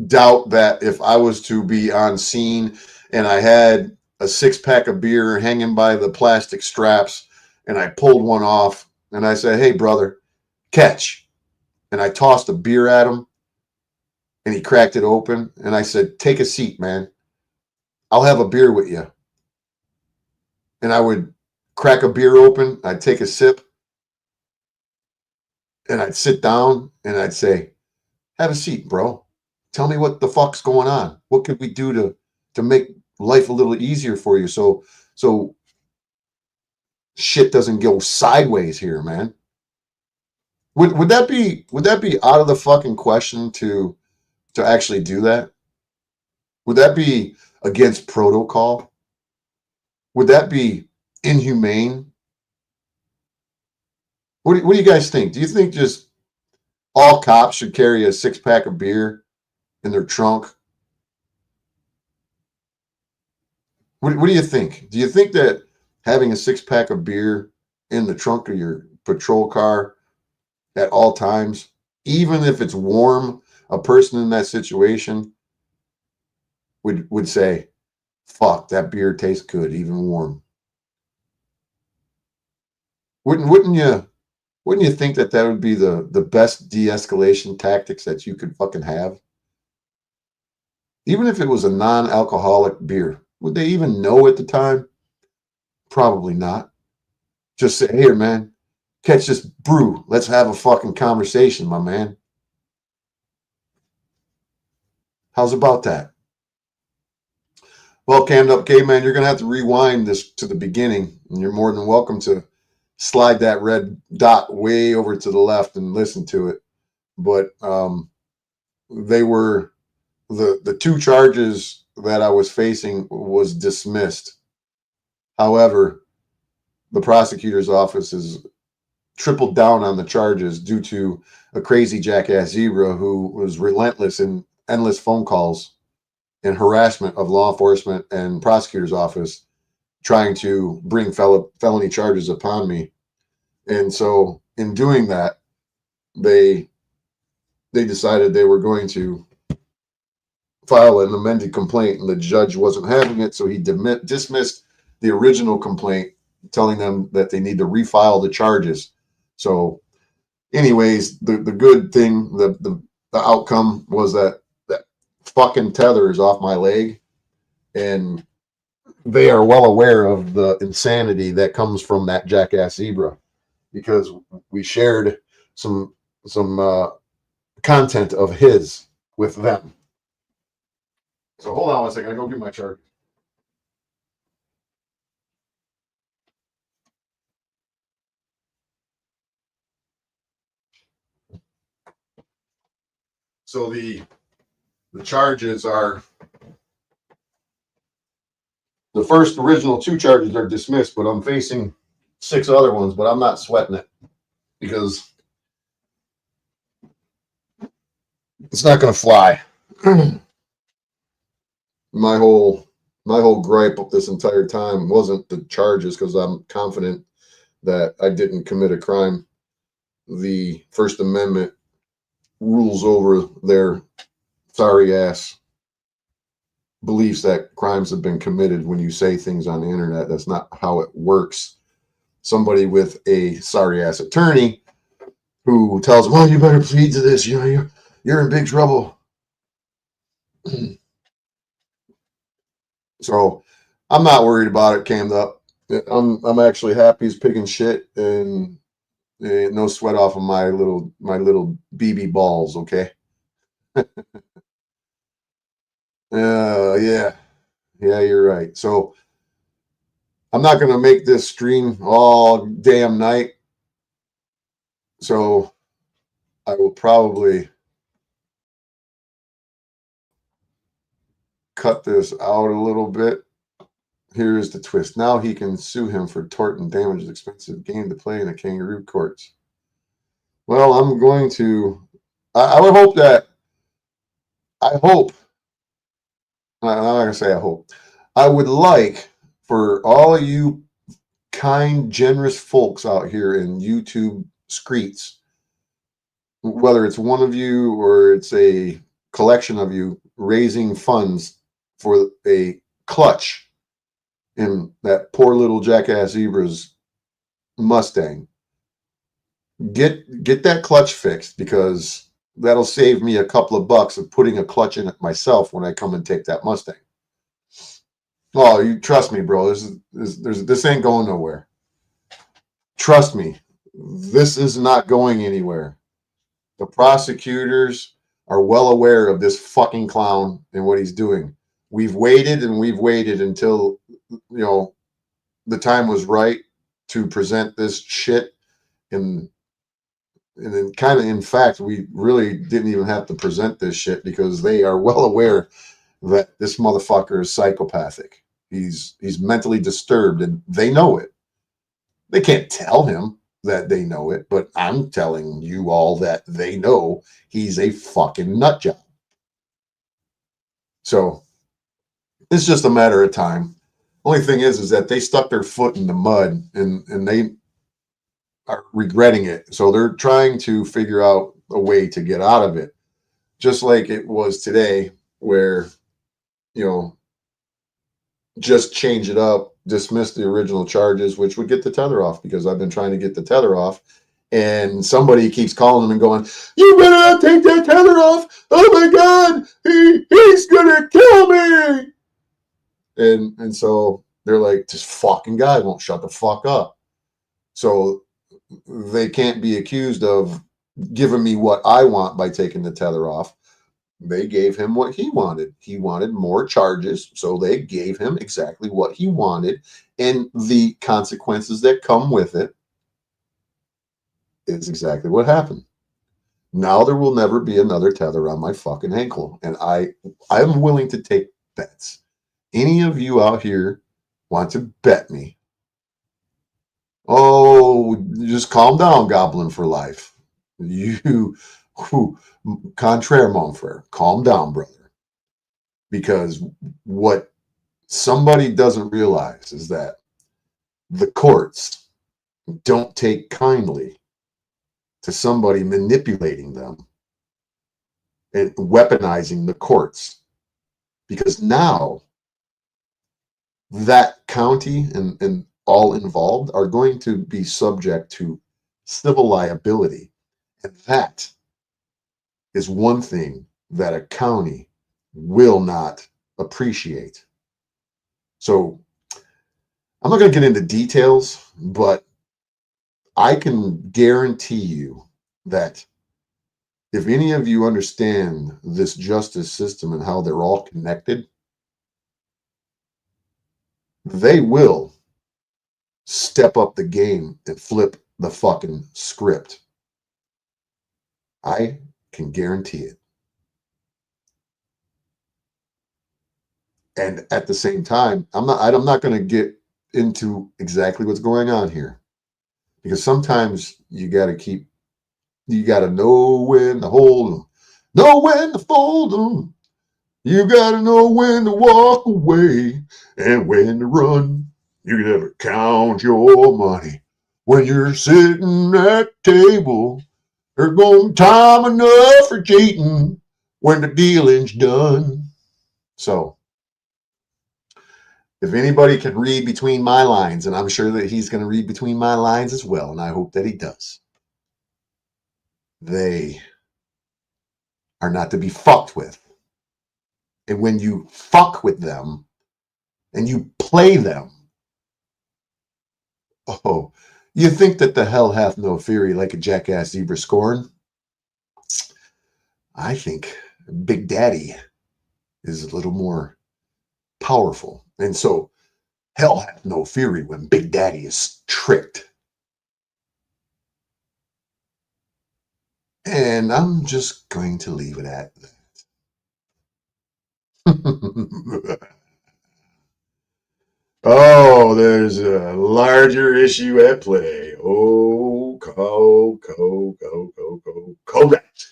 doubt that if I was to be on scene and I had a 6-pack of beer hanging by the plastic straps and I pulled one off and I said, "Hey, brother, catch," and I tossed a beer at him and he cracked it open and I said, "Take a seat, man. I'll have a beer with you." And I would crack a beer open, I'd take a sip, and I'd sit down and I'd say, "Have a seat, bro. Tell me what the fuck's going on. What could we do to make life a little easier for you so shit doesn't go sideways here, man?" Would that be out of the fucking question to actually do that? Would that be against protocol? Would that be inhumane? What do you guys think? Do you think just all cops should carry a 6-pack of beer in their trunk? What do you think? Do you think that having a 6-pack of beer in the trunk of your patrol car at all times, even if it's warm, a person in that situation would say, "Fuck, that beer tastes good, even warm"? Wouldn't you think that would be the best de-escalation tactics that you could fucking have? Even if it was a non-alcoholic beer, would they even know at the time? Probably not. Just say, "Here, man, catch this brew. Let's have a fucking conversation, my man." How's about that? Well, Cammed Up Caveman, you're going to have to rewind this to the beginning, and you're more than welcome to slide that red dot way over to the left and listen to it. But they were the 2 charges that I was facing was dismissed. However, the prosecutor's office has tripled down on the charges due to a crazy jackass zebra who was relentless in endless phone calls and harassment of law enforcement and prosecutor's office trying to bring felony charges upon me. And so in doing that, they decided they were going to file an amended complaint, and the judge wasn't having it, so he dismissed the original complaint, telling them that they need to refile the charges. So anyways, the good thing, the outcome was that fucking tether is off my leg, and they are well aware of the insanity that comes from that jackass zebra, because we shared some content of his with them. So hold on one second, I go get my chart. So the charges are, the first original 2 charges are dismissed, but I'm facing 6 other ones, but I'm not sweating it because it's not going to fly. My whole gripe of this entire time wasn't the charges, because I'm confident that I didn't commit a crime. The First Amendment rules over their sorry ass beliefs that crimes have been committed when you say things on the internet. That's not how it works. Somebody with a sorry ass attorney who tells them, "Well, you better plead to this, you know, you're in big trouble." So I'm not worried about it, Cammed Up. I'm actually happy he's picking shit, and no sweat off of my little BB balls, okay? Yeah, you're right. So I'm not going to make this stream all damn night. So I will probably cut this out a little bit. Here is the twist. Now he can sue him for tort and damages, expensive game to play in a kangaroo courts. Well, I'm going to. I would hope that. I hope. I'm not going to say I hope. I would like for all of you kind, generous folks out here in YouTube streets, whether it's one of you or it's a collection of you, raising funds for a clutch in that poor little jackass Zebra's Mustang. Get that clutch fixed, because that'll save me a couple of bucks of putting a clutch in it myself when I come and take that Mustang. Oh, you trust me, bro. This ain't going nowhere. Trust me, this is not going anywhere. The prosecutors are well aware of this fucking clown and what he's doing. We've waited and we've waited until, the time was right to present this shit. And then kind of, in fact, we really didn't even have to present this shit, because they are well aware that this motherfucker is psychopathic. He's mentally disturbed, and they know it. They can't tell him that they know it, but I'm telling you all that they know he's a fucking nut job. So it's just a matter of time. Only thing is that they stuck their foot in the mud, and they are regretting it. So they're trying to figure out a way to get out of it. Just like it was today, where, just change it up, dismiss the original charges, which would get the tether off, because I've been trying to get the tether off. And somebody keeps calling them and going, "You better not take that tether off. Oh my God, he's gonna kill me." And so they're like, "This fucking guy won't shut the fuck up." So they can't be accused of giving me what I want by taking the tether off. They gave him what he wanted. He wanted more charges, so they gave him exactly what he wanted, and the consequences that come with it is exactly what happened. Now there will never be another tether on my fucking ankle, and I'm willing to take bets. Any of you out here want to bet me? Oh, just calm down, Goblin for Life. Contraire, mon frere, calm down, brother. Because what somebody doesn't realize is that the courts don't take kindly to somebody manipulating them and weaponizing the courts. Because now that county and all involved are going to be subject to civil liability. And that is one thing that a county will not appreciate. So I'm not going to get into details, but I can guarantee you that if any of you understand this justice system and how they're all connected, they will step up the game and flip the fucking script. I can guarantee it. And at the same time, I'm not going to get into exactly what's going on here, because sometimes you got to know when to hold them, know when to fold them. You got to know when to walk away and when to run. You never count your money when you're sitting at the table. There's going to be time enough for cheating when the dealing's done. So if anybody can read between my lines, and I'm sure that he's going to read between my lines as well, and I hope that he does, they are not to be fucked with. And when you fuck with them and you play them, oh, you think that the hell hath no fury like a jackass zebra scorn? I think Big Daddy is a little more powerful. And so hell hath no fury when Big Daddy is tricked. And I'm just going to leave it at that. Oh, there's a larger issue at play. Oh, correct.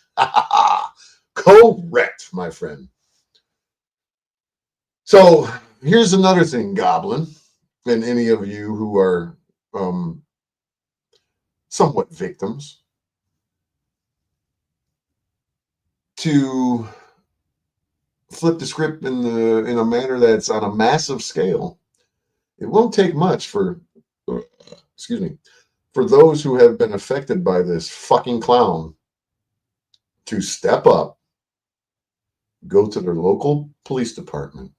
Correct, my friend. So here's another thing, Goblin, and any of you who are somewhat victims, to flip the script in a manner that's on a massive scale. It won't take much for those who have been affected by this fucking clown to step up, go to their local police department,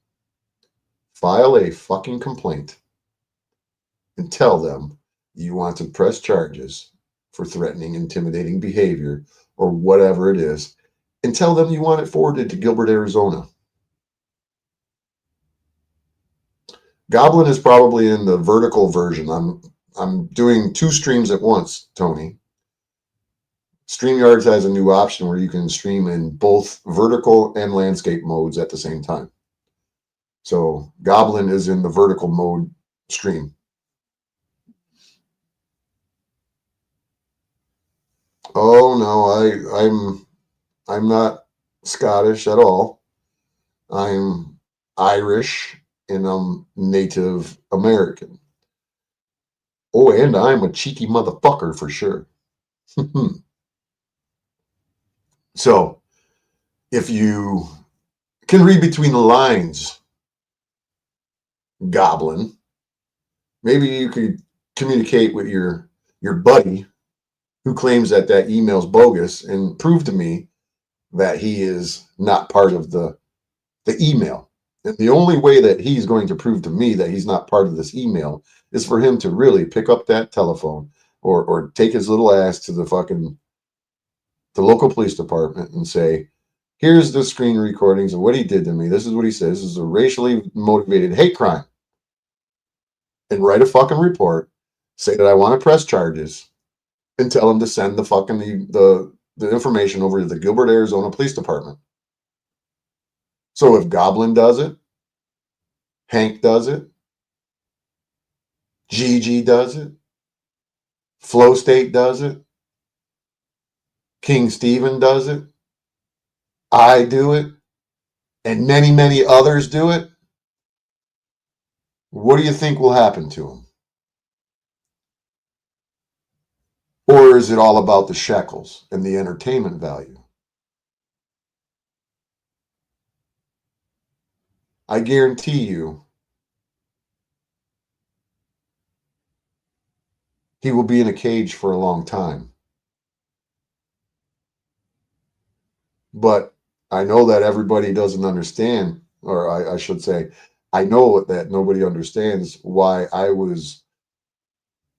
file a fucking complaint, and tell them you want to press charges for threatening, intimidating behavior, or whatever it is, and tell them you want it forwarded to Gilbert, Arizona. Goblin is probably in the vertical version. I'm doing 2 streams at once, Tony. StreamYards has a new option where you can stream in both vertical and landscape modes at the same time. So Goblin is in the vertical mode stream. Oh no, I'm not Scottish at all. I'm Irish and I'm Native American. Oh, and I'm a cheeky motherfucker for sure. So, if you can read between the lines, Goblin, maybe you could communicate with your buddy who claims that email's bogus and prove to me that he is not part of the email. And the only way that he's going to prove to me that he's not part of this email is for him to really pick up that telephone or take his little ass to the local police department and say, here's the screen recordings of what he did to me. This is what he says. This is a racially motivated hate crime. And write a fucking report, say that I want to press charges, and tell him to send the information over to the Gilbert, Arizona Police Department. So if Goblin does it, Hank does it, Gigi does it, Flow State does it, King Stephen does it, I do it, and many, many others do it, what do you think will happen to them? Or is it all about the shekels and the entertainment value? I guarantee you he will be in a cage for a long time. But I know that everybody doesn't understand, or I should say, I know that nobody understands why I was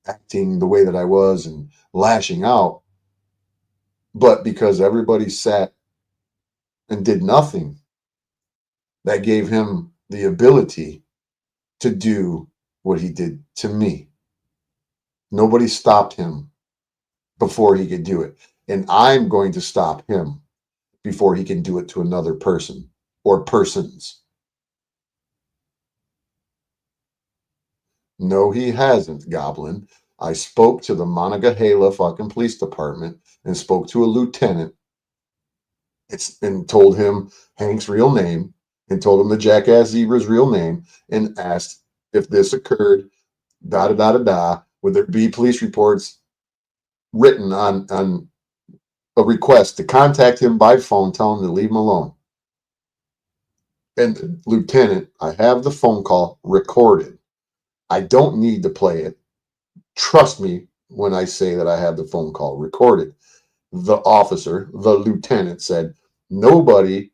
acting the way that I was and lashing out. But because everybody sat and did nothing, that gave him the ability to do what he did to me. Nobody stopped him before he could do it. And I'm going to stop him before he can do it to another person or persons. No, he hasn't, Goblin. I spoke to the Monongahela fucking police department and spoke to a lieutenant and told him Hank's real name and told him the Jackass Zebra's real name and asked if this occurred, would there be police reports written on a request to contact him by phone, tell him to leave him alone. And Lieutenant, I have the phone call recorded. I don't need to play it. Trust me when I say that I have the phone call recorded. The officer, the lieutenant, said, nobody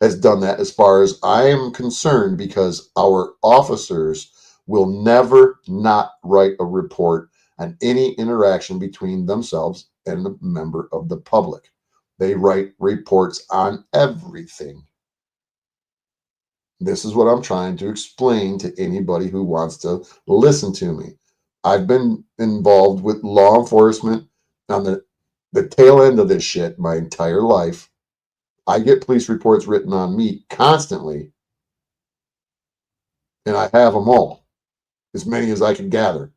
has done that as far as I am concerned, because our officers will never not write a report on any interaction between themselves and a member of the public. They write reports on everything. This is what I'm trying to explain to anybody who wants to listen to me. I've been involved with law enforcement on the tail end of this shit my entire life. I get police reports written on me constantly And I have them all, as many as I can gather.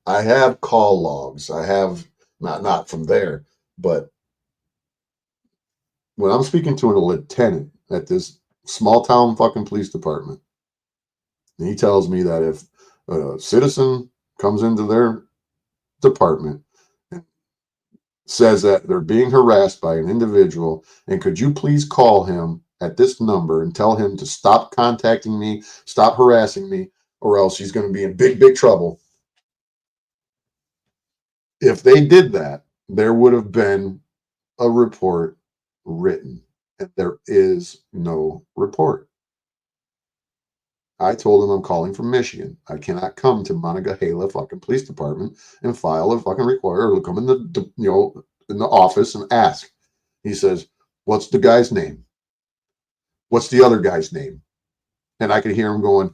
I have call logs. I have, not from there, but when I'm speaking to a lieutenant at this small town fucking police department, and he tells me that if a citizen comes into their department and says that they're being harassed by an individual, and could you please call him at this number and tell him to stop contacting me, stop harassing me, or else he's going to be in big, big trouble. If they did that, there would have been a report written, and there is no report. I told him I'm calling from Michigan. I cannot come to Monongahela fucking police department and file a fucking report, or come in the in the office and ask. He says, "What's the guy's name? What's the other guy's name?" And I could hear him going,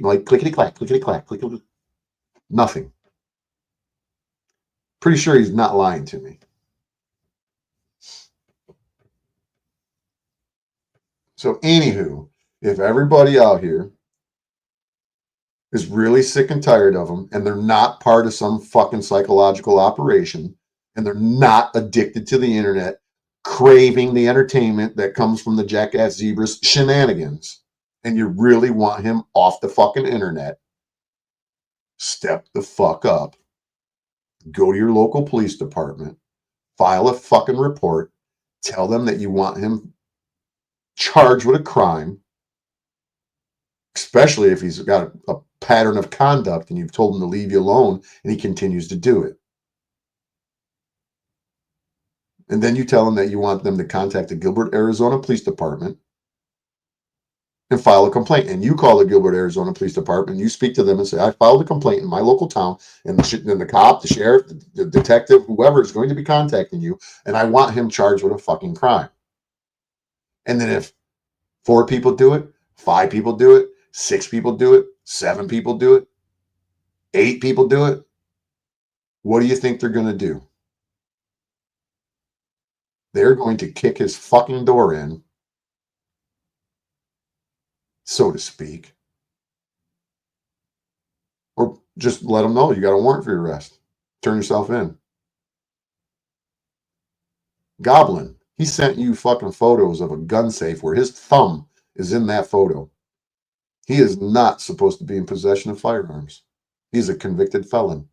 like clickety clack, clickety clack, clickety. Nothing. Pretty sure he's not lying to me. So, anywho, if everybody out here is really sick and tired of them, and they're not part of some fucking psychological operation, and they're not addicted to the internet, craving the entertainment that comes from the Jackass Zebras shenanigans, and you really want him off the fucking internet, step the fuck up. Go to your local police department, file a fucking report, tell them that you want him charged with a crime, especially if he's got a pattern of conduct and you've told him to leave you alone and he continues to do it. And then you tell him that you want them to contact the Gilbert, Arizona Police Department and file a complaint. And you call the Gilbert, Arizona Police Department, and you speak to them and say, I filed a complaint in my local town, and the cop, the sheriff, the detective, whoever is going to be contacting you, and I want him charged with a fucking crime. And then if 4 people do it, 5 people do it, 6 people do it, 7 people do it, 8 people do it, what do you think they're going to do? They're going to kick his fucking door in, so to speak. Or just let them know you got a warrant for your arrest. Turn yourself in. Goblin, he sent you fucking photos of a gun safe where his thumb is in that photo. He is not supposed to be in possession of firearms. He's a convicted felon.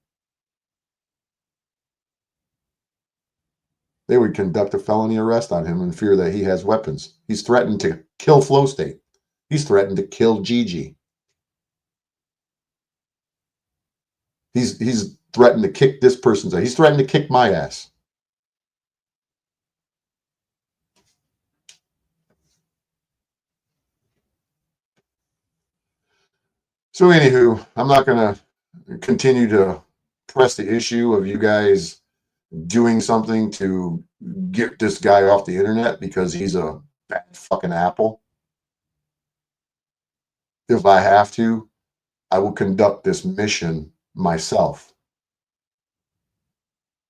They would conduct a felony arrest on him in fear that he has weapons. He's threatened to kill Flow State. He's threatened to kill Gigi. He's threatened to kick this person's ass. He's threatened to kick my ass. So anywho, I'm not going to continue to press the issue of you guys doing something to get this guy off the internet because he's a bad fucking apple. If I have to, I will conduct this mission myself.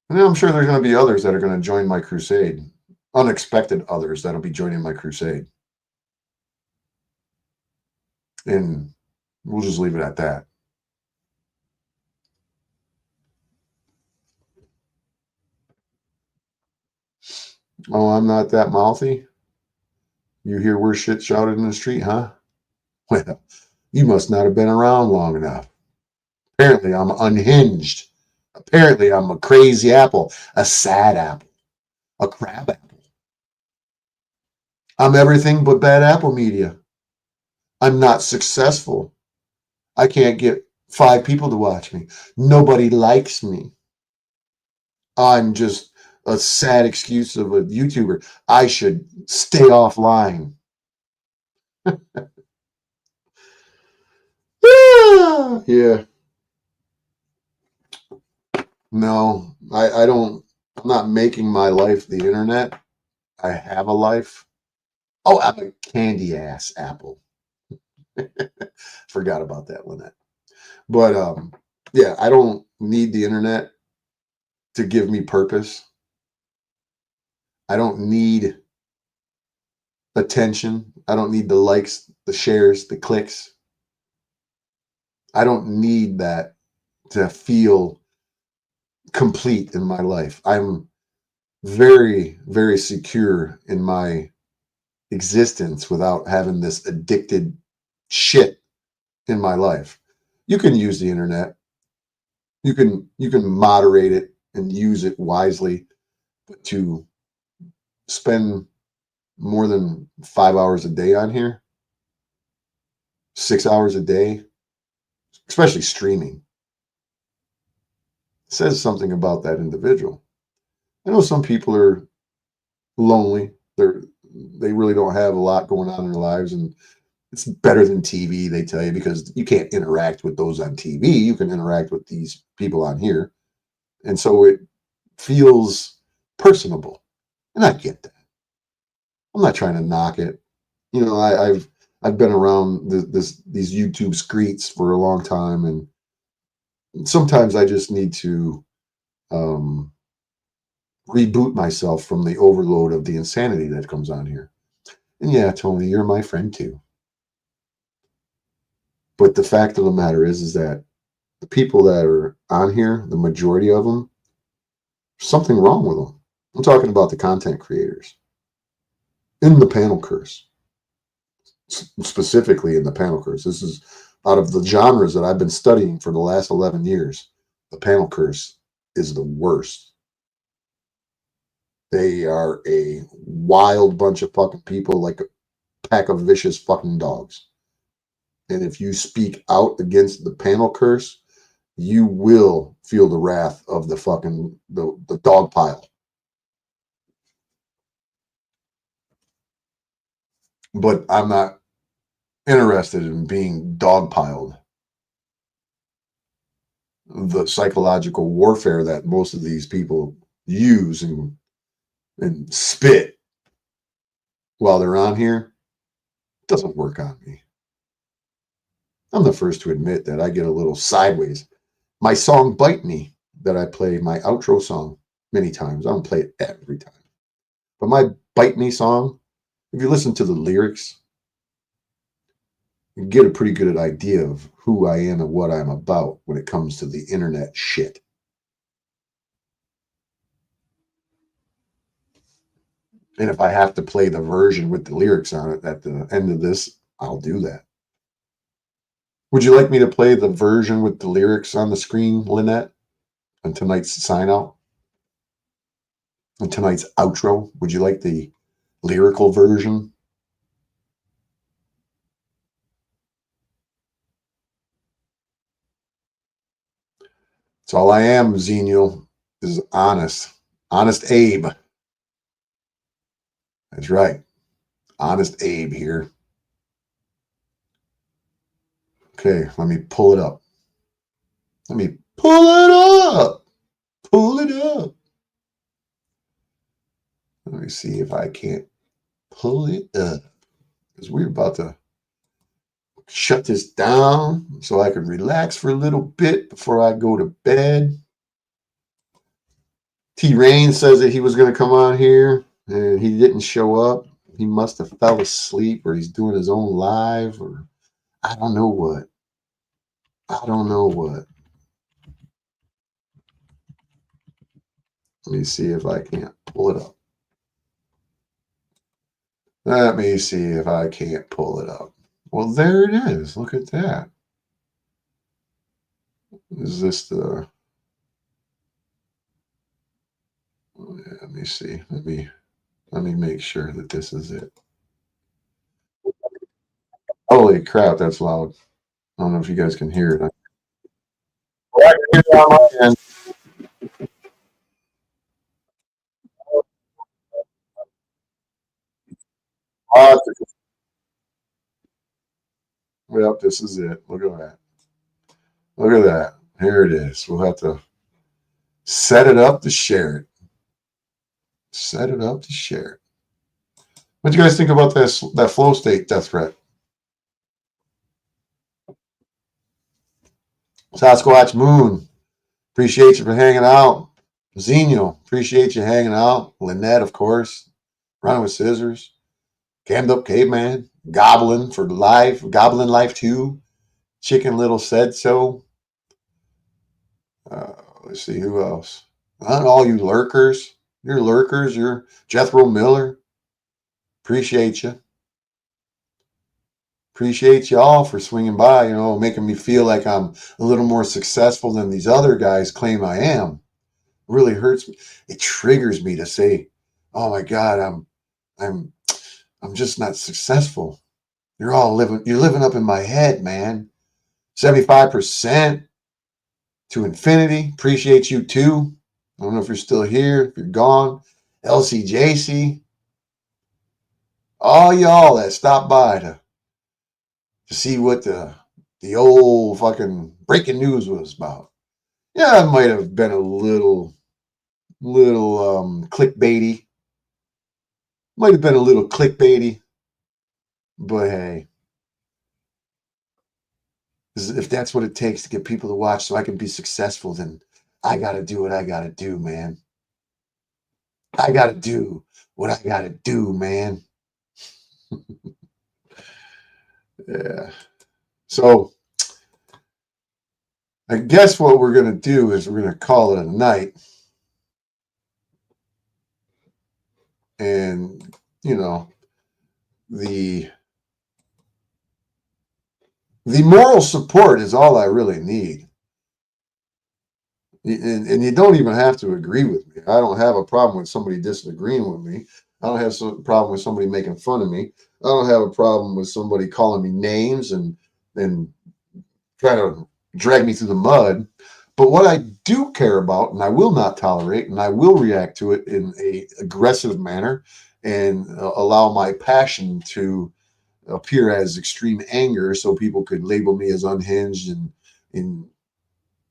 And I'm sure there's going to be others that are going to join my crusade. Unexpected others that'll be joining my crusade. And we'll just leave it at that. Oh, I'm not that mouthy? You hear worse shit shouted in the street, huh? Well, you must not have been around long enough. Apparently, I'm unhinged. Apparently, I'm a crazy apple, a sad apple, a crab apple. I'm everything but bad apple media. I'm not successful. I can't get 5 people to watch me. Nobody likes me. I'm just a sad excuse of a YouTuber. I should stay offline. Yeah. No, I don't. I'm not making my life the internet. I have a life. Oh, I'm a candy ass apple. Forgot about that, Lynette. But yeah, I don't need the internet to give me purpose. I don't need attention. I don't need the likes the shares, the clicks. I don't need that to feel complete in my life. I'm very, very secure in my existence without having this addicted shit in my life. You can use the internet. You can moderate it and use it wisely, but to spend more than 5 hours a day on here, 6 hours a day, especially streaming, says something about that individual. I know some people are lonely. They really don't have a lot going on in their lives, and it's better than TV, they tell you, because you can't interact with those on TV. You can interact with these people on here. And so it feels personable. And I get that. I'm not trying to knock it. You know, I've been around these YouTube streets for a long time, and sometimes I just need to reboot myself from the overload of the insanity that comes on here. And yeah, Tony, you're my friend too. But the fact of the matter is that the people that are on here, the majority of them, there's something wrong with them. I'm talking about the content creators in the panel curse, specifically in the panel curse. This is out of the genres that I've been studying for the last 11 years. The panel curse is the worst. They are a wild bunch of fucking people, like a pack of vicious fucking dogs. And if you speak out against the panel curse, you will feel the wrath of the fucking the dog pile. But I'm not interested in being dogpiled. The psychological warfare that most of these people use and spit while they're on here doesn't work on me. I'm the first to admit that I get a little sideways. My song Bite Me, that I play, my outro song many times. I don't play it every time. But my Bite Me song, if you listen to the lyrics, you get a pretty good idea of who I am and what I'm about when it comes to the internet shit. And if I have to play the version with the lyrics on it at the end of this, I'll do that. Would you like me to play the version with the lyrics on the screen, Lynette, on tonight's sign out? On tonight's outro? Would you like the lyrical version? That's all I am, Xenial, is honest. Honest Abe. That's right. Honest Abe here. Okay, let me pull it up. Let me pull it up. Pull it up. Let me see if I can't pull it up. Because we're about to shut this down so I can relax for a little bit before I go to bed. T-Rain says that he was going to come on here and he didn't show up. He must have fell asleep, or he's doing his own live, or I don't know what. I don't know what. Let me see if I can't pull it up. Let me see if I can't pull it up. Well, there it is. Look at that. Is this the... Let me see. Let me make sure that this is it. Holy crap, that's loud. I don't know if you guys can hear it. I can hear it on my end. Well, this is it. Look at that. Look at that. Here it is. We'll have to set it up to share it. Set it up to share it. What do you guys think about this? That flow state death threat? Sasquatch Moon, appreciate you for hanging out. Xenial, appreciate you hanging out. Lynette, of course. Running with Scissors. Cammed Up Caveman. Goblin for life, Goblin Life 2, Chicken Little said so. Let's see who else. All you lurkers, you're Jethro Miller. Appreciate you. Appreciate y'all for swinging by, making me feel like I'm a little more successful than these other guys claim I am. It really hurts me. It triggers me to say, oh my God, I'm just not successful. You're living up in my head, man. 75% to infinity. Appreciate you too. I don't know if you're still here, if you're gone. LCJC. All y'all that stopped by to see what the old fucking breaking news was about. Yeah, it might have been a little clickbaity. Might have been a little clickbaity. But hey, if that's what it takes to get people to watch so I can be successful, then I got to do what I got to do, man. I got to do what I got to do, man. Yeah. So I guess what we're going to do is we're going to call it a night. And, the moral support is all I really need. And you don't even have to agree with me. I don't have a problem with somebody disagreeing with me. I don't have a problem with somebody making fun of me. I don't have a problem with somebody calling me names and trying to drag me through the mud. But what I do care about, and I will not tolerate, and I will react to it in an aggressive manner and allow my passion to appear as extreme anger so people could label me as unhinged and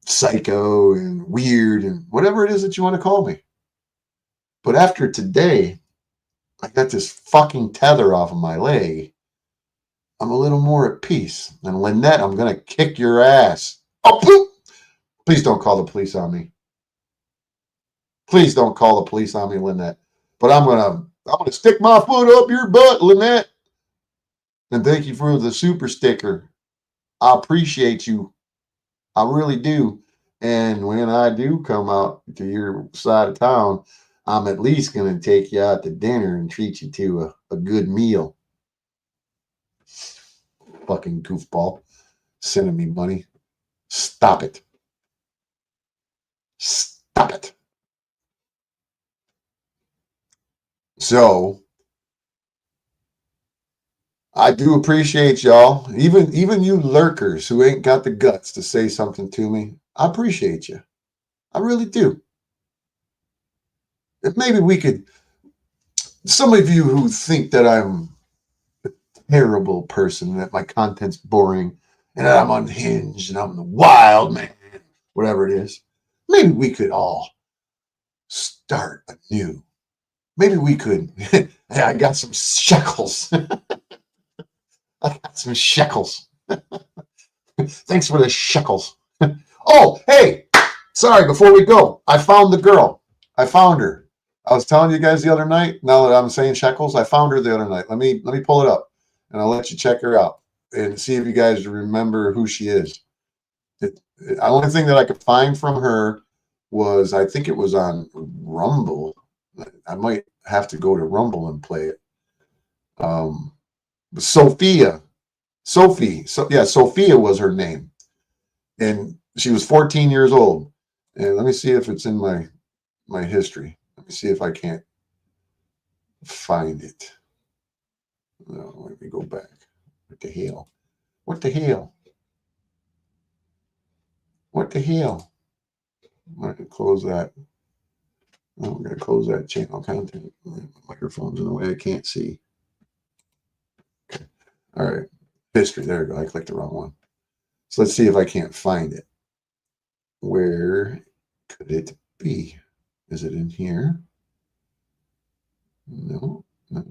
psycho and weird and whatever it is that you want to call me. But after today, I got this fucking tether off of my leg. I'm a little more at peace. And Lynette, I'm going to kick your ass. Oh, poop! Please don't call the police on me. Please don't call the police on me, Lynette. But I'm gonna stick my foot up your butt, Lynette. And thank you for the super sticker. I appreciate you. I really do. And when I do come out to your side of town, I'm at least going to take you out to dinner and treat you to a good meal. Fucking goofball. Sending me money. Stop it. Stop it. So I do appreciate y'all. Even you lurkers who ain't got the guts to say something to me. I appreciate you. I really do. And maybe we could, some of you who think that I'm a terrible person, that my content's boring, and that I'm unhinged, and I'm the wild man, whatever it is, maybe we could all start anew. Maybe we could. I got some shekels. I got some shekels. Thanks for the shekels. Oh, hey, sorry, before we go, I found the girl. I found her. I was telling you guys the other night, now that I'm saying shekels, I found her the other night. Let me pull it up, and I'll let you check her out and see if you guys remember who she is. The only thing that I could find from her was, I think it was on Rumble. I might have to go to Rumble and play it. Sophia. Sophia was her name. And she was 14 years old. And let me see if it's in my history. Let me see if I can't find it. No, let me go back. What the hell? What the hell? What the hell? I'm going to close that. I'm going to close that channel content. My microphone's in the way I can't see. Okay. All right. History. There we go. I clicked the wrong one. So let's see if I can't find it. Where could it be? Is it in here? No. Let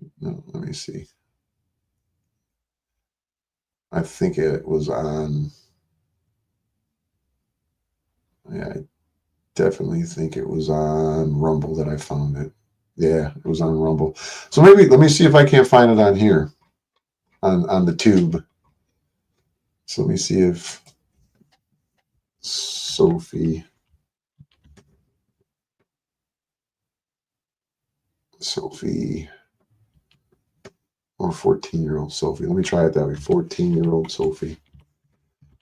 me see. I think it was on. Yeah, I definitely think it was on Rumble that I found it. Yeah, it was on Rumble. So maybe let me see if I can't find it on here. on the tube. So let me see if Sophie or 14-year-old Sophie. Let me try it that way. 14-year-old Sophie.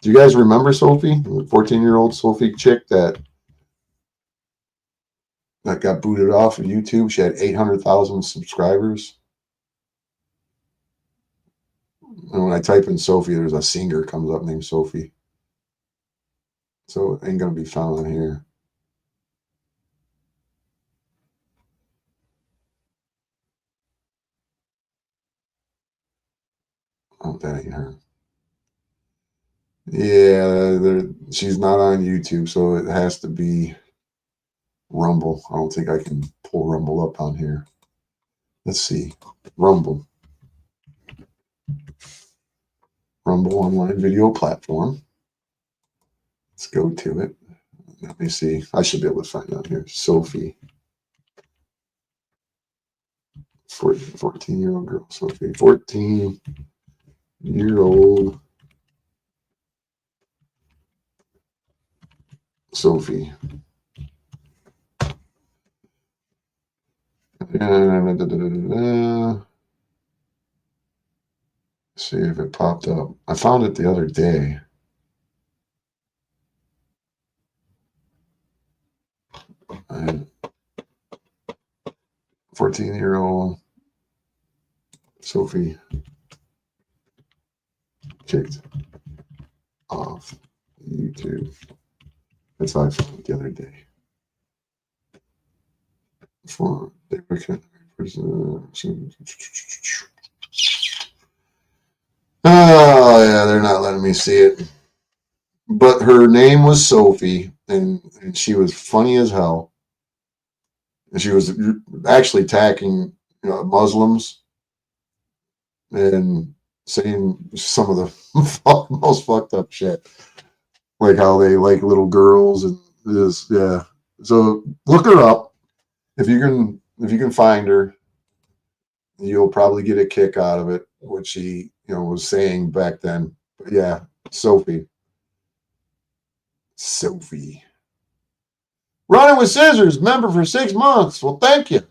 Do you guys remember Sophie? The 14-year-old Sophie chick that got booted off of YouTube. She had 800,000 subscribers. And when I type in Sophie, there's a singer comes up named Sophie. So it ain't going to be found on here. Oh, that ain't her. Yeah, she's not on YouTube, so it has to be Rumble. I don't think I can pull Rumble up on here. Let's see. Rumble online video platform. Let's go to it. Let me see. I should be able to find out here. Sophie. 14-year-old girl. Sophie. 14-year-old Sophie. See if it popped up. I found it the other day. And 14-year-old Sophie kicked off YouTube. That's how I found it the other day. Oh yeah, they're not letting me see it. But her name was Sophie, and she was funny as hell. And she was actually attacking Muslims and saying some of the most fucked up shit, like how they like little girls and this. Yeah, so look her up. If you can find her, you'll probably get a kick out of it, what she was saying back then. But yeah, Sophie. Running with Scissors, member for 6 months. Well, thank you.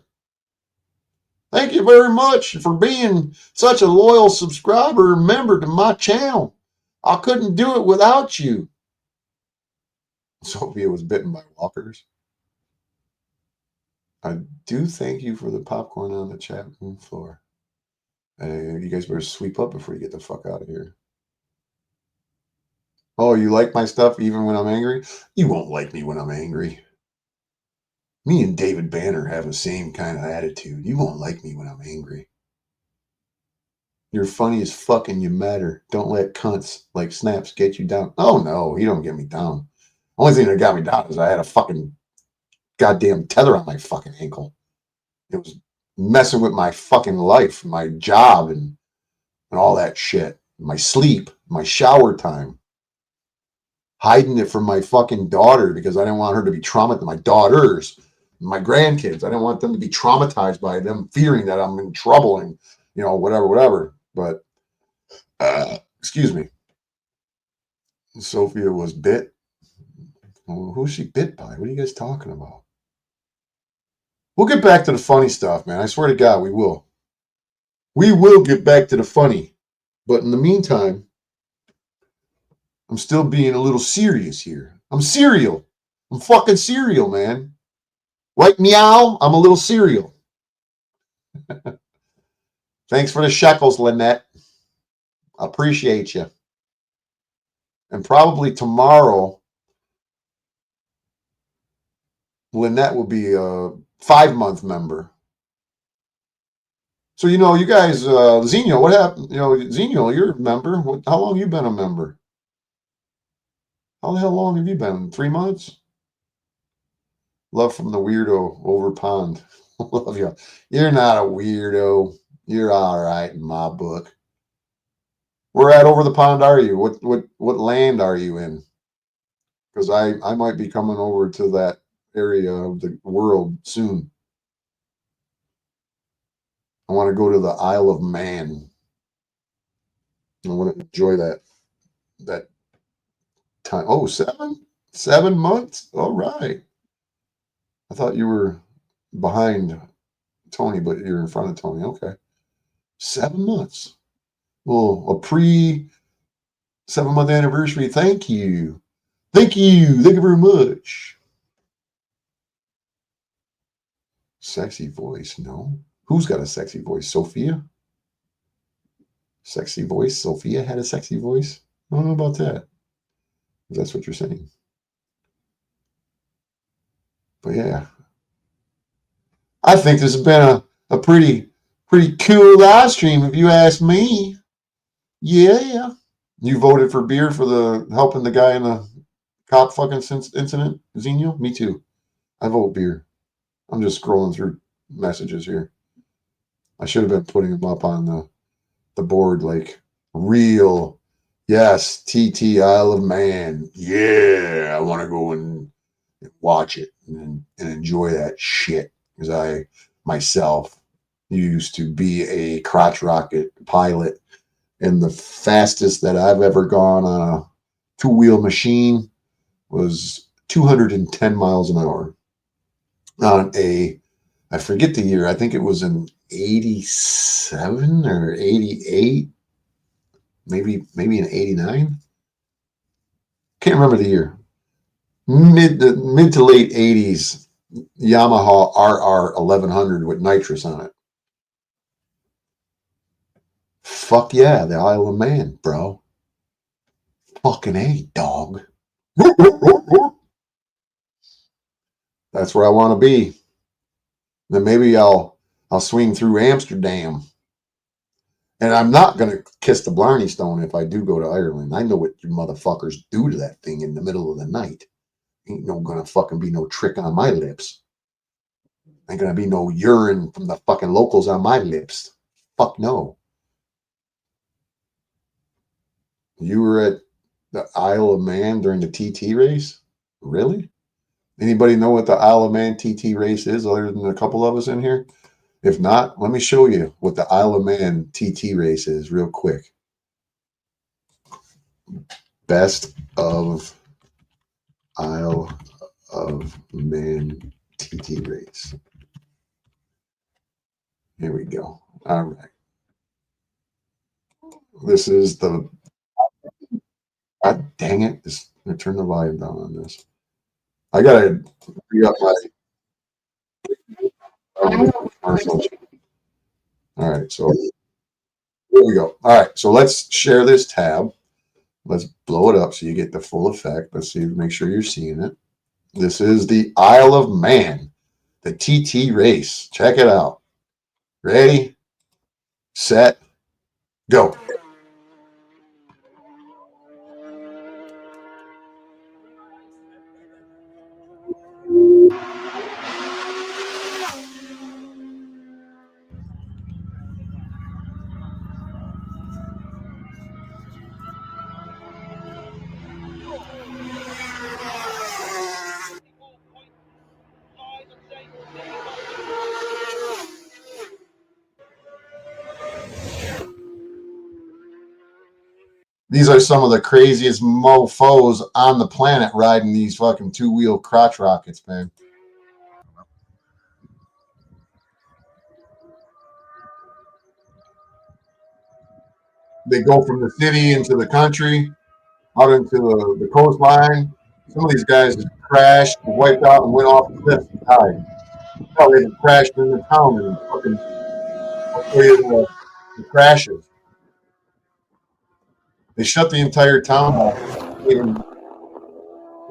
Thank you very much for being such a loyal subscriber and member to my channel. I couldn't do it without you. Sophia was bitten by walkers. I do thank you for the popcorn on the chat room floor. You guys better sweep up before you get the fuck out of here. Oh, you like my stuff even when I'm angry? You won't like me when I'm angry. Me and David Banner have the same kind of attitude. You won't like me when I'm angry. You're funny as fuck and you matter. Don't let cunts like Snaps get you down. Oh, no, he don't get me down. Only thing that got me down is I had a fucking goddamn tether on my fucking ankle. It was messing with my fucking life, my job, and all that shit. My sleep, my shower time. Hiding it from my fucking daughter because I didn't want her to be traumatized. My daughters, my grandkids. I didn't want them to be traumatized by them fearing that I'm in trouble and, whatever. But, excuse me. Sophia was bit. Well, who's she bit by? What are you guys talking about? We'll get back to the funny stuff, man. I swear to God, we will. We will get back to the funny. But in the meantime, I'm still being a little serious here. I'm serial. I'm fucking serial, man. Like meow, I'm a little serial. Thanks for the shekels, Lynette. I appreciate you. And probably tomorrow, Lynette will be a 5-month member. So, you guys, Xenio, what happened? Xenio, you're a member. How long have you been a member? How the hell long have you been? 3 months? Love from the weirdo over pond. Love you. You're not a weirdo. You're all right in my book. Where at over the pond are you? What land are you in? Because I might be coming over to that area of the world soon. I want to go to the Isle of Man. I want to enjoy that time. Oh, 7 months. All right. I thought you were behind Tony, but you're in front of Tony. Okay. 7 months. Well, a pre 7-month anniversary. Thank you. Thank you. Thank you very much. Sexy voice. No. Who's got a sexy voice? Sophia? Sexy voice? Sophia had a sexy voice? I don't know about that. If that's what you're saying. But yeah. I think this has been a pretty cool live stream, if you ask me. Yeah. You voted for beer for the helping the guy in the cop fucking incident, Xenio? Me too. I vote beer. I'm just scrolling through messages here. I should have been putting them up on the board like real. Yes, TT Isle of Man. Yeah, I want to go and watch it and enjoy that shit. Because I myself used to be a crotch rocket pilot, and the fastest that I've ever gone on a two-wheel machine was 210 miles an hour on I forget the year. I think it was in 87 or 88, maybe in 89. Can't remember the year. Mid to late 80s. Yamaha RR 1100 with nitrous on it. Fuck yeah, the Isle of Man, bro. Fucking A, dog. That's where I want to be. Then maybe I'll swing through Amsterdam. And I'm not going to kiss the Blarney Stone if I do go to Ireland. I know what you motherfuckers do to that thing in the middle of the night. Ain't gonna fucking be no trick on my lips. Ain't gonna be no urine from the fucking locals on my lips. Fuck no. You were at the Isle of Man during the TT race? Really? Anybody know what the Isle of Man TT race is other than a couple of us in here? If not, let me show you what the Isle of Man TT race is real quick. Best of Isle of Man TT race. Here we go. All right. This is the... God dang it. I'm going to turn the volume down on this. I got to re up my commercials. All right. So here we go. All right. So let's share this tab. Let's blow it up so you get the full effect. Let's see, make sure you're seeing it. This is the Isle of Man, the TT race. Check it out. Ready, set, go. These are some of the craziest mofos on the planet riding these fucking two-wheel crotch rockets, man. They go from the city into the country, out into the coastline. Some of these guys just crashed, wiped out, and went off the cliff and died. Oh, they crashed in the town and fucking the crashes. They shut the entire town down.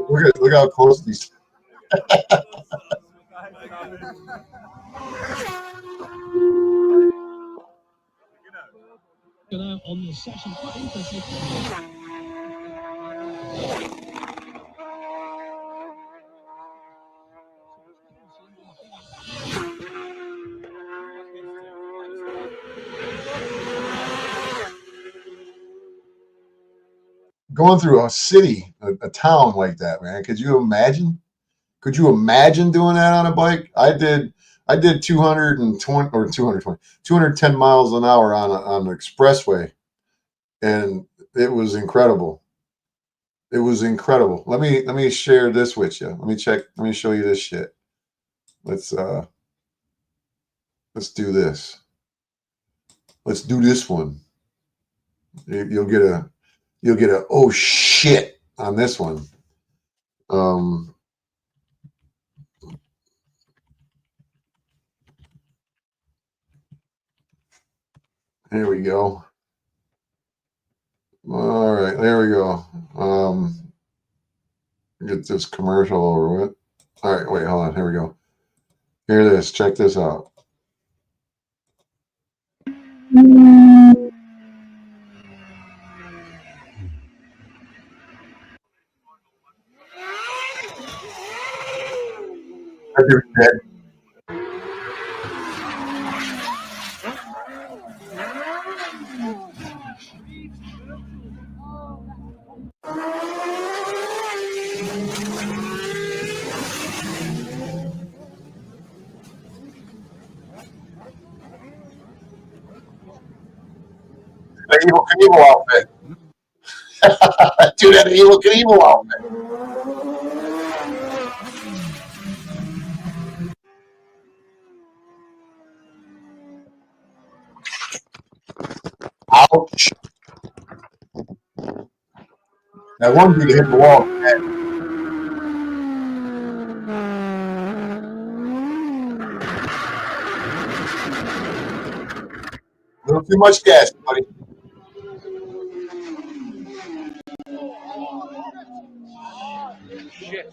Look how close these. On the session, quite interesting. Going through a city, a town like that, man. Could you imagine? Could you imagine doing that on a bike? I did 210 miles an hour on the expressway, and it was incredible. It was incredible. Let me share this with you. Let me show you this shit. Let's do this. Let's do this one. You'll get a oh shit on this one. Here we go. All right, there we go. Get this commercial over with. All right, wait, hold on. Here we go. Here it is. Check this out. That dude's dead. The Evel Knievel outfit. Dude had an Evel Knievel outfit. Ouch. That one dude hit the wall. A little too much gas, buddy. Shit.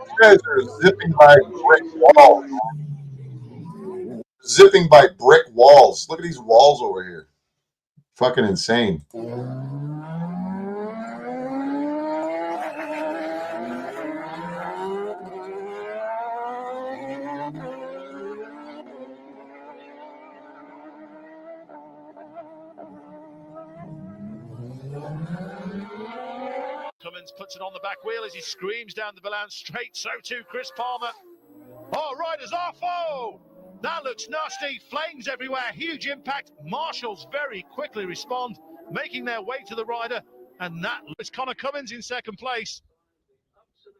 You guys are zipping by brick walls. Zipping by brick walls. Look at these walls over here. Fucking insane. Cummins puts it on the back wheel as he screams down the Balance straight. So too Chris Palmer. Oh, riders off. Oh, that looks nasty. Flames everywhere. Huge impact. Marshals very quickly respond, making their way to the rider. And that is Connor Cummins in second place.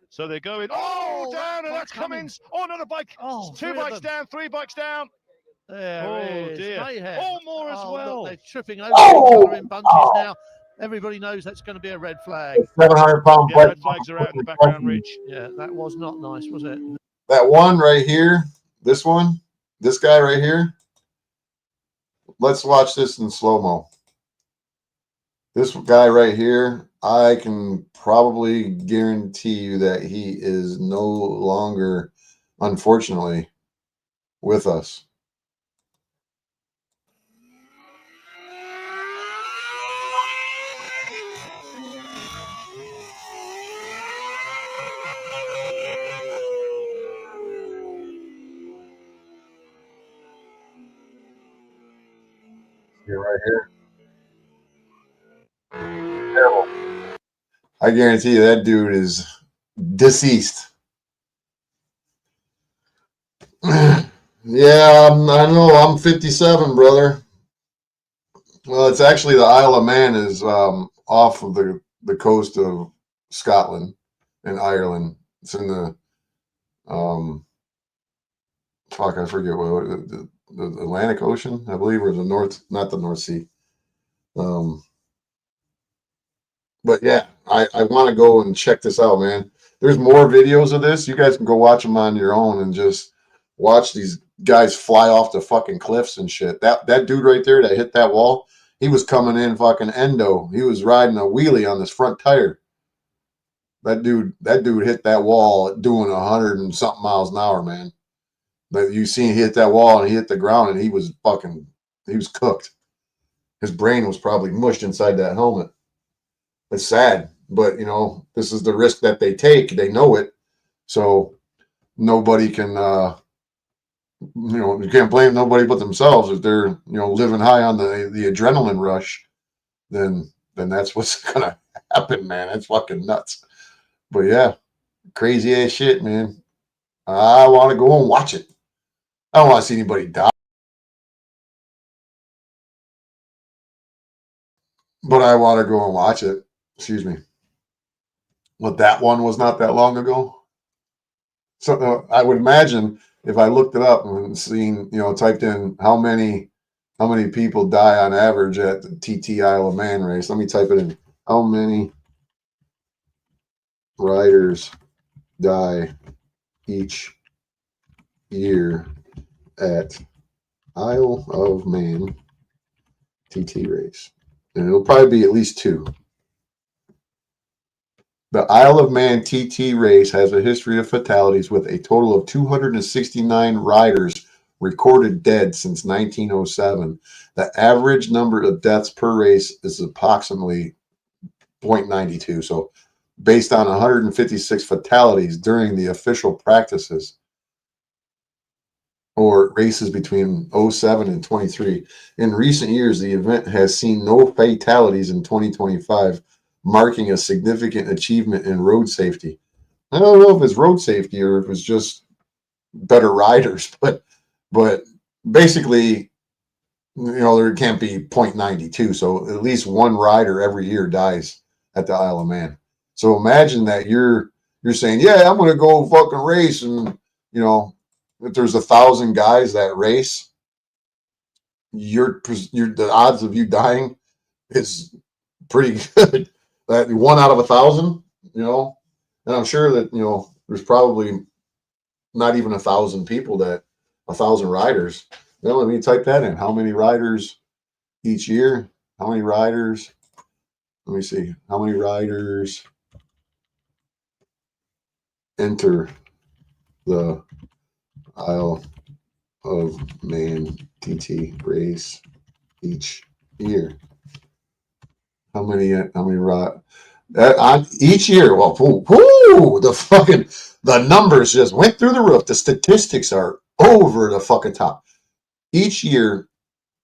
So they're going, down, and that's Cummins. Oh, another bike. Oh, two bikes down, three bikes down. There dear. Mayhem. Oh, more as well. Look, they're tripping over each other in bunches now. Everybody knows that's going to be a red flag. 700-pound Yeah, red flags are out in the background, Rich. Yeah, that was not nice, was it? That one right here, this guy right here. Let's watch this in slow-mo. This guy right here, I can probably guarantee you that he is no longer, unfortunately, with us. See right here. Terrible. I guarantee you that dude is deceased. Yeah, I know. I'm 57, brother. Well, it's actually the Isle of Man is off of the coast of Scotland and Ireland. It's in the fuck, I forget what the Atlantic Ocean, I believe, or the North, not the North Sea. But yeah, I want to go and check this out, man. There's more videos of this. You guys can go watch them on your own and just watch these guys fly off the fucking cliffs and shit. That dude right there that hit that wall, he was coming in fucking endo. He was riding a wheelie on his front tire. That dude hit that wall doing 100 and something miles an hour, man. But you seen he hit that wall and he hit the ground and he was cooked. His brain was probably mushed inside that helmet. It's sad, but you know, this is the risk that they take. They know it. So nobody can, you can't blame nobody but themselves. If they're, living high on the adrenaline rush, then that's what's going to happen, man. That's fucking nuts. But yeah, crazy ass shit, man. I want to go and watch it. I don't want to see anybody die. But I want to go and watch it. Excuse me. But that one was not that long ago. So I would imagine if I looked it up and seen, typed in how many people die on average at the TT Isle of Man race. Let me type it in. How many riders die each year at Isle of Man TT race? And it'll probably be at least 2. The Isle of Man TT race has a history of fatalities with a total of 269 riders recorded dead since 1907. The average number of deaths per race is approximately 0.92. So based on 156 fatalities during the official practices or races between 07 and 23. In recent years, the event has seen no fatalities in 2025, marking a significant achievement in road safety. I don't know if it's road safety or if it's just better riders, but basically, there can't be 0.92. So at least one rider every year dies at the Isle of Man. So imagine that you're saying, yeah, I'm going to go fucking race. And, if there's 1,000 guys that race, the odds of you dying is pretty good. That 1 out of 1,000, and I'm sure that, there's probably not even 1,000 people 1,000 riders. Well, let me type that in. How many riders each year? How many riders? Let me see. How many riders enter the Isle of Man TT race each year? How many ride on each year? Well, the numbers just went through the roof. The statistics are over the fucking top. Each year,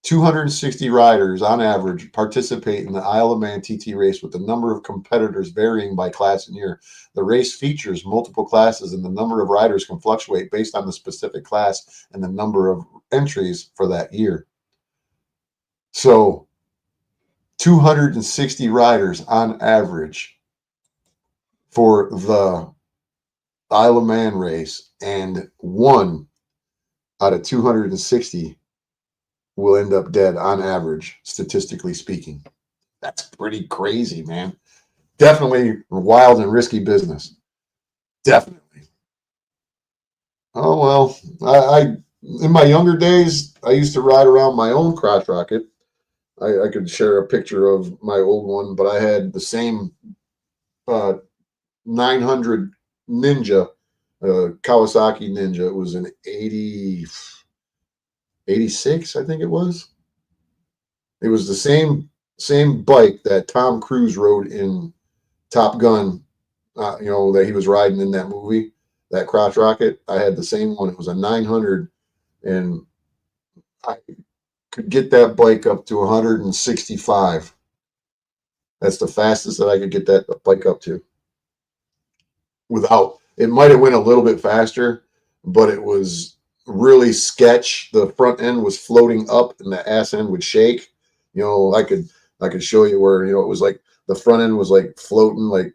260 riders on average participate in the Isle of Man TT race, with the number of competitors varying by class and year. The race features multiple classes, and the number of riders can fluctuate based on the specific class and the number of entries for that year. So 260 riders on average for the Isle of Man race, and 1 out of 260 will end up dead on average, statistically speaking. That's pretty crazy, man. Definitely wild and risky business. Definitely. Oh, well, I in my younger days, I used to ride around my own crotch rocket. I could share a picture of my old one, but I had the same 900 Ninja, Kawasaki Ninja. It was an 86, I think it was. It was the same bike that Tom Cruise rode in Top Gun, that he was riding in that movie, that crotch rocket. I had the same one. It was a 900, and I could get that bike up to 165. That's the fastest that I could get that bike up to. It might have went a little bit faster, but it was really sketch. The front end was floating up and the ass end would shake. I could show you where, it was like the front end was like floating, like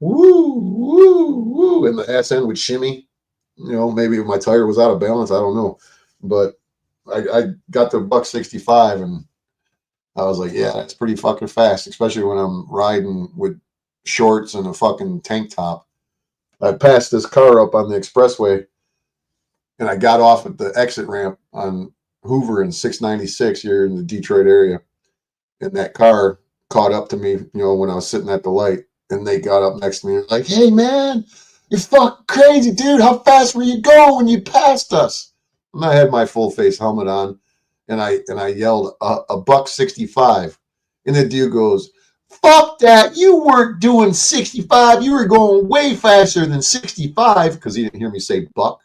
woo, woo, woo, and the ass end would shimmy. Maybe my tire was out of balance. I don't know. But I got to $165 and I was like, yeah, that's pretty fucking fast, especially when I'm riding with shorts and a fucking tank top. I passed this car up on the expressway and I got off at the exit ramp on Hoover and 696 here in the Detroit area. And that car caught up to me, when I was sitting at the light, and they got up next to me and like, hey man, you're fucking crazy, dude. How fast were you going when you passed us? And I had my full face helmet on and I yelled $165. And the dude goes, fuck that. You weren't doing 65. You were going way faster than 65, because he didn't hear me say buck.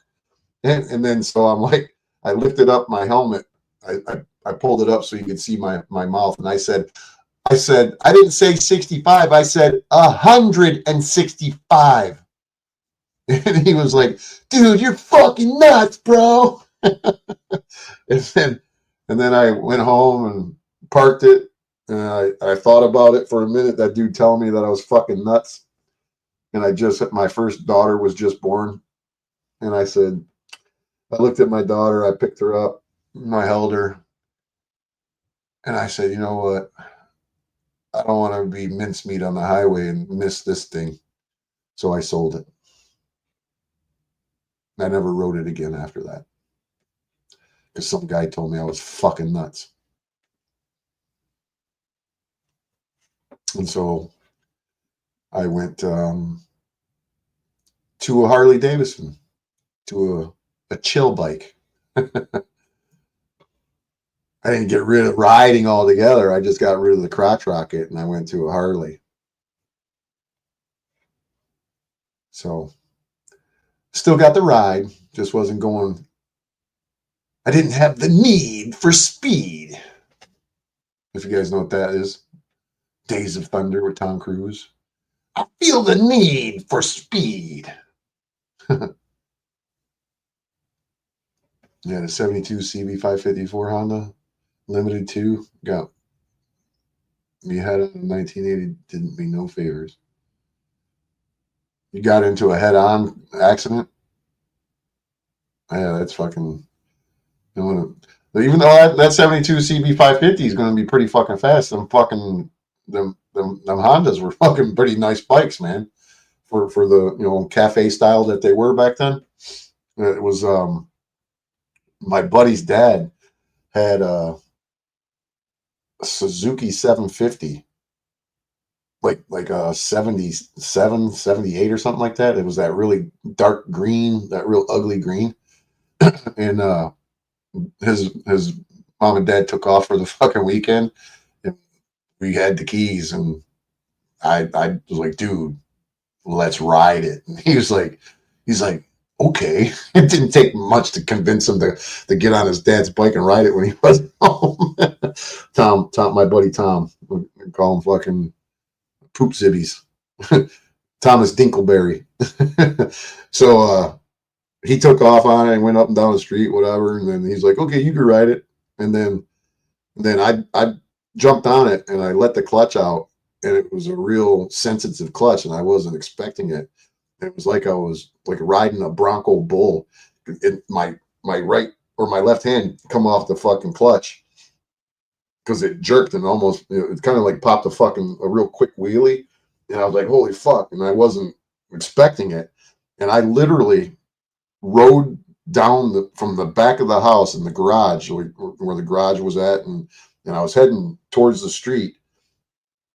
And then so I'm like, I lifted up my helmet. I pulled it up so you could see my mouth. And I said, I didn't say 65. I said 165. And he was like, dude, you're fucking nuts, bro. and then I went home and parked it. And I thought about it for a minute, that dude telling me that I was fucking nuts. And my first daughter was just born. And I said, I looked at my daughter, I picked her up, and I held her. And I said, you know what? I don't want to be mincemeat on the highway and miss this thing. So I sold it. I never rode it again after that. Because some guy told me I was fucking nuts. And so I went to a Harley Davidson, to a chill bike. I didn't get rid of riding altogether. I just got rid of the crotch rocket and I went to a Harley. So still got the ride, just wasn't going. I didn't have the need for speed. If you guys know what that is. Days of Thunder with Tom Cruise. I feel the need for speed. Yeah, the 72 CB554 Honda Limited 2 got me had it in 1980, didn't me no favors. You got into a head-on accident. Yeah, that's fucking. Even though that 72 CB550 is going to be pretty fucking fast, them Hondas were fucking pretty nice bikes, man. For the cafe style that they were back then. It was my buddy's dad had a Suzuki 750, like a 77, 78 or something like that. It was that really dark green, that real ugly green. And his mom and dad took off for the fucking weekend. And we had the keys, and I was like, dude, let's ride it. And he's like, okay. It didn't take much to convince him to get on his dad's bike and ride it when he was home. Tom, my buddy Tom, we call him fucking Poop Zibbies. Thomas Dinkleberry. So he took off on it and went up and down the street, whatever. And then he's like, okay, you can ride it. And then I jumped on it and I let the clutch out, and it was a real sensitive clutch, and I wasn't expecting it. It was like I was like riding a Bronco bull. My right or my left hand come off the fucking clutch because it jerked and almost, it kind of like popped a real quick wheelie. And I was like, holy fuck. And I wasn't expecting it. And I literally rode down from the back of the house in the garage where the garage was at. And I was heading towards the street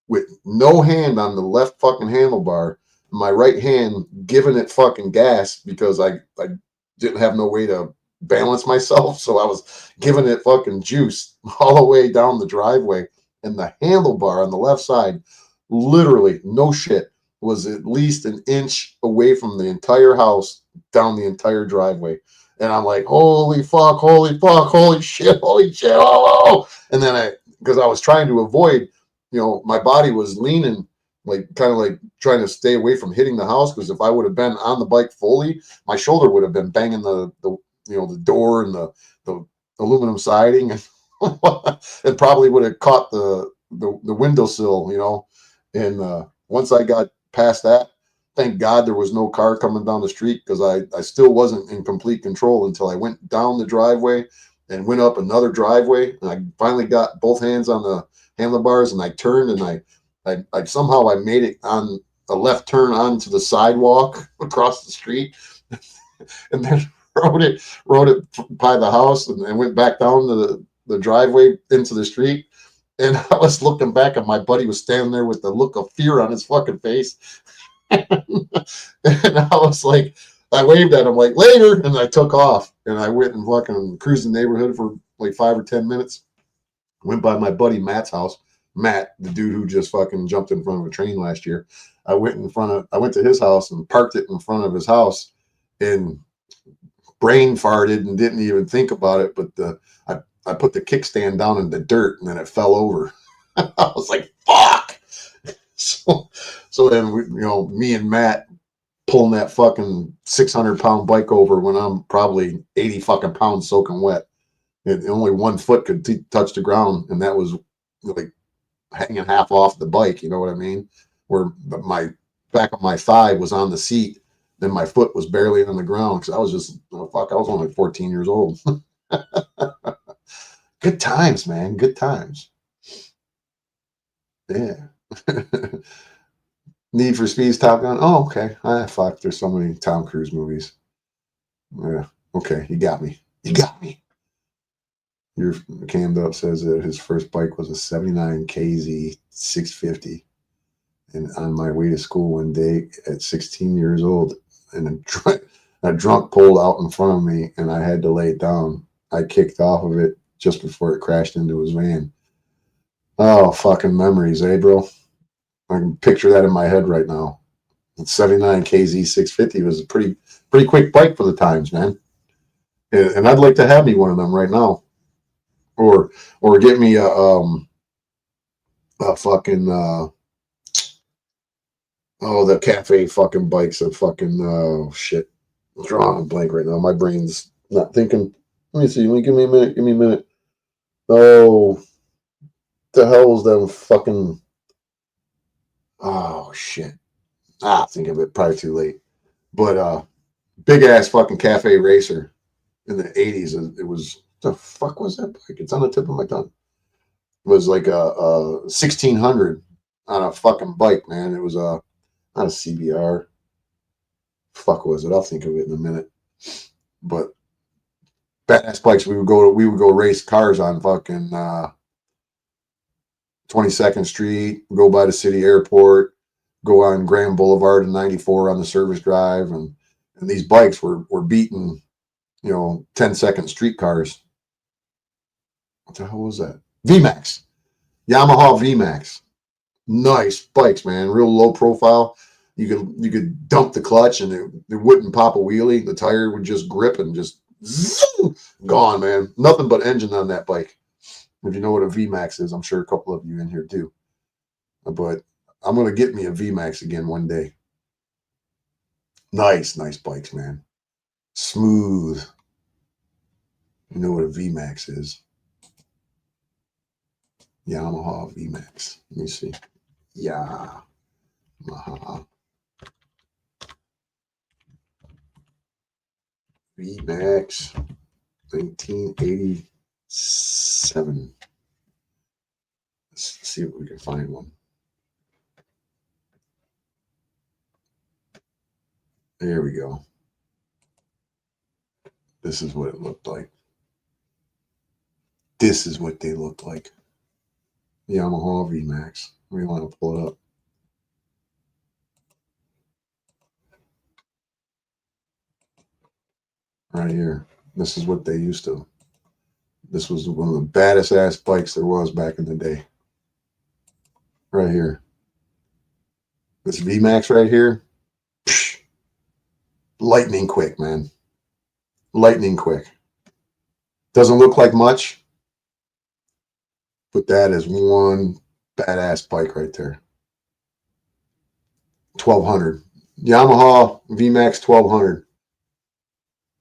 with no hand on the left fucking handlebar, my right hand giving it fucking gas because I didn't have no way to balance myself. So I was giving it fucking juice all the way down the driveway, and the handlebar on the left side, literally, no shit, was at least an inch away from the entire house down the entire driveway. And I'm like, holy fuck, holy shit, oh. And then because I was trying to avoid, my body was leaning, like kind of like trying to stay away from hitting the house, because if I would have been on the bike fully, my shoulder would have been banging the door and the aluminum siding, and it probably would have caught the windowsill, And once I got past that, thank God there was no car coming down the street, because I still wasn't in complete control until I went down the driveway and went up another driveway, and I finally got both hands on the handlebars, and I turned, and I somehow I made it on a left turn onto the sidewalk across the street, and then rode it by the house, and went back down to the driveway into the street. And I was looking back, and my buddy was standing there with the look of fear on his fucking face. And I was like, I waved at him like, later, and I took off, and I went and fucking cruised the neighborhood for like 5 or 10 minutes. Went by my buddy Matt's house. Matt, the dude who just fucking jumped in front of a train last year. I went to his house and parked it in front of his house, and brain farted and didn't even think about it. But I put the kickstand down in the dirt, and then it fell over. I was like, fuck. So then me and Matt pulling that fucking 600-pound bike over when I'm probably 80 fucking pounds soaking wet. And only 1 foot could touch the ground, and that was like hanging half off the bike. You know what I mean? Where my back of my thigh was on the seat, then my foot was barely on the ground because I was just I was only 14 years old. Good times, man. Good times. Yeah. Need for Speed's Top Gun. Oh, okay. Fuck. There's so many Tom Cruise movies. Yeah. Okay. You got me. You got me. Your Cammed Up says that his first bike was a 79 KZ 650. And on my way to school one day at 16 years old, and a drunk pulled out in front of me, and I had to lay it down. I kicked off of it just before it crashed into his van. Oh, fucking memories, eh, bro? I can picture that in my head right now. The 79 KZ 650 was a pretty quick bike for the times, man. And I'd like to have me one of them right now. Or get me a fucking the cafe fucking bikes of fucking shit. I'm drawing a blank right now. My brain's not thinking. Let me see. Give me a minute. Oh, the hell was them fucking? Oh shit. Think of it. Probably too late. But big ass fucking cafe racer in the 80s. It was, the fuck was that bike? It's on the tip of my tongue. It was like a 1600 on a fucking bike, man. It was not a CBR. Fuck was it? I'll think of it in a minute. But badass bikes. We would go race cars on fucking 22nd Street. Go by the city airport. Go on Grand Boulevard and 94 on the service drive, and these bikes were beating, 10-second street cars. What the hell was that? VMAX. Yamaha VMAX. Nice bikes, man. Real low profile. You could dump the clutch and it wouldn't pop a wheelie. The tire would just grip and just zoom, gone, man. Nothing but engine on that bike. If you know what a VMAX is, I'm sure a couple of you in here do. But I'm going to get me a VMAX again one day. Nice bikes, man. Smooth. You know what a VMAX is. Yamaha VMAX. Let me see. Yamaha. 1987. Let's see if we can find one. There we go. This is what it looked like. This is what they looked like. Yamaha VMAX. We want to pull it up. Right here. This is what they used to. This was one of the baddest ass bikes there was back in the day. Right here. This VMAX right here. Psh, lightning quick, man. Lightning quick. Doesn't look like much, but that is one badass bike right there. 1200. Yamaha VMAX 1200.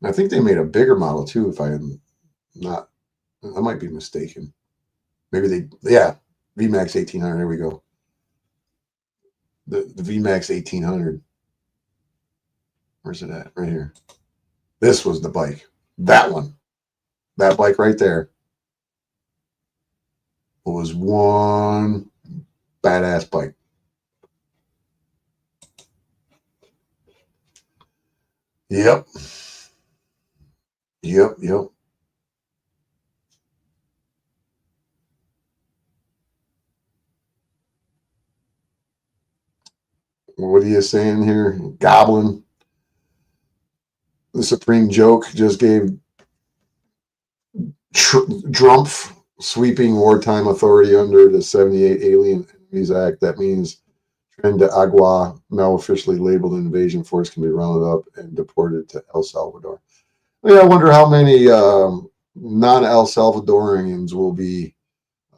I think they made a bigger model too, if I'm not, I might be mistaken. Maybe VMAX 1800. There we go. The VMAX 1800. Where's it at? Right here. This was the bike. That one. That bike right there was one badass bike. Yep. What are you saying here? Goblin. The Supreme Joke just gave Drumpf sweeping wartime authority under the 78 Alien Enemies Act. That means Tren de Agua, now officially labeled an invasion force, can be rounded up and deported to El Salvador. I wonder how many non-El Salvadorians will be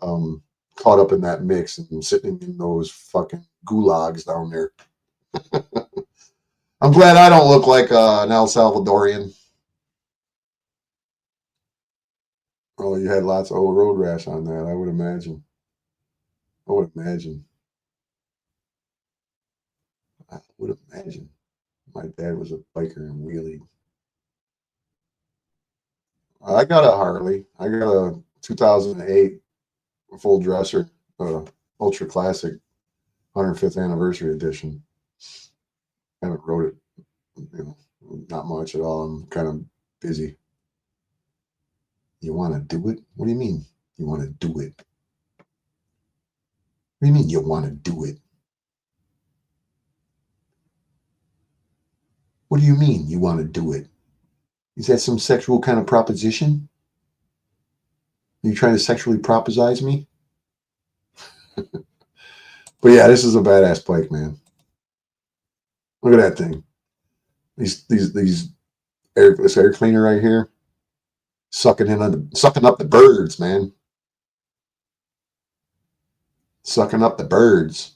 caught up in that mix and sitting in those fucking gulags down there. I'm glad I don't look like an El Salvadorian. Oh, you had lots of road rash on that, I would imagine. I would imagine. My dad was a biker and wheelie. I got a Harley. I got a 2008 full dresser, ultra classic 105th anniversary edition. I haven't rode it, not much at all. I'm kind of busy. You want to do it? What do you mean? You want to do it? What do you mean you want to do it? What do you mean you want to do it? Is that some sexual kind of proposition? Are you trying to sexually proposize me? But yeah, this is a badass bike, man. Look at that thing. This air cleaner right here, sucking up the birds, man. Sucking up the birds.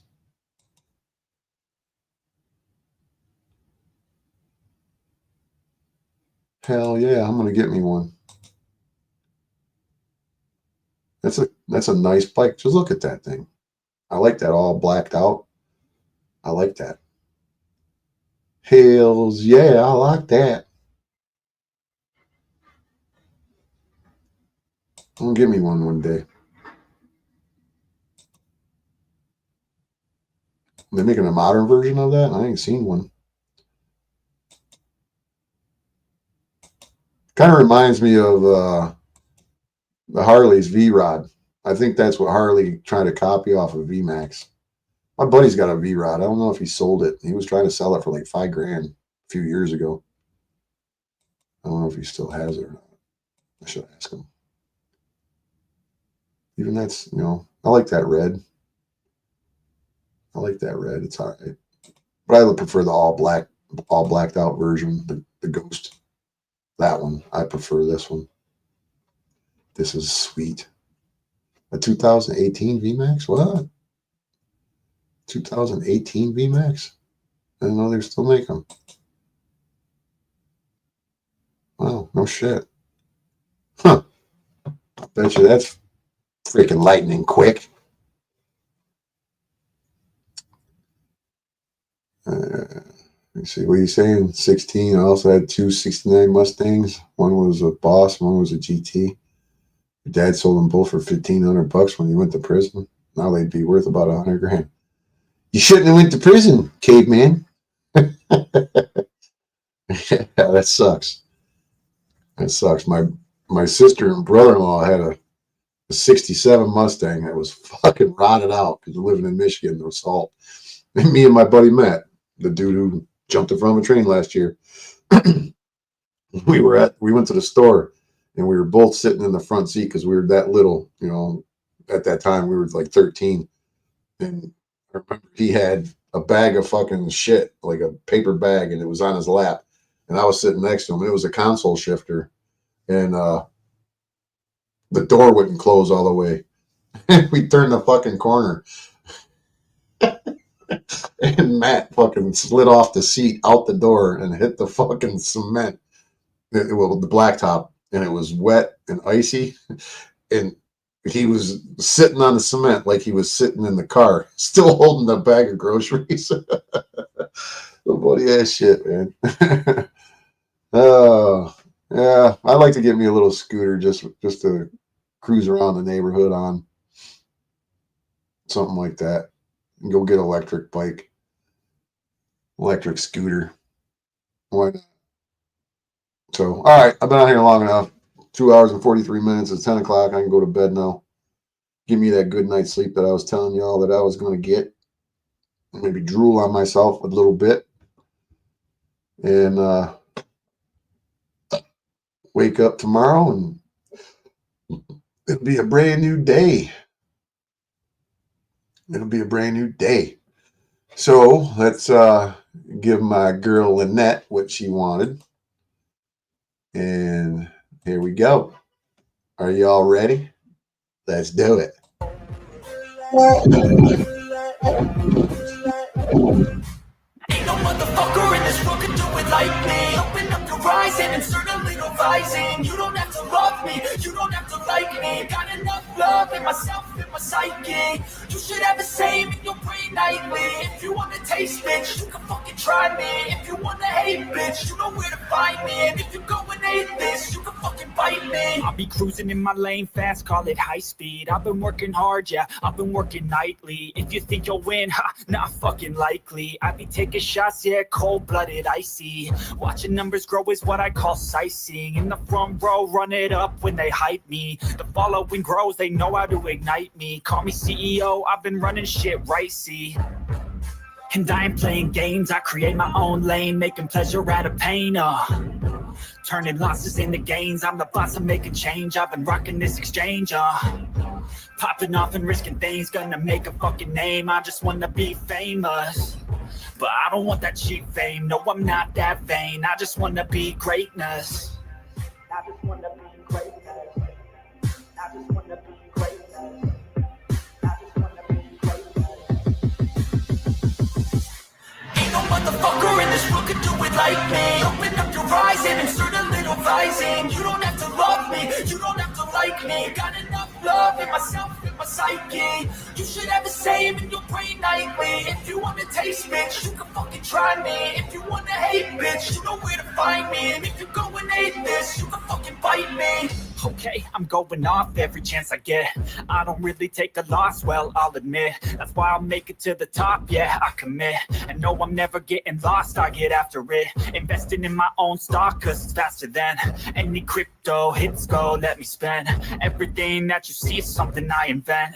Hell yeah, I'm gonna get me one. That's a nice bike. Just look at that thing. I like that all blacked out. I like that. Hells yeah, I like that. I'm gonna give me one day. They're making a modern version of that? I ain't seen one. Kind of reminds me of the Harley's V-Rod. I think that's what Harley tried to copy off of VMAX. My buddy's got a V-Rod. I don't know if he sold it. He was trying to sell it for like $5,000 a few years ago. I don't know if he still has it or not. I should ask him. Even that's, I like that red. I like that red. It's all right. But I would prefer the all blacked out version, the Ghost. That one. I prefer this one. This is sweet. A 2018 VMAX? What? 2018 VMAX? I didn't know they still make them. Wow, no shit. Huh. I bet you that's freaking lightning quick. Let me see. What are you saying? 16. I also had two 69 Mustangs. One was a Boss, one was a GT. Your dad sold them both for $1,500 when he went to prison. Now they'd be worth about $100,000. You shouldn't have went to prison, caveman. Yeah, that sucks. That sucks. My sister and brother-in-law had a 67 Mustang that was fucking rotted out because living in Michigan, no salt. And me and my buddy Matt, the dude who jumped in front of a train last year, we went to the store and we were both sitting in the front seat because we were that little, at that time we were like 13. And I remember he had a bag of fucking shit, like a paper bag, and it was on his lap. And I was sitting next to him, and it was a console shifter. And the door wouldn't close all the way. We turned the fucking corner. And Matt fucking slid off the seat out the door and hit the fucking cement. The blacktop. And it was wet and icy. And he was sitting on the cement like he was sitting in the car, still holding the bag of groceries. Bloody ass shit, man. Oh, yeah. I'd like to get me a little scooter just to cruise around the neighborhood on. Something like that. And go get an electric bike. Electric scooter. Why not? So, all right. I've been out here long enough. 2 hours and 43 minutes. It's 10 o'clock. I can go to bed now. Give me that good night's sleep that I was telling y'all that I was going to get. Maybe drool on myself a little bit. And wake up tomorrow and it'll be a brand new day. It'll be a brand new day. So let's give my girl Lynette what she wanted. And here we go. Are y'all ready? Let's do it. Ain't no motherfucker in this room. like me. Open up your eyes and insert a little rising. You don't have to love me, you don't have to like me. Got enough love in myself, in my psyche. You should have the same in your brain nightly. If you wanna taste, bitch, you can fucking try me. If you wanna hate, bitch, you know where to find me. And if you go and hate this, you can fucking bite me. I'll be cruising in my lane fast, call it high speed. I've been working hard, yeah, I've been working nightly. If you think you'll win, ha, not fucking likely. I be taking shots, yeah, cold-blooded, icy. Watching numbers grow is what I call sightseeing. In the front row, run it up when they hype me. The following grows, they know how to ignite me. Call me CEO, I've been running shit right, see. And I ain't playing games, I create my own lane, making pleasure out of pain, turning losses into gains, I'm the boss, I'm making change, I've been rocking this exchange, popping off and risking things, gonna make a fucking name, I just wanna be famous. But I don't want that cheap fame, no I'm not that vain, I just wanna be greatness. I just wanna be greatness. I just wanna be greatness. I just wanna be greatness. Ain't no motherfucker in this world could do it like me. Open up your eyes and insert a little rising. You don't have to love me, you don't have to like me. Got enough love in myself, in my psyche. You should have the same in your brain nightly. If you wanna taste, bitch, you can fucking try me. If you wanna hate, bitch, you know where to find me. And if you go and hate this, you can fucking bite me. Okay, I'm going off every chance I get. I don't really take a loss, well, I'll admit. That's why I'll make it to the top, yeah, I commit. And no, I'm never getting lost, I get after it. Investing in my own stock, cause it's faster than any crypto hits go. Let me spend everything that you see is something I invent.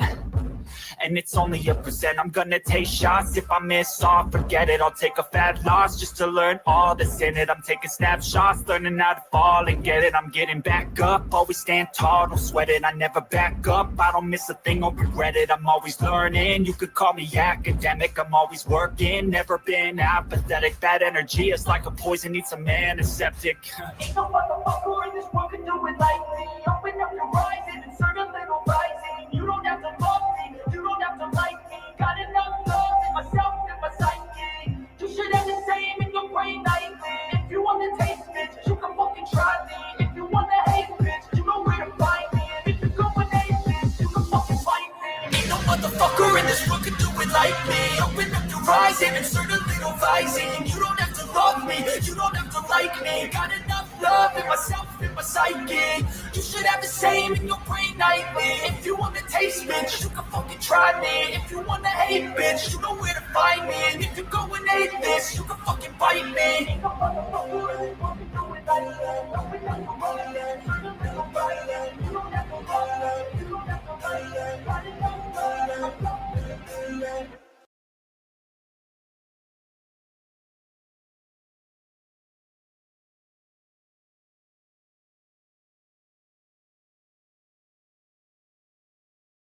And it's only a percent. I'm gonna take shots. If I miss off, forget it. I'll take a fat loss just to learn all that's in it. I'm taking snapshots, learning how to fall and get it. I'm getting back up, always stand tall, don't sweat it. I never back up, I don't miss a thing or regret it. I'm always learning, you could call me academic. I'm always working, never been apathetic. Bad energy is like a poison, needs some antiseptic. Ain't no motherfucker in this world can do it like me. Open up your eyes and insert a little rising. You don't have to love me, you don't have to like me. Got enough love in myself, in my psyche. You should have the same in your brain nightly. If you want to taste, bitch, you can fucking try me. If you want to hate, bitch, you know where to find me. And if you go and hate this, you can fucking fight me. Ain't no motherfucker in this world can do it like me. Open up your eyes and insert a little rising. You don't have to love me, you don't have to like me. Got enough love in myself, in my psyche. You should have the same in your brain nightly. If you want to taste, bitch, you can fucking try me. If you want to hate, bitch, you know where to find me. And if you go and hate this, you can fucking bite me.